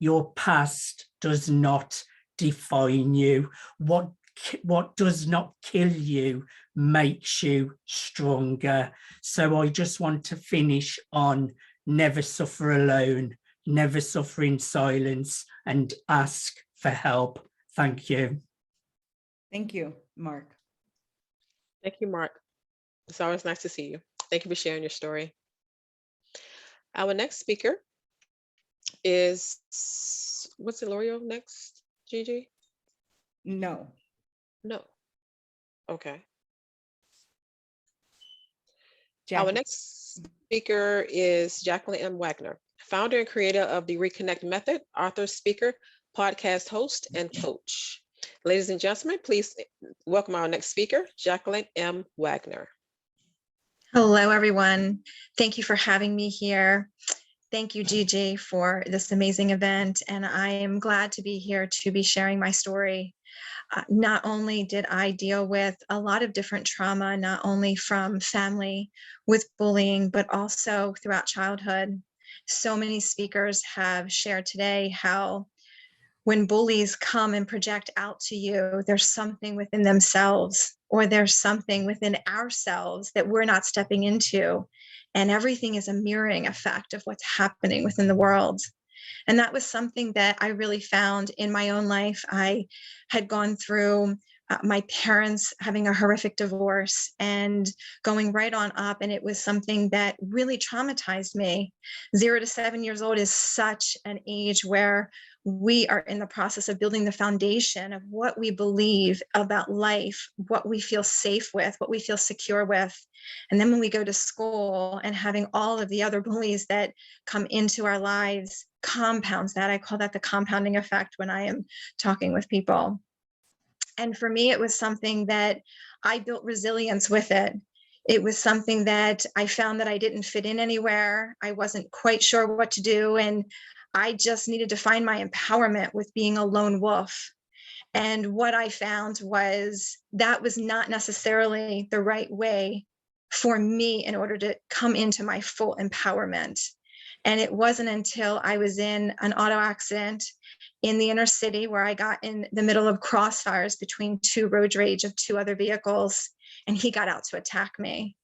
Your past does not define you. What does not kill you makes you stronger. So I just want to finish on never suffer alone, never suffer in silence, and ask for help. Thank you. Thank you, Mark. Thank you, Mark. It's always nice to see you. Thank you for sharing your story. Our next speaker is, what's it, L'Oreal next, Gigi? No. No. Okay. Jackie. Our next speaker is Jacqueline M. Wagner, founder and creator of the Reconnect Method, author, speaker, podcast host, and coach. Ladies and gentlemen, please welcome our next speaker, Jacqueline M. Wagner. Hello, everyone. Thank you for having me here. Thank you, Gigi, for this amazing event. And I am glad to be here to be sharing my story. Not only did I deal with a lot of different trauma, not only from family with bullying, but also throughout childhood. So many speakers have shared today how when bullies come and project out to you, there's something within themselves, or there's something within ourselves that we're not stepping into. And everything is a mirroring effect of what's happening within the world. And that was something that I really found in my own life. I had gone through my parents having a horrific divorce and going right on up. And it was something that really traumatized me. 0 to 7 years old is such an age where we are in the process of building the foundation of what we believe about life, what we feel safe with, what we feel secure with. And then when we go to school and having all of the other bullies that come into our lives compounds that. I call that the compounding effect when I am talking with people. And for me, it was something that I built resilience with it. It was something that I found that I didn't fit in anywhere. I wasn't quite sure what to do. And I just needed to find my empowerment with being a lone wolf. And what I found was that was not necessarily the right way for me in order to come into my full empowerment. And it wasn't until I was in an auto accident in the inner city where I got in the middle of crossfires between two road rage of 2 other vehicles, and he got out to attack me.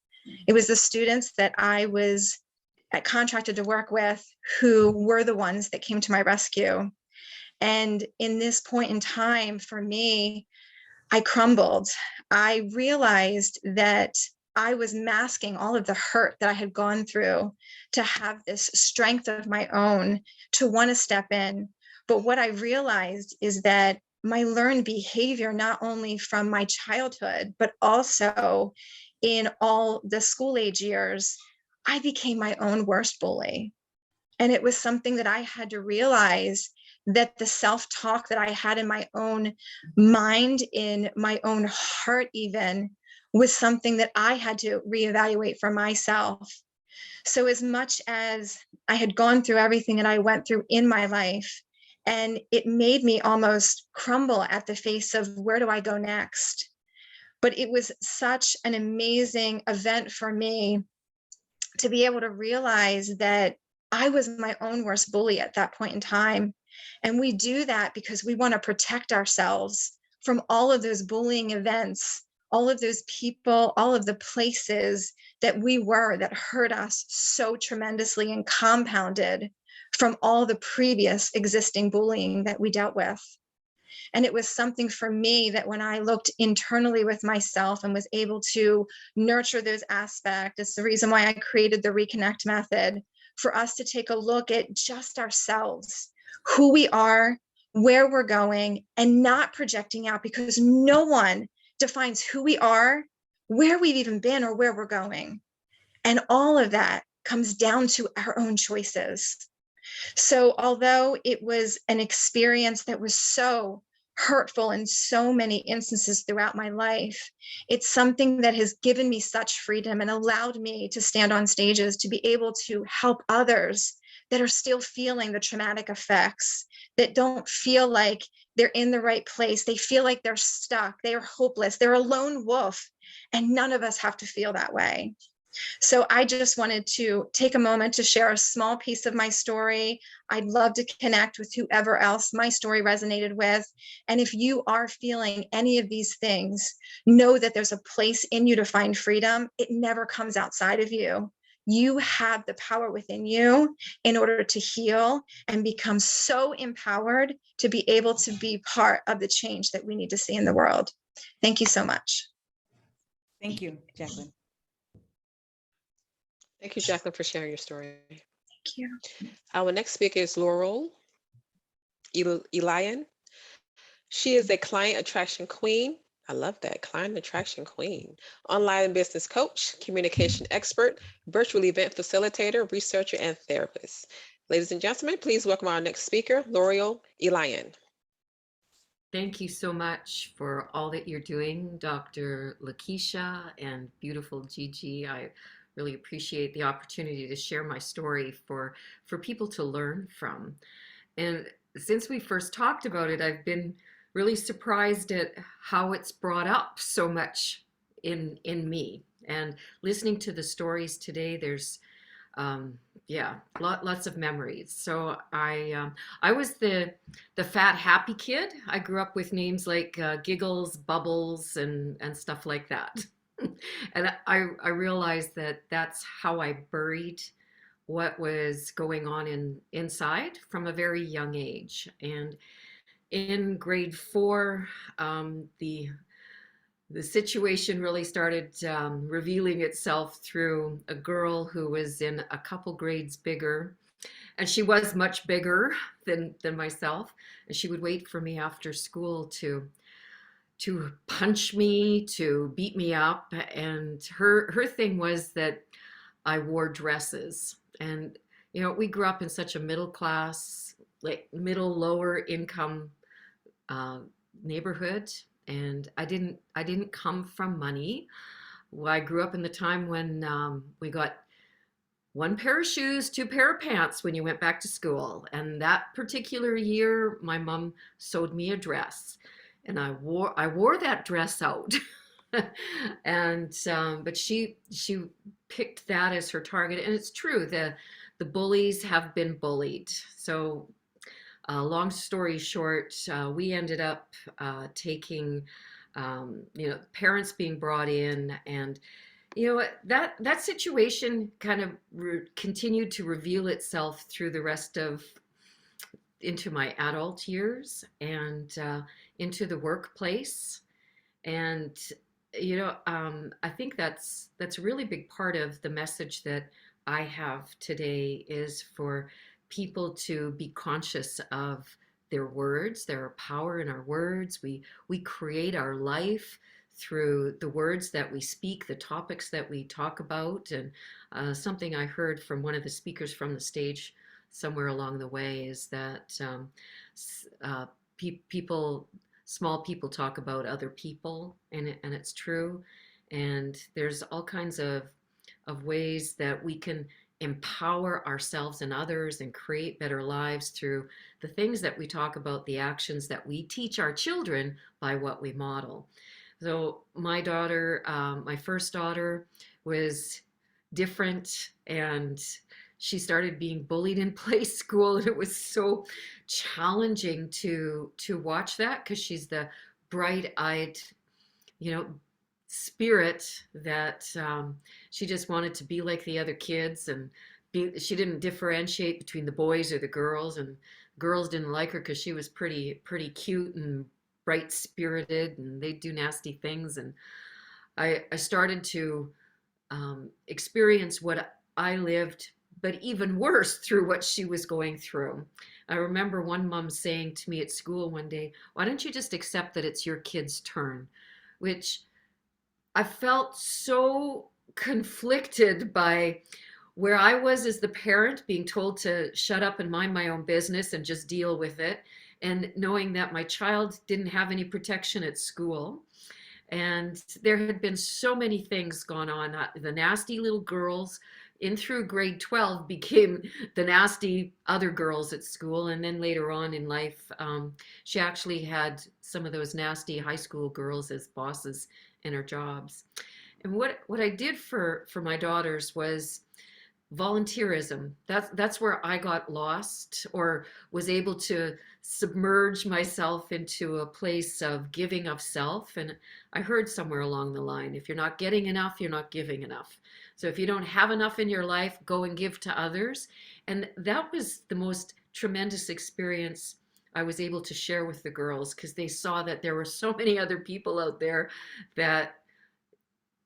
It was the students that I was contracted to work with who were the ones that came to my rescue. And in this point in time, for me, I crumbled. I realized that I was masking all of the hurt that I had gone through to have this strength of my own to want to step in. But what I realized is that my learned behavior, not only from my childhood, but also in all the school age years, I became my own worst bully. And it was something that I had to realize, that the self-talk that I had in my own mind, in my own heart even, was something that I had to reevaluate for myself. So as much as I had gone through everything that I went through in my life, and it made me almost crumble at the face of where do I go next? But it was such an amazing event for me to be able to realize that I was my own worst bully at that point in time. And we do that because we want to protect ourselves from all of those bullying events, all of those people, all of the places that we were that hurt us so tremendously and compounded from all the previous existing bullying that we dealt with. And it was something for me that when I looked internally with myself and was able to nurture those aspects, it's the reason why I created the Reconnect Method, for us to take a look at just ourselves, who we are, where we're going, and not projecting out, because no one defines who we are, where we've even been, or where we're going. And all of that comes down to our own choices. So although it was an experience that was so hurtful in so many instances throughout my life, it's something that has given me such freedom and allowed me to stand on stages to be able to help others that are still feeling the traumatic effects, that don't feel like they're in the right place. They feel like they're stuck, they are hopeless, they're a lone wolf, and none of us have to feel that way. So I just wanted to take a moment to share a small piece of my story. I'd love to connect with whoever else my story resonated with. And if you are feeling any of these things, know that there's a place in you to find freedom. It never comes outside of you. You have the power within you in order to heal and become so empowered to be able to be part of the change that we need to see in the world. Thank you so much. Thank you, Jacqueline. Thank you, Jacqueline, for sharing your story. Thank you. Our next speaker is Laurel Elian. She is a client attraction queen. I love that, client attraction queen. Online business coach, communication expert, virtual event facilitator, researcher, and therapist. Ladies and gentlemen, please welcome our next speaker, Laurel Elian. Thank you so much for all that you're doing, Dr. Lakeisha and beautiful Gigi. I really appreciate the opportunity to share my story for people to learn from. And since we first talked about it, I've been really surprised at how it's brought up so much in me. And listening to the stories today, there's lots of memories. So I was the fat happy kid. I grew up with names like Giggles, Bubbles, and stuff like that. And I realized that that's how I buried what was going on inside from a very young age. And in grade 4, the situation really started revealing itself through a girl who was in a couple grades bigger. And she was much bigger than myself. And she would wait for me after school to punch me, to beat me up. And her thing was that I wore dresses. And, you know, we grew up in such a middle class, like middle, lower income neighborhood. And I didn't come from money. Well, I grew up in the time when we got 1 pair of shoes, 2 pair of pants when you went back to school. And that particular year, my mom sewed me a dress. And I wore that dress out. And but she picked that as her target. And it's true, the bullies have been bullied. So long story short, we ended up taking parents being brought in, and that situation kind of continued to reveal itself through the rest of into my adult years and into the workplace. And I think that's a really big part of the message that I have today, is for people to be conscious of their words. There are power in our words. We create our life through the words that we speak, the topics that we talk about. And something I heard from one of the speakers from the stage somewhere along the way is that small people talk about other people, and it's true. And there's all kinds of ways that we can empower ourselves and others and create better lives through the things that we talk about, the actions that we teach our children by what we model. So my daughter, my first daughter, was different, and she started being bullied in play school, and it was so challenging to watch that, because she's the bright-eyed, spirit that she just wanted to be like the other kids, and she didn't differentiate between the boys or the girls, and girls didn't like her because she was pretty cute and bright spirited, and they'd do nasty things. And I started to experience what I lived, but even worse, through what she was going through. I remember one mom saying to me at school one day, "Why don't you just accept that it's your kid's turn?" Which I felt so conflicted by where I was as the parent, being told to shut up and mind my own business and just deal with it, and knowing that my child didn't have any protection at school. And there had been so many things gone on, the nasty little girls, in through grade 12 became the nasty other girls at school. And then later on in life, she actually had some of those nasty high school girls as bosses in her jobs. And what I did for my daughters was volunteerism. That's where I got lost, or was able to submerge myself into a place of giving of self. And I heard somewhere along the line, if you're not getting enough, you're not giving enough. So if you don't have enough in your life, go and give to others. And that was the most tremendous experience I was able to share with the girls, because they saw that there were so many other people out there that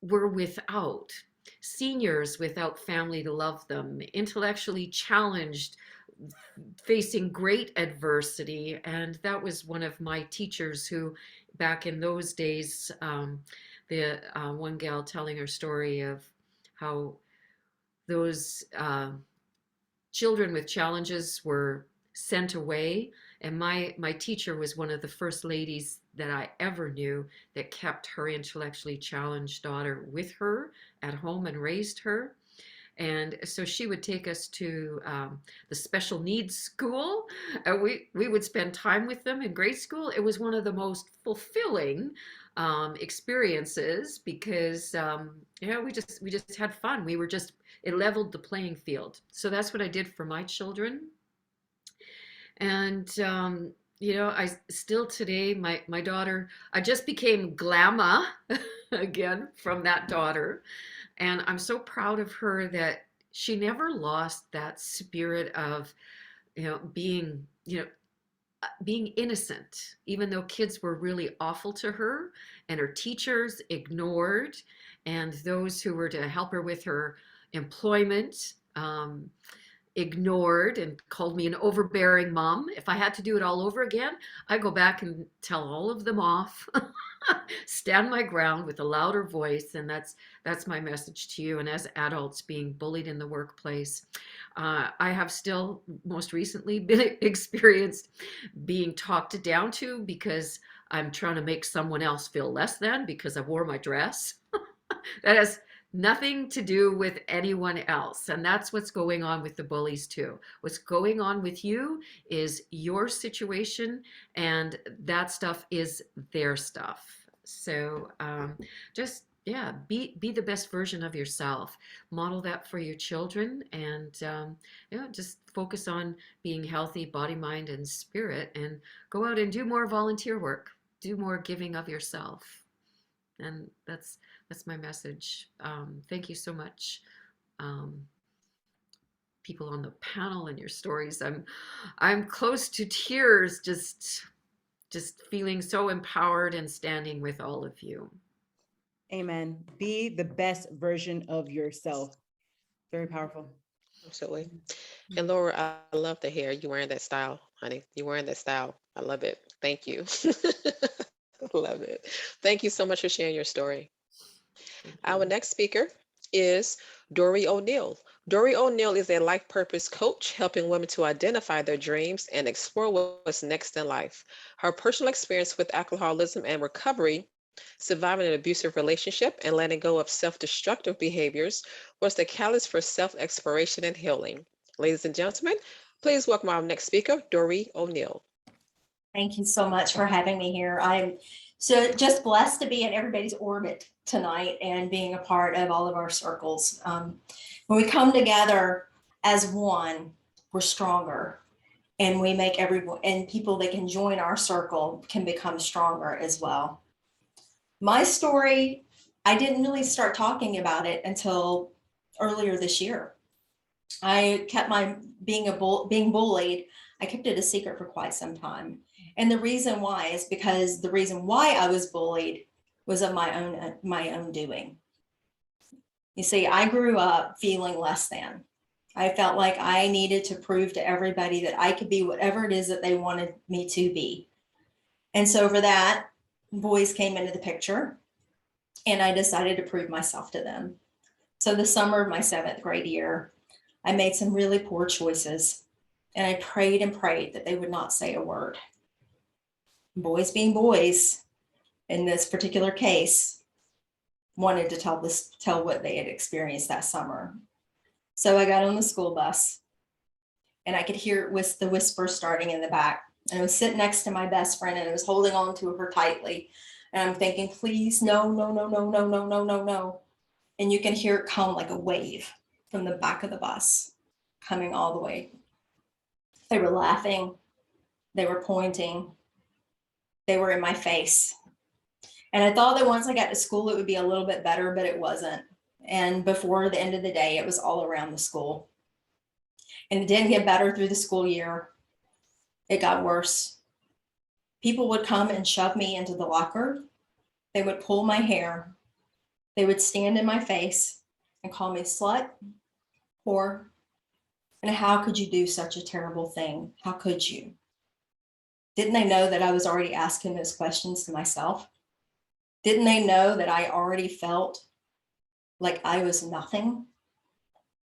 were without, seniors without family to love them, intellectually challenged, facing great adversity. And that was one of my teachers who, back in those days, the one gal telling her story of how those children with challenges were sent away. And my teacher was one of the first ladies that I ever knew that kept her intellectually challenged daughter with her at home and raised her. And so she would take us to the special needs school. We would spend time with them in grade school. It was one of the most fulfilling experiences, because we just had fun. It leveled the playing field. So that's what I did for my children. And I still today, my daughter, I just became Glamma again from that daughter. And I'm so proud of her that she never lost that spirit of, being innocent, even though kids were really awful to her and her teachers ignored, and those who were to help her with her employment ignored and called me an overbearing mom. If I had to do it all over again, I'd go back and tell all of them off, stand my ground with a louder voice. And that's my message to you. And as adults being bullied in the workplace, I have still most recently been experienced being talked down to because I'm trying to make someone else feel less than because I wore my dress. That has nothing to do with anyone else. And that's what's going on with the bullies too. What's going on with you is your situation, and that stuff is their stuff. So be the best version of yourself. Model that for your children, and just focus on being healthy, body, mind, and spirit, and go out and do more volunteer work, do more giving of yourself. And that's my message. Thank you so much, people on the panel, and your stories. I'm close to tears, just feeling so empowered and standing with all of you. Amen. Be the best version of yourself. Very powerful. Absolutely. And Laura, I love the hair. You wearing that style, honey. You wearing that style. I love it. Thank you. Love it. Thank you so much for sharing your story. Our next speaker is Dory O'Neill. Dory O'Neill is a life purpose coach, helping women to identify their dreams and explore what's next in life. Her personal experience with alcoholism and recovery, surviving an abusive relationship, and letting go of self-destructive behaviors was the catalyst for self-exploration and healing. Ladies and gentlemen, please welcome our next speaker, Dory O'Neill. Thank you so much for having me here. I'm so just blessed to be in everybody's orbit tonight and being a part of all of our circles. When we come together as one, we're stronger, and we make everyone and people that can join our circle can become stronger as well. My story, I didn't really start talking about it until earlier this year. I kept being bullied. I kept it a secret for quite some time. And the reason why is because the reason why I was bullied was of my own doing. You see, I grew up feeling less than. I felt like I needed to prove to everybody that I could be whatever it is that they wanted me to be. And so for that, boys came into the picture, and I decided to prove myself to them. So the summer of my 7th grade year, I made some really poor choices, and I prayed and prayed that they would not say a word. Boys being boys, in this particular case, wanted to tell what they had experienced that summer. So I got on the school bus and I could hear the whisper starting in the back. And I was sitting next to my best friend and I was holding on to her tightly. And I'm thinking, please, no, no, no, no, no, no, no, no, no. And you can hear it come like a wave from the back of the bus coming all the way. They were laughing. They were pointing. They were in my face. And I thought that once I got to school, it would be a little bit better, but it wasn't. And before the end of the day, it was all around the school. And it didn't get better through the school year. It got worse. People would come and shove me into the locker. They would pull my hair. They would stand in my face and call me slut, whore. And how could you do such a terrible thing? How could you? Didn't they know that I was already asking those questions to myself? Didn't they know that I already felt like I was nothing?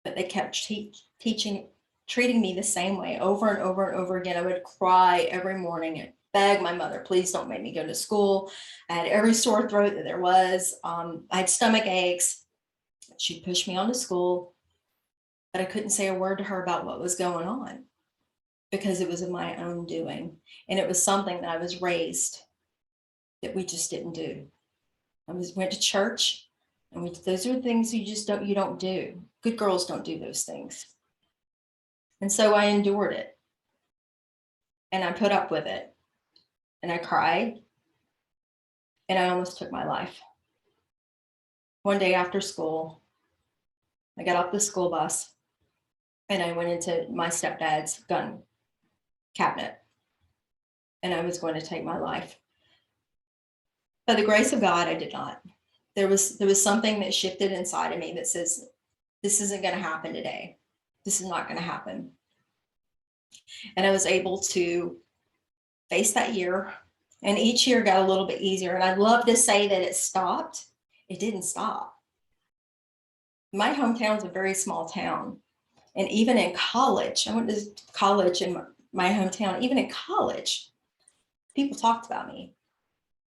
But they kept treating me the same way over and over and over again. I would cry every morning and beg my mother, please don't make me go to school. I had every sore throat that there was. I had stomach aches. She'd push me on to school, but I couldn't say a word to her about what was going on because it was of my own doing. And it was something that I was raised that we just didn't do. Went to church, and those are things you don't do. Good girls don't do those things. And so I endured it. And I put up with it. And I cried. And I almost took my life. One day after school, I got off the school bus and I went into my stepdad's gun cabinet. And I was going to take my life. By the grace of God, I did not. There was something that shifted inside of me that says, this isn't going to happen today. This is not going to happen. And I was able to face that year. And each year got a little bit easier. And I'd love to say that it stopped. It didn't stop. My hometown is a very small town. And even in college, I went to college in my hometown. Even in college, people talked about me.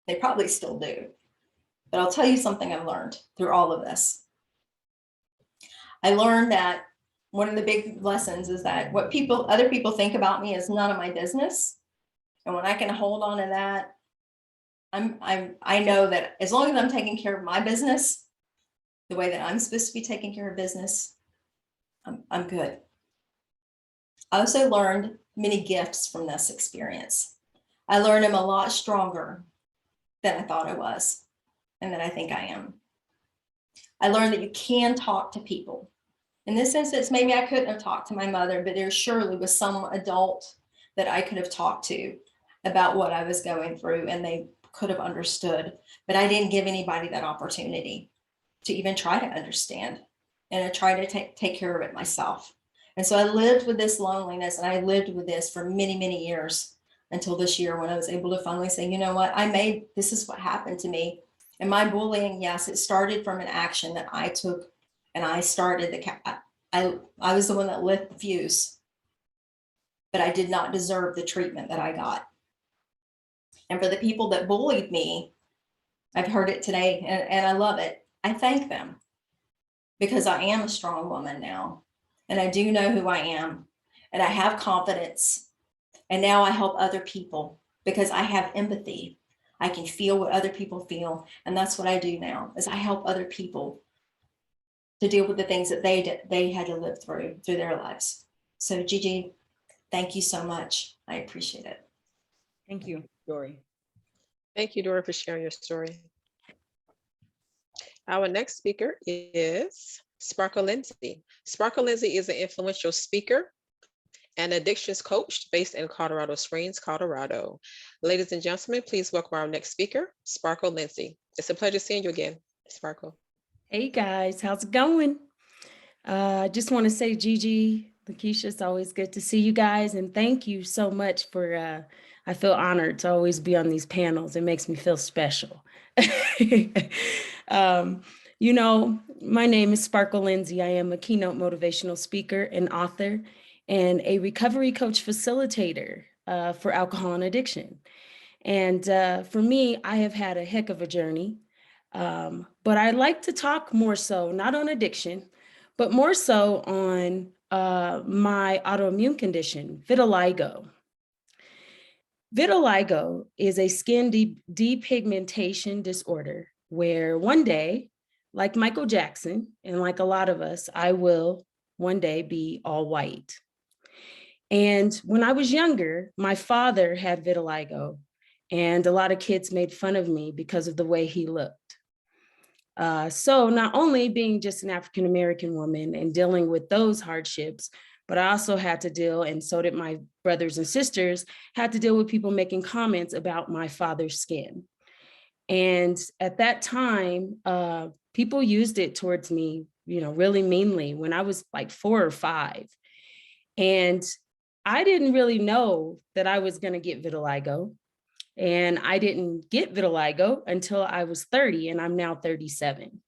They probably still do. But I'll tell you something I've learned through all of this. I learned that one of the big lessons is that what other people think about me is none of my business. And when I can hold on to that, I know that as long as I'm taking care of my business, the way that I'm supposed to be taking care of business, I'm good. I also learned many gifts from this experience. I learned I'm a lot stronger than I thought I was, and that I think I am. I learned that you can talk to people. In this instance, maybe I couldn't have talked to my mother, but there surely was some adult that I could have talked to about what I was going through, and they could have understood, but I didn't give anybody that opportunity to even try to understand. And I tried to take care of it myself. And so I lived with this loneliness, and I lived with this for many, many years until this year when I was able to finally say, you know what, this is what happened to me. And my bullying, yes, it started from an action that I took, and I started I was the one that lit the fuse, but I did not deserve the treatment that I got. And for the people that bullied me, I've heard it today, and I love it. I thank them because I am a strong woman now, and I do know who I am, and I have confidence. And now I help other people because I have empathy. I can feel what other people feel. And that's what I do now, is I help other people to deal with the things that they had to live through their lives. So Gigi, thank you so much. I appreciate it. Thank you, Dory. Thank you, Dory, for sharing your story. Our next speaker is Sparkle Lindsay. Sparkle Lindsay is an influential speaker and addictions coach based in Colorado Springs, Colorado. Ladies and gentlemen, please welcome our next speaker, Sparkle Lindsay. It's a pleasure seeing you again, Sparkle. Hey guys, how's it going? I just want to say, Gigi, Lakeisha, it's always good to see you guys, and thank you so much for, I feel honored to always be on these panels. It makes me feel special. You know, my name is Sparkle Lindsay. I am a keynote motivational speaker and author and a recovery coach facilitator for alcohol and addiction. And for me, I have had a heck of a journey, but I like to talk more so, not on addiction, but more so on my autoimmune condition, vitiligo. Vitiligo is a skin depigmentation disorder where one day, like Michael Jackson, and like a lot of us, I will one day be all white. And when I was younger, my father had vitiligo, and a lot of kids made fun of me because of the way he looked. So not only being just an African-American woman and dealing with those hardships, but I also had to deal, and so did my brothers and sisters, had to deal with people making comments about my father's skin. And at that time, people used it towards me, really meanly when I was like 4 or 5. And I didn't really know that I was going to get vitiligo. And I didn't get vitiligo until I was 30, and I'm now 37.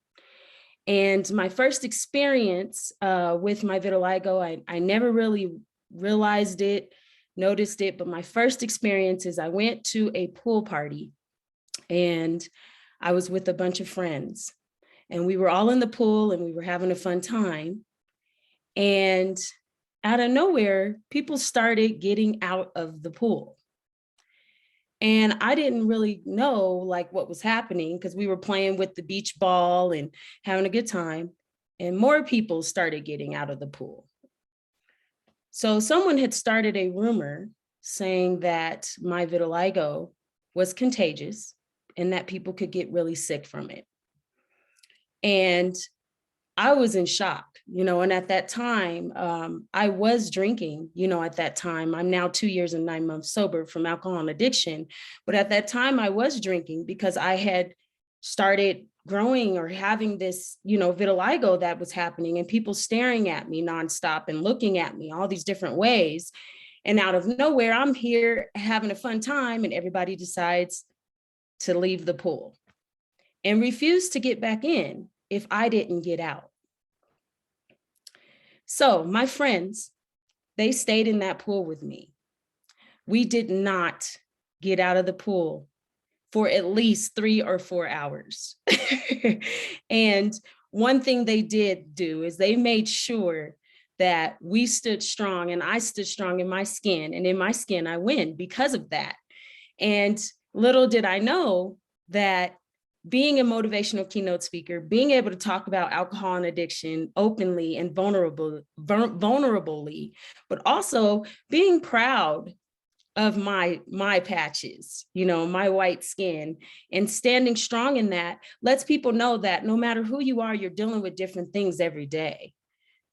And my first experience with my vitiligo, I never really realized it, noticed it, but my first experience is I went to a pool party and I was with a bunch of friends, and we were all in the pool and we were having a fun time. And out of nowhere, people started getting out of the pool. And I didn't really know like what was happening because we were playing with the beach ball and having a good time. And more people started getting out of the pool. So someone had started a rumor saying that my vitiligo was contagious and that people could get really sick from it. And I was in shock, and at that time, I was drinking, at that time. I'm now 2 years and 9 months sober from alcohol and addiction. But at that time, I was drinking because I had started growing or having this, vitiligo that was happening, and people staring at me nonstop and looking at me all these different ways. And out of nowhere, I'm here having a fun time, and everybody decides to leave the pool and refuse to get back in if I didn't get out. So my friends, they stayed in that pool with me. We did not get out of the pool for at least 3 or 4 hours. And one thing they did do is they made sure that we stood strong, and I stood strong in my skin, and in my skin I win because of that. And little did I know that being a motivational keynote speaker, being able to talk about alcohol and addiction openly and vulnerably, but also being proud of my patches, my white skin, and standing strong in that lets people know that no matter who you are, you're dealing with different things every day,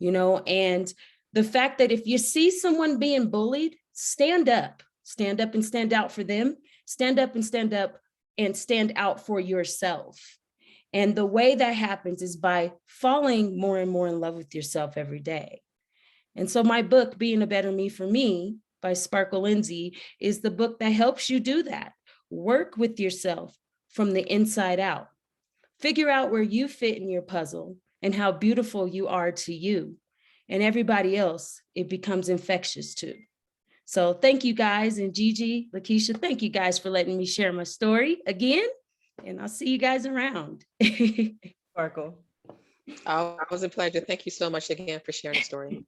and the fact that if you see someone being bullied, stand up and stand out for them, stand up and stand out for yourself. And the way that happens is by falling more and more in love with yourself every day. And so my book, Being a Better Me for Me by Sparkle Lindsay, is the book that helps you do that. Work with yourself from the inside out. Figure out where you fit in your puzzle and how beautiful you are to you. And everybody else, it becomes infectious too. So thank you guys, and Gigi, Lakeisha, thank you guys for letting me share my story again, and I'll see you guys around. Sparkle. Oh, it was a pleasure. Thank you so much again for sharing the story.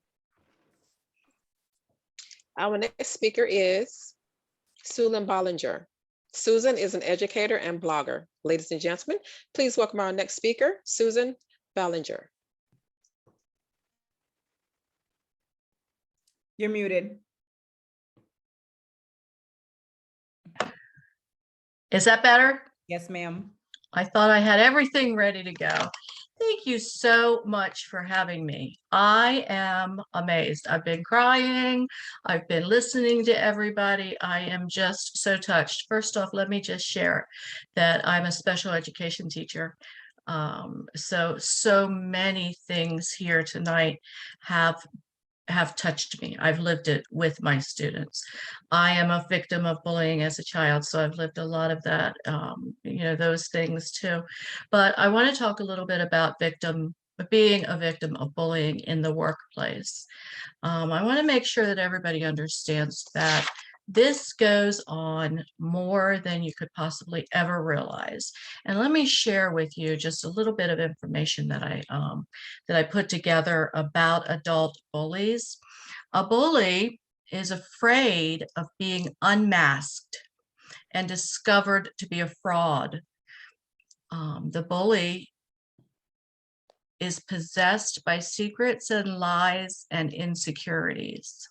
Our next speaker is Susan Bollinger. Susan is an educator and blogger. Ladies and gentlemen, please welcome our next speaker, Susan Bollinger. You're muted. Is that better? Yes, ma'am. I thought I had everything ready to go. Thank you so much for having me. I am amazed. I've been crying. I've been listening to everybody. I am just so touched. First off, let me just share that I'm a special education teacher. So many things here tonight have touched me. I've lived it with my students. I am a victim of bullying as a child, so I've lived a lot of that, those things too. But I want to talk a little bit about being a victim of bullying in the workplace. I want to make sure that everybody understands that This goes on more than you could possibly ever realize. And let me share with you just a little bit of information that I put together about adult bullies. A bully is afraid of being unmasked and discovered to be a fraud. The bully is possessed by secrets and lies and insecurities.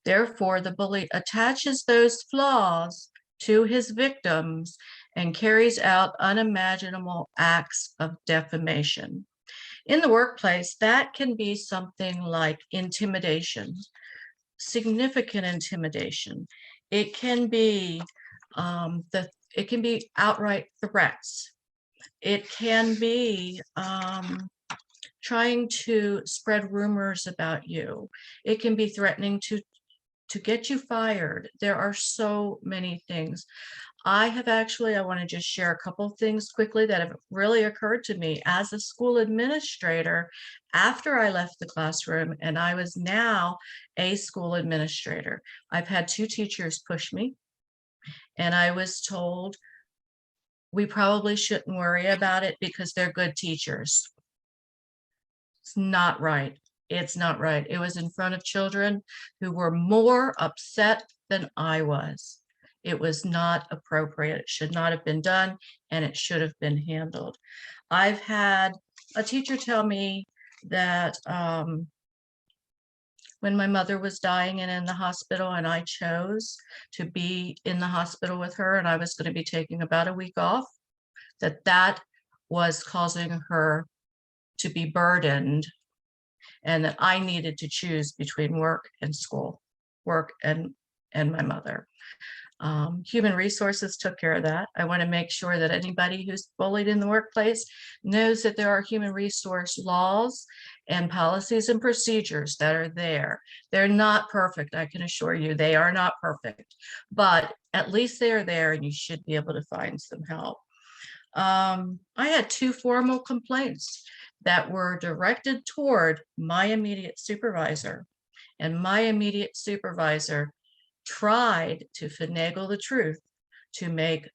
Therefore, the bully attaches those flaws to his victims and carries out unimaginable acts of defamation. In the workplace, that can be something like intimidation, significant intimidation. It can be outright threats. It can be trying to spread rumors about you. It can be threatening to get you fired. There are so many things. I want to just share a couple of things quickly that have really occurred to me as a school administrator after I left the classroom and I was now a school administrator. I've had 2 teachers push me, and I was told we probably shouldn't worry about it because they're good teachers. It's not right. It's not right. It was in front of children who were more upset than I was. It was not appropriate. It should not have been done, and it should have been handled. I've had a teacher tell me that when my mother was dying and in the hospital, and I chose to be in the hospital with her, and I was going to be taking about a week off, that was causing her to be burdened, and that I needed to choose between work and school, work and my mother. Human resources took care of that. I want to make sure that anybody who's bullied in the workplace knows that there are human resource laws and policies and procedures that are there. They're not perfect. I can assure you they are not perfect, but at least they are there and you should be able to find some help. I had 2 formal complaints that were directed toward my immediate supervisor, and my immediate supervisor tried to finagle the truth to make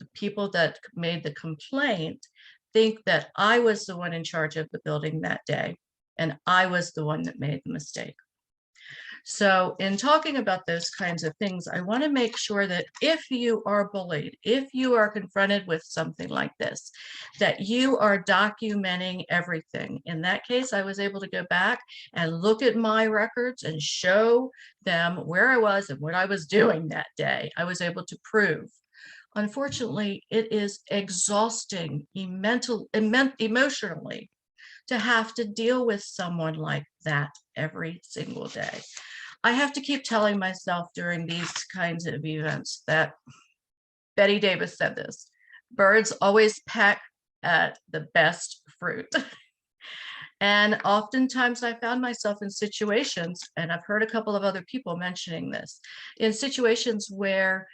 the people that made the complaint think that I was the one in charge of the building that day, and I was the one that made the mistake. So in talking about those kinds of things, I want to make sure that if you are bullied, if you are confronted with something like this, that you are documenting everything. In that case, I was able to go back and look at my records and show them where I was and what I was doing that day. I was able to prove. Unfortunately, it is exhausting emotionally to have to deal with someone like that every single day. I have to keep telling myself during these kinds of events that Betty Davis said this, birds always peck at the best fruit. And oftentimes I found myself in situations, and I've heard a couple of other people mentioning this, in situations where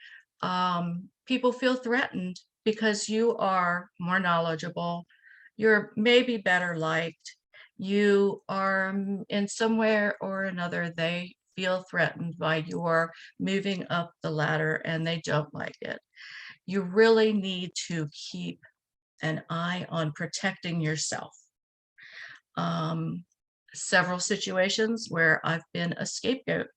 people feel threatened because you are more knowledgeable, you're maybe better liked, you are in somewhere or another, they feel threatened by your moving up the ladder and they don't like it. You really need to keep an eye on protecting yourself. Several situations where I've been a scapegoat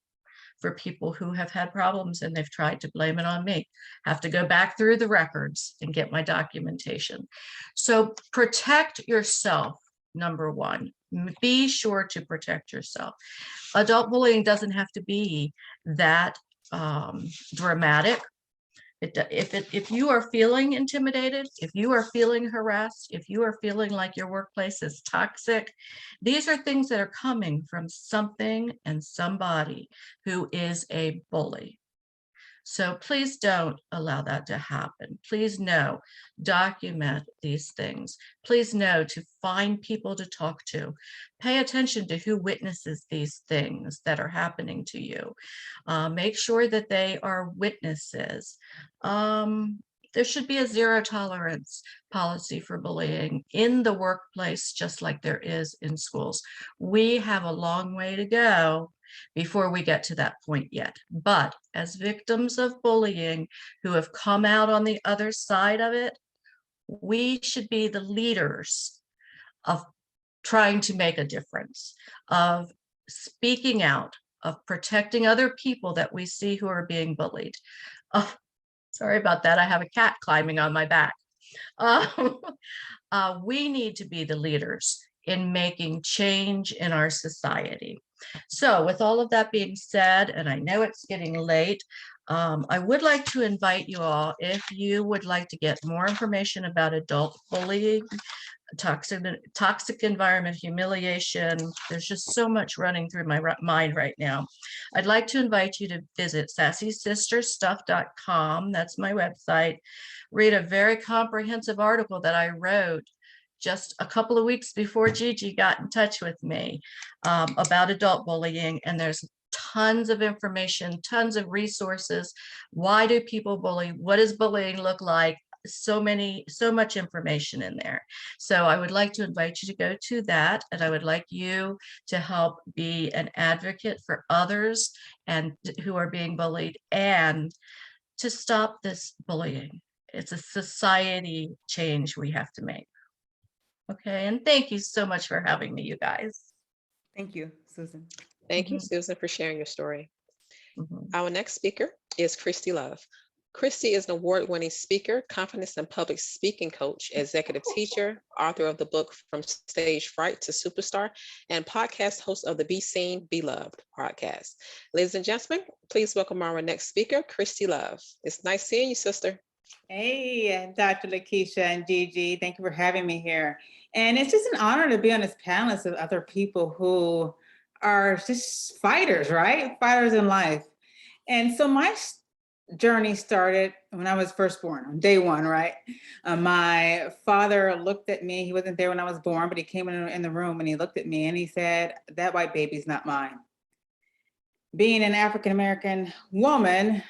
for people who have had problems and they've tried to blame it on me. Have to go back through the records and get my documentation. So protect yourself, number one. Be sure to protect yourself. Adult bullying doesn't have to be that dramatic. If you are feeling intimidated, if you are feeling harassed, if you are feeling like your workplace is toxic, these are things that are coming from something and somebody who is a bully. So please don't allow that to happen. Please know, document these things. Please know to find people to talk to. Pay attention to who witnesses these things that are happening to you. Make sure that they are witnesses. There should be a zero tolerance policy for bullying in the workplace, just like there is in schools. We have a long way to go before we get to that point yet. But as victims of bullying who have come out on the other side of it, we should be the leaders of trying to make a difference, of speaking out, of protecting other people that we see who are being bullied. Oh, sorry about that. I have a cat climbing on my back. We need to be the leaders in making change in our society. So with all of that being said, and I know it's getting late, I would like to invite you all, if you would like to get more information about adult bullying, toxic environment, humiliation. There's just so much running through my mind right now. I'd like to invite you to visit sassysisterstuff.com. That's my website. Read a very comprehensive article that I wrote just a couple of weeks before Gigi got in touch with me about adult bullying. And there's tons of information, tons of resources. Why do people bully? What does bullying look like? So much information in there. So I would like to invite you to go to that, and I would like you to help be an advocate for others and who are being bullied, and to stop this bullying. It's a society change we have to make. Okay, and thank you so much for having me, you guys. Thank you, Susan. Thank you, Susan, for sharing your story. Our next speaker is Christy Love. Christy is an award-winning speaker, confidence and public speaking coach, executive teacher, author of the book From Stage Fright to Superstar, and podcast host of the Be Seen, Be Loved podcast. Ladies and gentlemen, please welcome our next speaker, Christy Love. It's nice seeing you, sister. Hey, Dr. Lakeisha and Gigi, thank you for having me here. And it's just an honor to be on this panel of other people who are just fighters, right? Fighters in life. And so my journey started when I was first born, on day one, right? My father looked at me. He wasn't there when I was born, but he came in the room and he looked at me and he said, "That white baby's not mine." Being an African-American woman,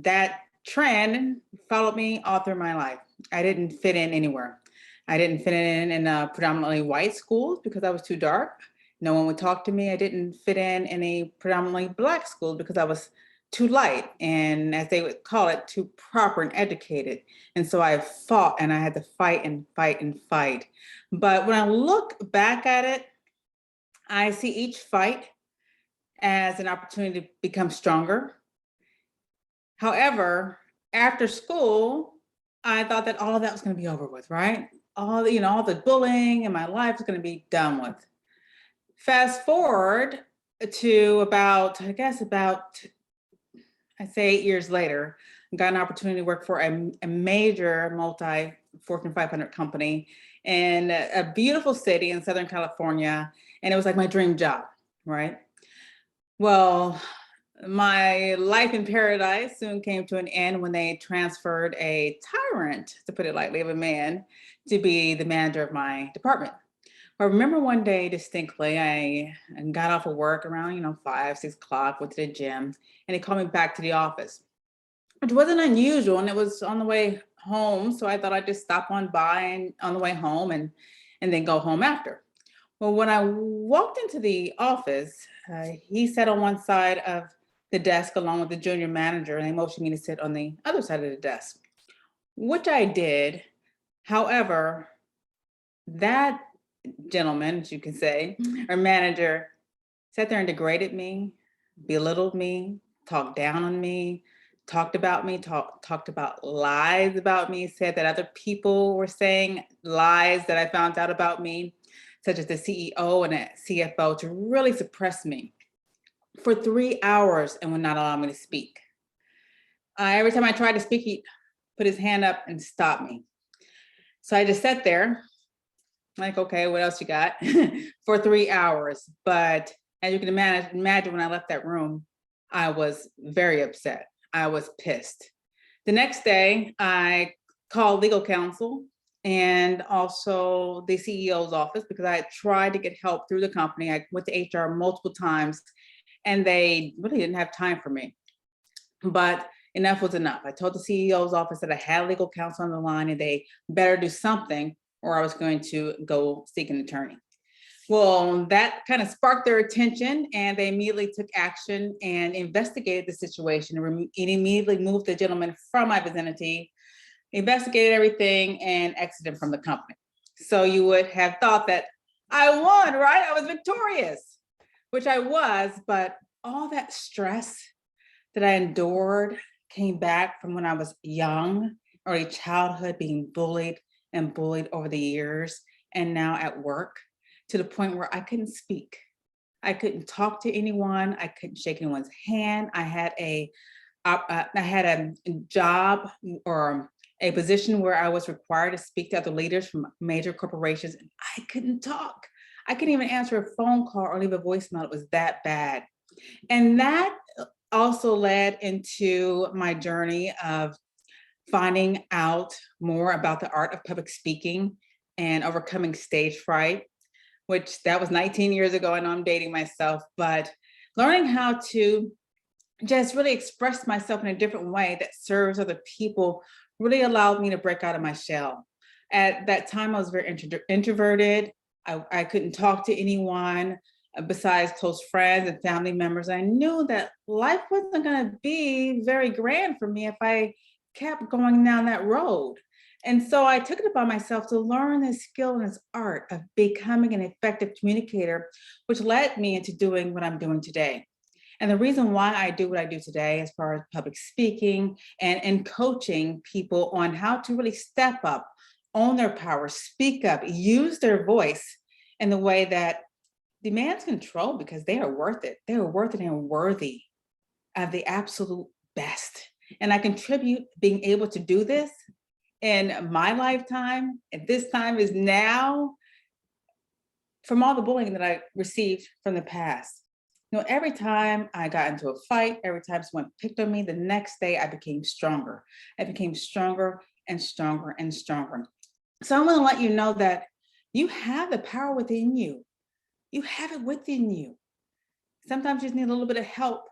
that trend followed me all through my life. I didn't fit in anywhere. I didn't fit in predominantly white schools because I was too dark. No one would talk to me. I didn't fit in a predominantly Black school because I was too light, and as they would call it, too proper and educated. And so I fought, and I had to fight and fight and fight. But when I look back at it, I see each fight as an opportunity to become stronger. However, after school, I thought that all of that was going to be over with, right? All the bullying in my life was going to be done with. Fast forward to about 8 years later, I got an opportunity to work for a major Fortune 500 company in a beautiful city in Southern California. And it was like my dream job, right? Well, my life in paradise soon came to an end when they transferred a tyrant, to put it lightly, of a man to be the manager of my department. I remember one day distinctly, I got off of work around 5, 6 o'clock, went to the gym, and he called me back to the office, which wasn't unusual, and it was on the way home. So I thought I'd just stop on by and on the way home and then go home after. Well, when I walked into the office, he sat on one side of the desk along with the junior manager, and they motioned me to sit on the other side of the desk, which I did. However, that gentleman, as you can say, or manager, sat there and degraded me, belittled me, talked down on me, talked about me, talked about lies about me, said that other people were saying lies that I found out about me, such as the CEO and the CFO, to really suppress me for 3 hours and would not allow me to speak. Every time I tried to speak, he put his hand up and stopped me. So I just sat there like, okay, what else you got? For 3 hours. But as you can imagine, when I left that room, I was very upset. I was pissed. The next day, I called legal counsel and also the CEO's office because I had tried to get help through the company. I went to HR multiple times and they really didn't have time for me. But enough was enough. I told the CEO's office that I had legal counsel on the line and they better do something or I was going to go seek an attorney. Well, that kind of sparked their attention, and they immediately took action and investigated the situation and immediately moved the gentleman from my vicinity, investigated everything, and exited from the company. So you would have thought that I won, right? I was victorious, which I was, but all that stress that I endured came back from when I was young, early childhood, being bullied and bullied over the years, and now at work, to the point where I couldn't speak. I couldn't talk to anyone. I couldn't shake anyone's hand. I had a job or a position where I was required to speak to other leaders from major corporations, and I couldn't talk. I couldn't even answer a phone call or leave a voicemail. It was that bad. And that also led into my journey of finding out more about the art of public speaking and overcoming stage fright, which that was 19 years ago. I know I'm dating myself, but learning how to just really express myself in a different way that serves other people really allowed me to break out of my shell. At that time, I was very introverted. I couldn't talk to anyone besides close friends and family members. I knew that life wasn't going to be very grand for me if I kept going down that road. And so I took it upon myself to learn this skill and this art of becoming an effective communicator, which led me into doing what I'm doing today. And the reason why I do what I do today, as far as public speaking and coaching people on how to really step up, own their power, speak up, use their voice in the way that demands control, because they are worth it. They are worth it and worthy of the absolute best. And I contribute being able to do this in my lifetime, and this time is now, from all the bullying that I received from the past. You know, every time I got into a fight, every time someone picked on me, the next day I became stronger. I became stronger and stronger and stronger. So I want to let you know that you have the power within you. You have it within you. Sometimes you just need a little bit of help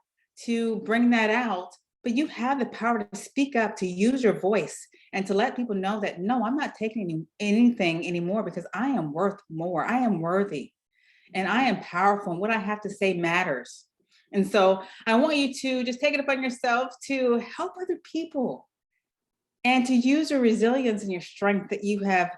to bring that out, but you have the power to speak up, to use your voice, and to let people know that, no, I'm not taking anything anymore, because I am worth more. I am worthy, and I am powerful, and what I have to say matters. And so I want you to just take it upon yourself to help other people and to use your resilience and your strength that you have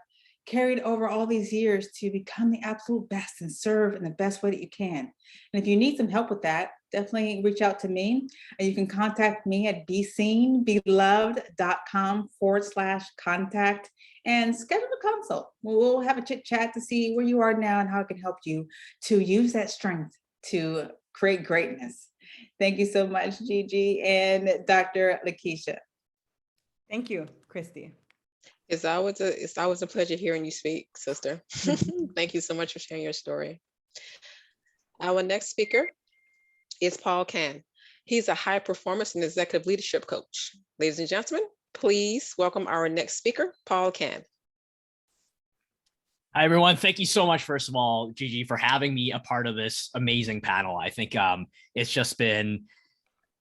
carried over all these years to become the absolute best and serve in the best way that you can. And if you need some help with that, definitely reach out to me. You can contact me at beseenbeloved.com/contact and schedule a consult. We'll have a chit chat to see where you are now and how I can help you to use that strength to create greatness. Thank you so much, Gigi and Dr. Lakeisha. Thank you, Christy. It's always a pleasure hearing you speak, sister. Thank you so much for sharing your story. Our next speaker is Paul Can. He's a high performance and executive leadership coach. Ladies and gentlemen, please welcome our next speaker, Paul Can. Hi, everyone. Thank you so much, first of all, Gigi, for having me a part of this amazing panel. I think it's just been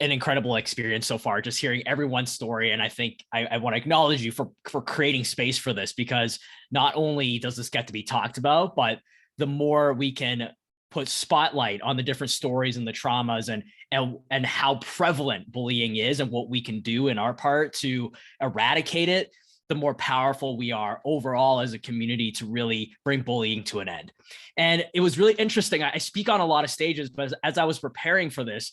an incredible experience so far, just hearing everyone's story. And I think I want to acknowledge you for creating space for this, because not only does this get to be talked about, but the more we can put spotlight on the different stories and the traumas and how prevalent bullying is and what we can do in our part to eradicate it, the more powerful we are overall as a community to really bring bullying to an end. And it was really interesting. I speak on a lot of stages, but as I was preparing for this,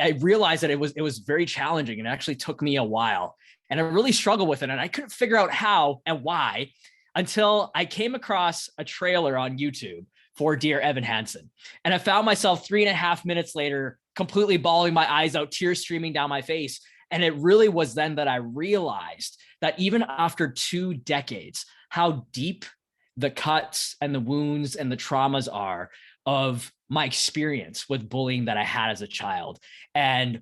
I realized that it was very challenging, and it actually took me a while, and I really struggled with it, and I couldn't figure out how and why until I came across a trailer on YouTube for Dear Evan Hansen. And I found myself 3.5 minutes later, completely bawling my eyes out, tears streaming down my face. And it really was then that I realized that even after 2 decades, how deep the cuts and the wounds and the traumas are of my experience with bullying that I had as a child. And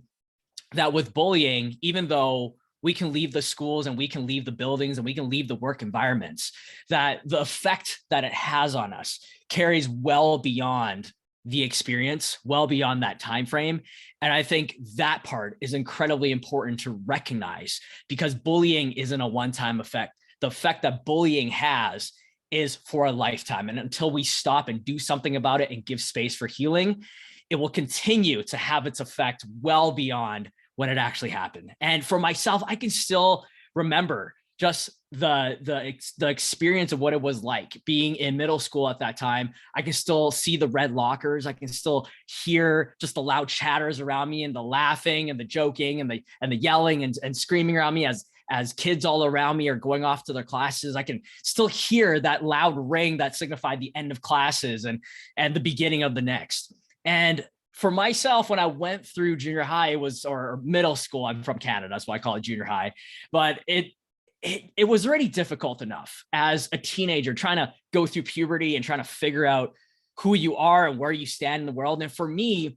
that with bullying, even though we can leave the schools and we can leave the buildings and we can leave the work environments, that the effect that it has on us carries well beyond the experience, well beyond that time frame. And I think that part is incredibly important to recognize, because bullying isn't a one-time effect. The effect that bullying has is for a lifetime. And until we stop and do something about it and give space for healing, it will continue to have its effect well beyond when it actually happened. And for myself, I can still remember just the experience of what it was like being in middle school at that time. I can still see the red lockers. I can still hear just the loud chatters around me and the laughing and the joking and the yelling and screaming around me as kids all around me are going off to their classes. I can still hear that loud ring that signified the end of classes and the beginning of the next. And for myself, when I went through junior high, or middle school, I'm from Canada, that's why I call it junior high, but it was already difficult enough as a teenager trying to go through puberty and trying to figure out who you are and where you stand in the world. And for me,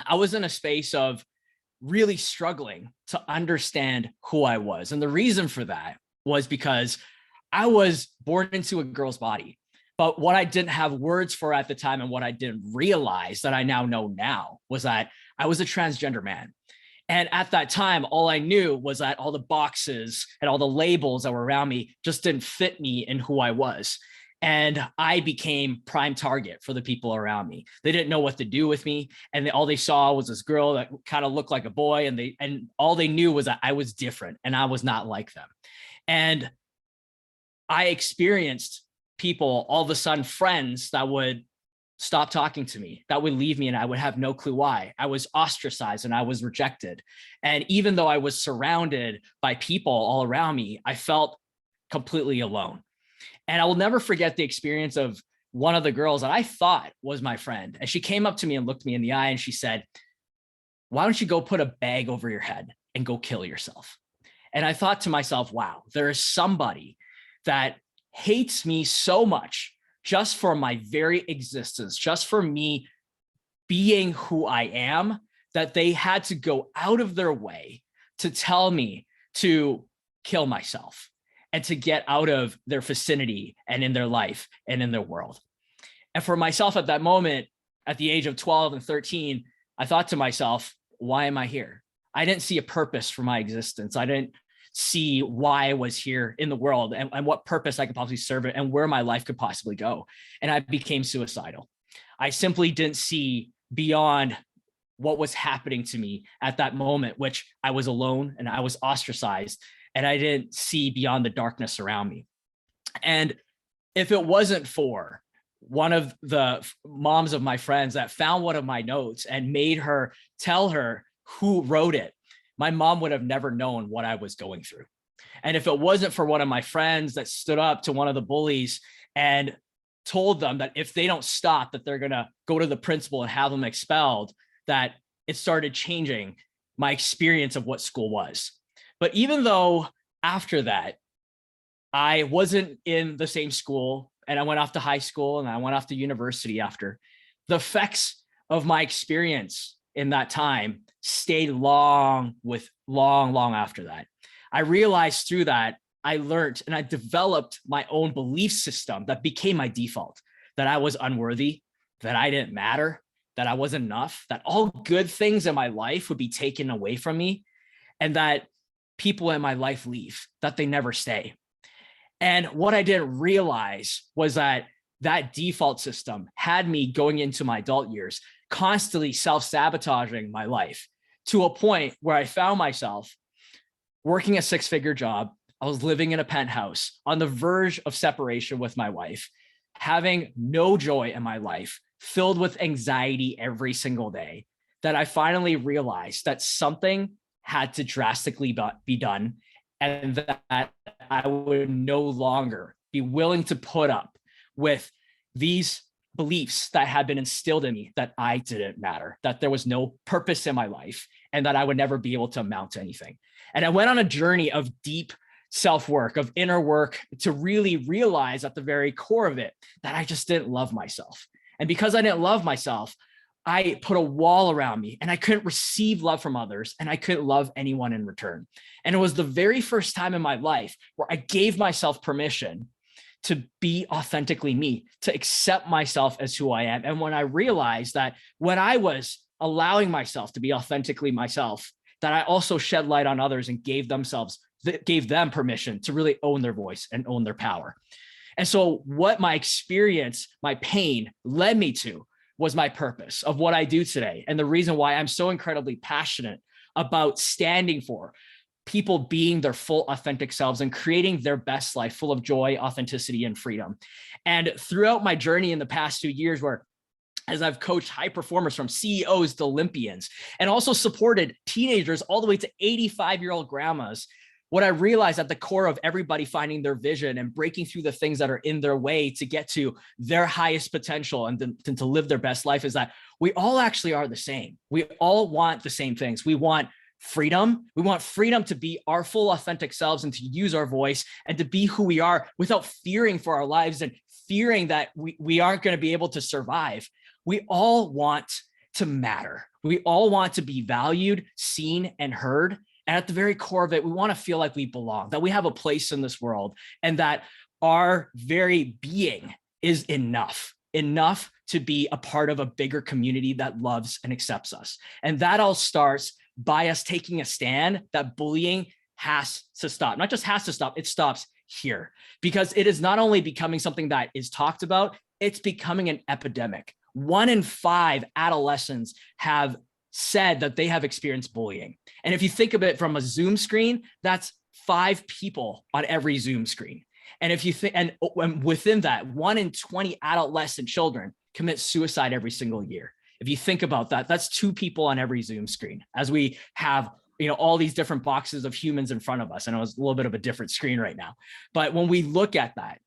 I was in a space of really struggling to understand who I was. And the reason for that was because I was born into a girl's body. But what I didn't have words for at the time and what I didn't realize that I now know now was that I was a transgender man. And at that time, all I knew was that all the boxes and all the labels that were around me just didn't fit me in who I was. And I became prime target for the people around me. They didn't know what to do with me. And all they saw was this girl that kind of looked like a boy. And all they knew was that I was different and I was not like them. And I experienced people, all of a sudden friends that would stop talking to me, that would leave me, and I would have no clue why. I was ostracized and I was rejected. And even though I was surrounded by people all around me, I felt completely alone. And I will never forget the experience of one of the girls that I thought was my friend. And she came up to me and looked me in the eye and she said, "Why don't you go put a bag over your head and go kill yourself?" And I thought to myself, wow, there is somebody that hates me so much just for my very existence, just for me being who I am, that they had to go out of their way to tell me to kill myself and to get out of their vicinity and in their life and in their world. And for myself at that moment, at the age of 12 and 13, I thought to myself, why am I here? I didn't see a purpose for my existence. I didn't see why I was here in the world and what purpose I could possibly serve it and where my life could possibly go. And I became suicidal. I simply didn't see beyond what was happening to me at that moment, which I was alone and I was ostracized, and I didn't see beyond the darkness around me. And if it wasn't for one of the moms of my friends that found one of my notes and made her tell her who wrote it, my mom would have never known what I was going through. And if it wasn't for one of my friends that stood up to one of the bullies and told them that if they don't stop, that they're going to go to the principal and have them expelled, that it started changing my experience of what school was. But even though after that, I wasn't in the same school and I went off to high school and I went off to university after, the effects of my experience in that time stayed long after that. I realized through that, I learned and I developed my own belief system that became my default, that I was unworthy, that I didn't matter, that I wasn't enough, that all good things in my life would be taken away from me, and that people in my life leave, that they never stay. And what I didn't realize was that that default system had me going into my adult years constantly self-sabotaging my life to a point where I found myself working a six-figure job. I was living in a penthouse on the verge of separation with my wife, having no joy in my life, filled with anxiety every single day, that I finally realized that something had to drastically be done, and that I would no longer be willing to put up with these beliefs that had been instilled in me, that I didn't matter, that there was no purpose in my life, and that I would never be able to amount to anything. And I went on a journey of deep self-work, of inner work, to really realize at the very core of it that I just didn't love myself. And because I didn't love myself, I put a wall around me and I couldn't receive love from others and I couldn't love anyone in return. And it was the very first time in my life where I gave myself permission to be authentically me, to accept myself as who I am. And when I realized that when I was allowing myself to be authentically myself, that I also shed light on others and gave them permission to really own their voice and own their power. And so what my experience, my pain led me to was my purpose of what I do today. And the reason why I'm so incredibly passionate about standing for people being their full authentic selves and creating their best life full of joy, authenticity, and freedom. And throughout my journey in the past 2 years, where as I've coached high performers from CEOs to Olympians, and also supported teenagers all the way to 85-year-old grandmas, what I realized at the core of everybody finding their vision and breaking through the things that are in their way to get to their highest potential and to live their best life is that we all actually are the same. We all want the same things. We want freedom. We want freedom to be our full authentic selves and to use our voice and to be who we are without fearing for our lives and fearing that we aren't going to be able to survive. We all want to matter. We all want to be valued, seen, and heard. And at the very core of it, we want to feel like we belong, that we have a place in this world, and that our very being is enough to be a part of a bigger community that loves and accepts us. And that all starts by us taking a stand that bullying has to stop. Not just has to stop, it stops here. Because it is not only becoming something that is talked about, it's becoming an epidemic. 1 in 5 adolescents have said that they have experienced bullying. And if you think of it from a Zoom screen, that's 5 people on every Zoom screen. And if you think, and within that, 1 in 20 adolescent children commit suicide every single year. If you think about that, that's 2 people on every Zoom screen, as we have, all these different boxes of humans in front of us. And it was a little bit of a different screen right now. But when we look at that,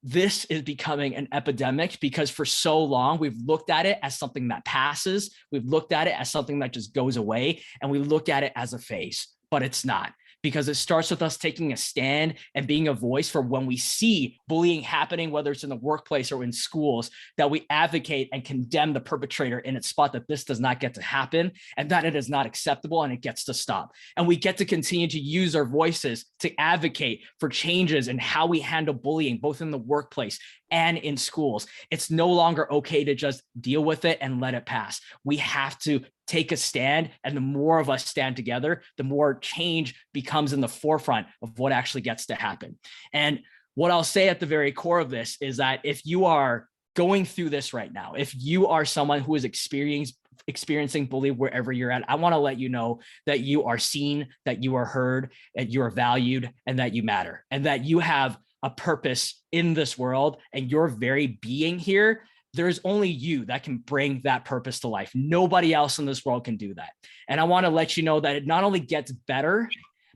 this is becoming an epidemic because for so long, we've looked at it as something that passes. We've looked at it as something that just goes away, and we look at it as a phase, but it's not. Because it starts with us taking a stand and being a voice for when we see bullying happening, whether it's in the workplace or in schools, that we advocate and condemn the perpetrator in its spot, that this does not get to happen and that it is not acceptable and it gets to stop. And we get to continue to use our voices to advocate for changes in how we handle bullying, both in the workplace and in schools. It's no longer okay to just deal with it and let it pass. We have to take a stand, and the more of us stand together, the more change becomes in the forefront of what actually gets to happen. And what I'll say at the very core of this is that if you are going through this right now, if you are someone who is experiencing bullying wherever you're at, I want to let you know that you are seen, that you are heard, that you are valued, and that you matter, and that you have a purpose in this world, and your very being here, there's only you that can bring that purpose to life. Nobody else in this world can do that. And I want to let you know that it not only gets better,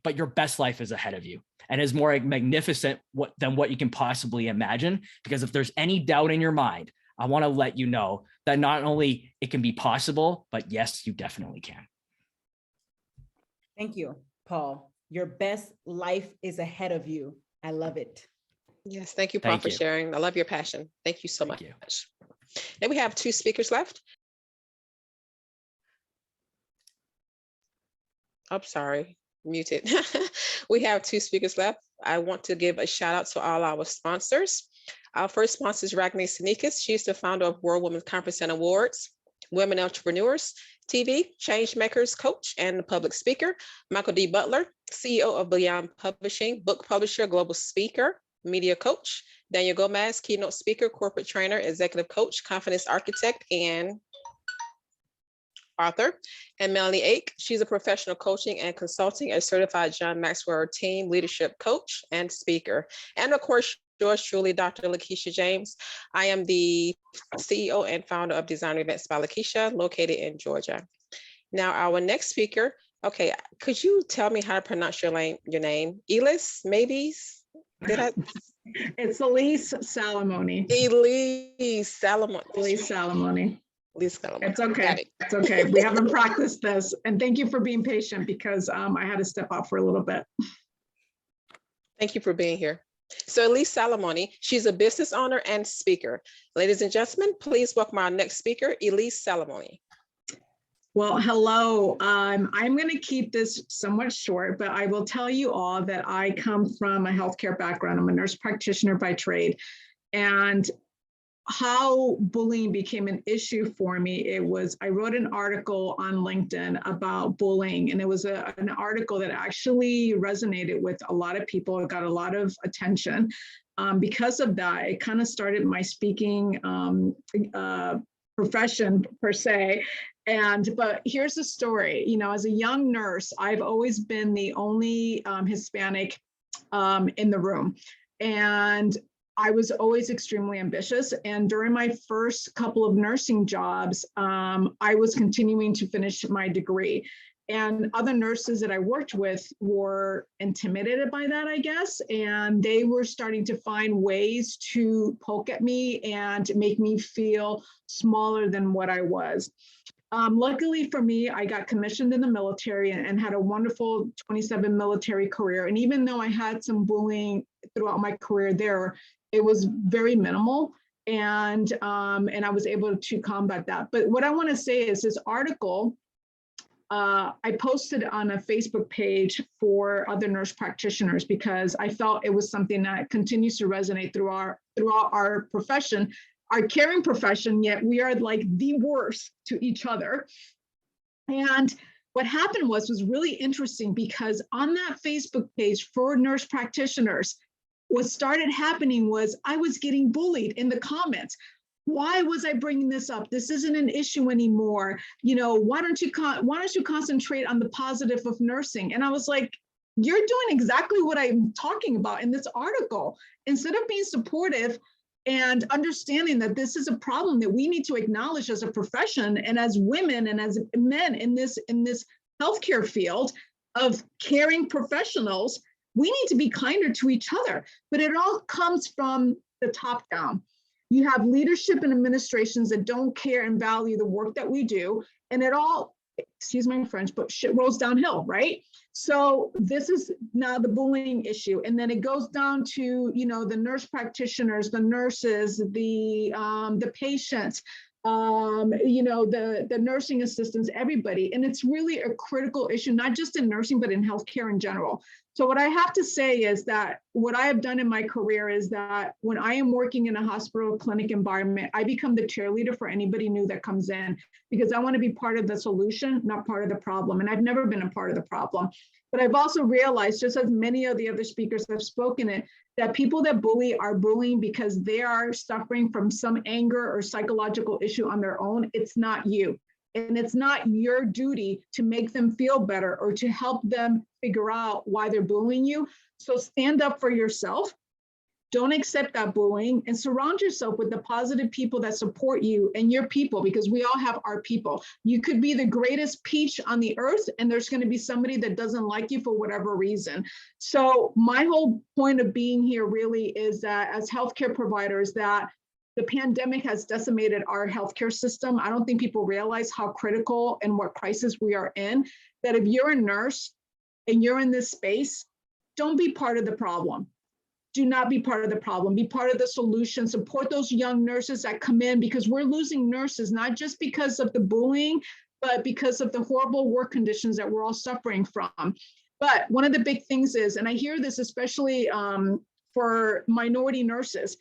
but your best life is ahead of you and is more magnificent than what you can possibly imagine. Because if there's any doubt in your mind, I want to let you know that not only it can be possible, but yes, you definitely can. Thank you, Paul. Your best life is ahead of you. I love it. Yes, thank you, Paul, for sharing. I love your passion. Thank you so much. And we have 2 speakers left. I'm sorry, muted. We have 2 speakers left. I want to give a shout out to all our sponsors. Our first sponsor is Ragni Sinikas. She's the founder of World Women's Conference and Awards, Women Entrepreneurs TV, Change Makers Coach, and public speaker. Michael D. Butler, CEO of Beyond Publishing, book publisher, global speaker, media coach. Daniel Gomez, keynote speaker, corporate trainer, executive coach, confidence architect, and author. And Melanie Ake, she's a professional coaching and consulting, a certified John Maxwell team leadership coach and speaker. And of course, yours truly, Dr. Lakeisha James. I am the CEO and founder of Designer Events by Lakeisha, located in Georgia. Now, our next speaker, okay, could you tell me how to pronounce your name? Elise, maybe? It's Elise Salamoni. Elise Salamoni. Elise Salamoni. Elise Salamoni. It's okay. It's okay. We haven't practiced this. And thank you for being patient because I had to step out for a little bit. Thank you for being here. So Elise Salamoni, she's a business owner and speaker. Ladies and gentlemen, please welcome our next speaker, Elise Salamoni. Well, hello. I'm going to keep this somewhat short, but I will tell you all that I come from a healthcare background. I'm a nurse practitioner by trade. And how bullying became an issue for me, I wrote an article on LinkedIn about bullying, and it was an article that actually resonated with a lot of people. It got a lot of attention. Because of that, it kind of started my speaking profession per se. But here's the story. You know, as a young nurse, I've always been the only Hispanic in the room. And I was always extremely ambitious. And during my first couple of nursing jobs, I was continuing to finish my degree. And other nurses that I worked with were intimidated by that, I guess. And they were starting to find ways to poke at me and make me feel smaller than what I was. Luckily for me, I got commissioned in the military and had a wonderful 27 military career. And even though I had some bullying throughout my career there, it was very minimal. And I was able to combat that. But what I want to say is this article, I posted on a Facebook page for other nurse practitioners because I felt it was something that continues to resonate throughout our profession, our caring profession, yet we are like the worst to each other. And what happened was really interesting because on that Facebook page for nurse practitioners, what started happening was I was getting bullied in the comments. Why was I bringing this up? This isn't an issue anymore. You know, why don't you concentrate on the positive of nursing? And I was like, you're doing exactly what I'm talking about in this article. Instead of being supportive and understanding that this is a problem that we need to acknowledge as a profession and as women and as men in this healthcare field of caring professionals, we need to be kinder to each other. But it all comes from the top down. You have leadership and administrations that don't care and value the work that we do. And it all, excuse my French, but shit rolls downhill, right? So this is now the bullying issue. And then it goes down to, you know, the nurse practitioners, the nurses, the patients, you know, the nursing assistants, everybody. And it's really a critical issue, not just in nursing, but in healthcare in general. So what I have to say is that what I have done in my career is that when I am working in a hospital clinic environment, I become the cheerleader for anybody new that comes in because I want to be part of the solution, not part of the problem. And I've never been a part of the problem. But I've also realized, just as many of the other speakers have spoken it, that people that bully are bullying because they are suffering from some anger or psychological issue on their own. It's not you. And it's not your duty to make them feel better or to help them figure out why they're bullying you. So stand up for yourself. Don't accept that bullying and surround yourself with the positive people that support you and your people, because we all have our people. You could be the greatest peach on the earth and there's going to be somebody that doesn't like you for whatever reason. So my whole point of being here really is that as healthcare providers, that the pandemic has decimated our healthcare system. I don't think people realize how critical and what crisis we are in, that if you're a nurse and you're in this space, don't be part of the problem. Do not be part of the problem. Be part of the solution. Support those young nurses that come in, because we're losing nurses, not just because of the bullying, but because of the horrible work conditions that we're all suffering from. But one of the big things is, and I hear this especially for minority nurses,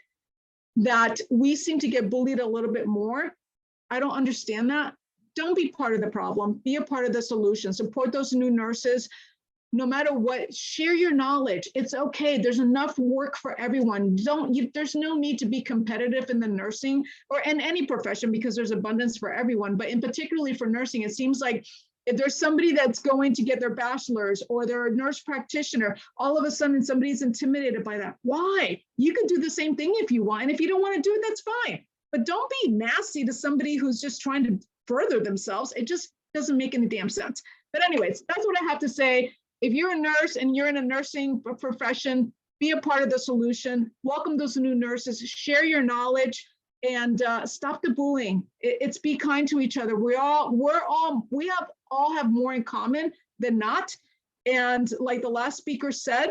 that we seem to get bullied a little bit more. I don't understand that. Don't be part of the problem. Be a part of the solution. Support those new nurses. No matter what, share your knowledge. It's okay. There's enough work for everyone. There's no need to be competitive in the nursing or in any profession because there's abundance for everyone. But in particularly for nursing, it seems like if there's somebody that's going to get their bachelor's or they're a nurse practitioner, all of a sudden somebody's intimidated by that. Why? You can do the same thing if you want. And if you don't want to do it, that's fine. But don't be nasty to somebody who's just trying to further themselves. It just doesn't make any damn sense. But anyways, that's what I have to say. If you're a nurse and you're in a nursing profession, be a part of the solution. Welcome those new nurses, share your knowledge, and stop the bullying. It's be kind to each other. We all have more in common than not. And like the last speaker said,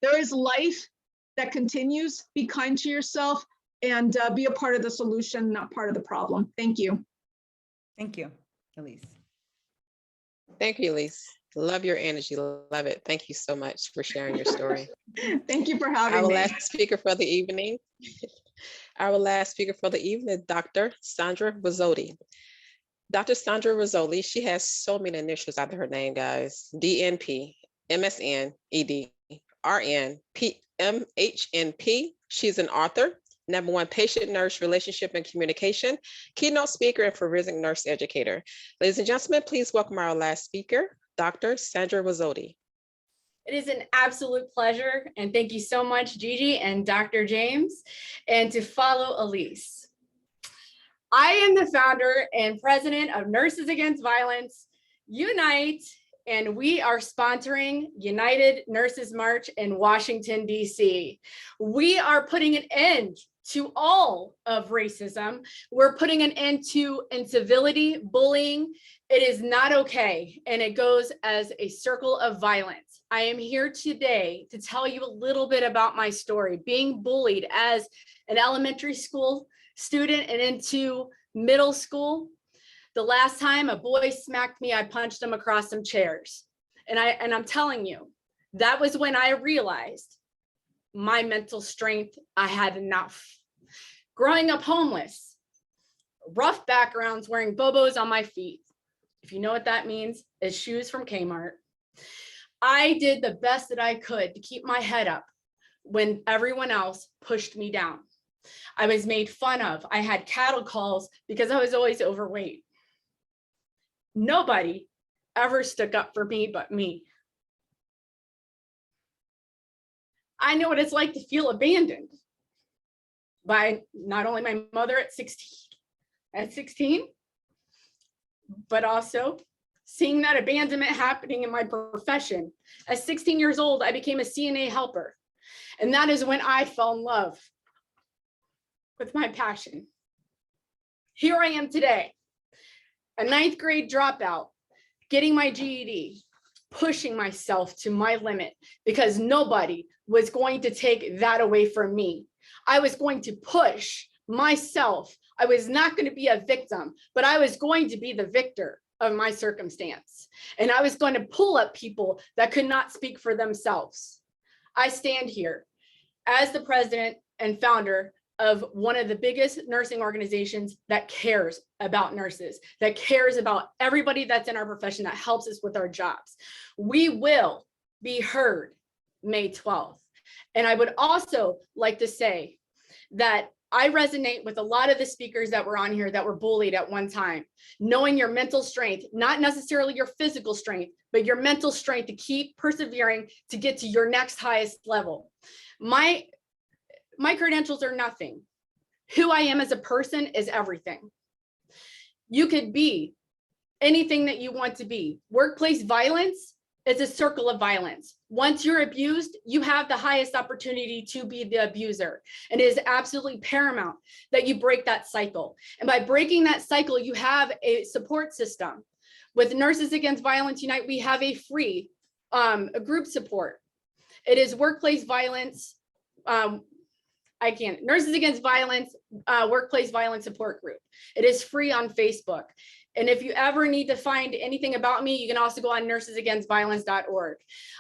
there is life that continues. Be kind to yourself and be a part of the solution, not part of the problem. Thank you. Thank you, Elise. Thank you, Elise. Love your energy. Love it. Thank you so much for sharing your story. Thank you for having me. Our last speaker for the evening Our last speaker for the evening is Dr. Sandra Rizzoli. Dr. Sandra Rizzoli, she has so many initials after her name, guys. DNP, MSN, ED, RN, MHNP. She's an author, #1 patient-nurse relationship and communication, keynote speaker, and forensic nurse educator. Ladies and gentlemen, please welcome our last speaker, Dr. Sandra Rizzoli. It is an absolute pleasure, and thank you so much, Gigi and Dr. James, and to follow Elise. I am the founder and president of Nurses Against Violence Unite, and we are sponsoring United Nurses March in Washington, D.C. We are putting an end to all of racism. We're putting an end to incivility, bullying. It is not okay, and it goes as a circle of violence. I am here today to tell you a little bit about my story, being bullied as an elementary school student and into middle school. The last time a boy smacked me, I punched him across some chairs. And I'm telling you, that was when I realized my mental strength, I had enough. Growing up homeless, rough backgrounds, wearing Bobos on my feet. If you know what that means, it's shoes from Kmart. I did the best that I could to keep my head up when everyone else pushed me down. I was made fun of. I had cattle calls because I was always overweight. Nobody ever stuck up for me but me. I know what it's like to feel abandoned by not only my mother at 16, but also seeing that abandonment happening in my profession. At 16 years old, I became a CNA helper. And that is when I fell in love with my passion. Here I am today, a 9th grade dropout, getting my GED, pushing myself to my limit because nobody was going to take that away from me. I was going to push myself. I was not going to be a victim, but I was going to be the victor of my circumstance. And I was going to pull up people that could not speak for themselves. I stand here as the president and founder of one of the biggest nursing organizations that cares about nurses, that cares about everybody that's in our profession, that helps us with our jobs. We will be heard May 12th. And I would also like to say that I resonate with a lot of the speakers that were on here that were bullied at one time. Knowing your mental strength, not necessarily your physical strength, but your mental strength to keep persevering to get to your next highest level. My credentials are nothing. Who I am as a person is everything. You could be anything that you want to be. Workplace violence is a circle of violence. Once you're abused, you have the highest opportunity to be the abuser. And it is absolutely paramount that you break that cycle. And by breaking that cycle, you have a support system. With Nurses Against Violence Unite, we have a free a group support. It is workplace violence. Nurses Against Violence Workplace Violence Support Group. It is free on Facebook. And if you ever need to find anything about me, you can also go on nursesagainstviolence.org.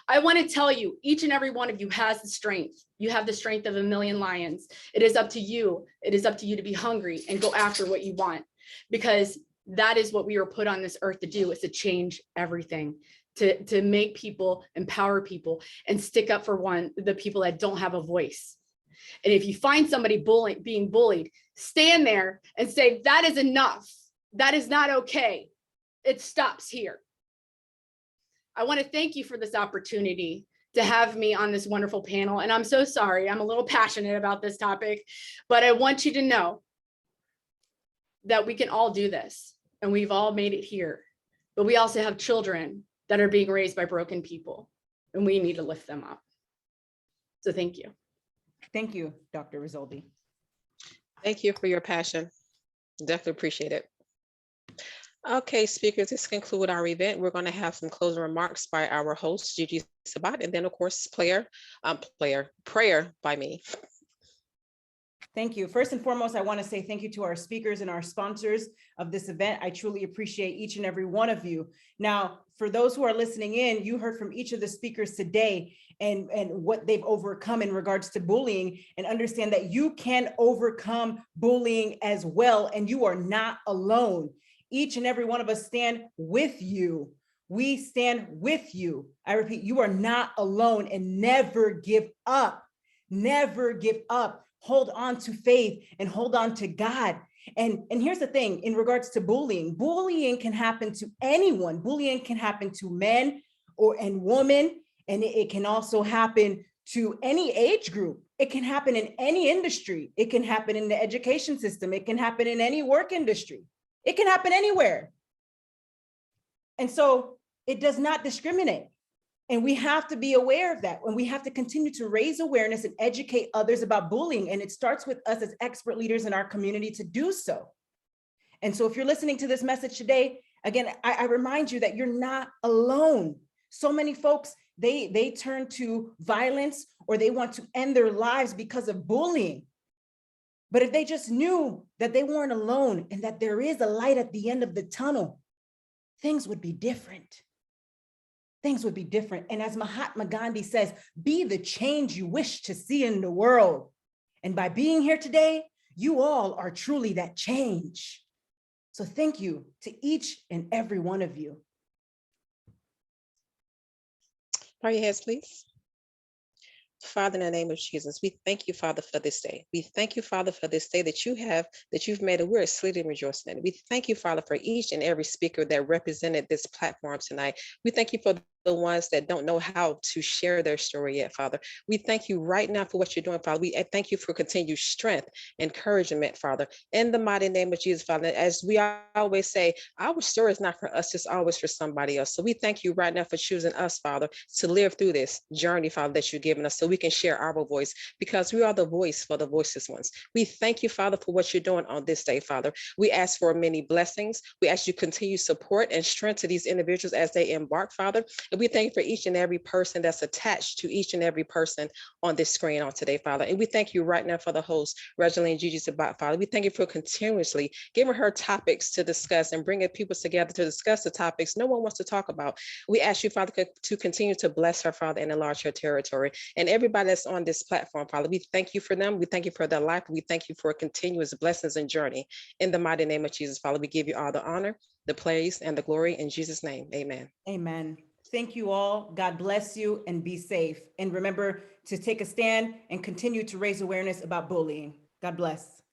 I want to tell you, each and every one of you has the strength. You have the strength of a million lions. It is up to you. It is up to you to be hungry and go after what you want, because that is what we were put on this earth to do, is to change everything, to make people, empower people, and stick up for the people that don't have a voice. And if you find somebody being bullied, stand there and say, that is enough. That is not okay. It stops here. I want to thank you for this opportunity to have me on this wonderful panel. And I'm so sorry, I'm a little passionate about this topic, but I want you to know that we can all do this, and we've all made it here. But we also have children that are being raised by broken people, and we need to lift them up. So thank you. Thank you, Dr. Rizzoli. Thank you for your passion. Definitely appreciate it. Okay, speakers, this concludes our event. We're going to have some closing remarks by our host, Gigi Sabat, and then, of course, prayer by me. Thank you. First and foremost, I want to say thank you to our speakers and our sponsors of this event. I truly appreciate each and every one of you. Now, for those who are listening in, you heard from each of the speakers today, and what they've overcome in regards to bullying, and understand that you can overcome bullying as well, and you are not alone. Each and every one of us stand with you. We stand with you. I repeat, you are not alone, and never give up. Never give up. Hold on to faith and hold on to God. And here's the thing in regards to bullying. Bullying can happen to anyone. Bullying can happen to men and women, and it can also happen to any age group. It can happen in any industry. It can happen in the education system. It can happen in any work industry. It can happen anywhere. And so it does not discriminate. And we have to be aware of that. And we have to continue to raise awareness and educate others about bullying. And it starts with us as expert leaders in our community to do so. And so if you're listening to this message today, again, I remind you that you're not alone. So many folks, they turn to violence or they want to end their lives because of bullying. But if they just knew that they weren't alone and that there is a light at the end of the tunnel, things would be different. Things would be different. And as Mahatma Gandhi says, be the change you wish to see in the world. And by being here today, you all are truly that change. So thank you to each and every one of you. Bow your heads, please. Father, in the name of Jesus, we thank you, Father, for this day. We thank you, Father, for this day that you've made, and we're exceedingly rejoicing in it. We thank you, Father, for each and every speaker that represented this platform tonight. We thank you for the ones that don't know how to share their story yet, Father. We thank you right now for what you're doing, Father. We thank you for continued strength, encouragement, Father, in the mighty name of Jesus, Father. As we always say, our story is not for us, it's always for somebody else. So we thank you right now for choosing us, Father, to live through this journey, Father, that you've given us so we can share our voice, because we are the voice for the voiceless ones. We thank you, Father, for what you're doing on this day, Father. We ask for many blessings. We ask you continue support and strength to these individuals as they embark, Father. And we thank you for each and every person that's attached to each and every person on this screen on today, Father. And we thank you right now for the host, Regeline Gigi Sabat, Father. We thank you for continuously giving her topics to discuss and bringing people together to discuss the topics no one wants to talk about. We ask you, Father, to continue to bless her, Father, and enlarge her territory. And everybody that's on this platform, Father, we thank you for them. We thank you for their life. We thank you for continuous blessings and journey. In the mighty name of Jesus, Father, we give you all the honor, the praise, and the glory in Jesus' name. Amen. Amen. Thank you all. God bless you and be safe. And remember to take a stand and continue to raise awareness about bullying. God bless.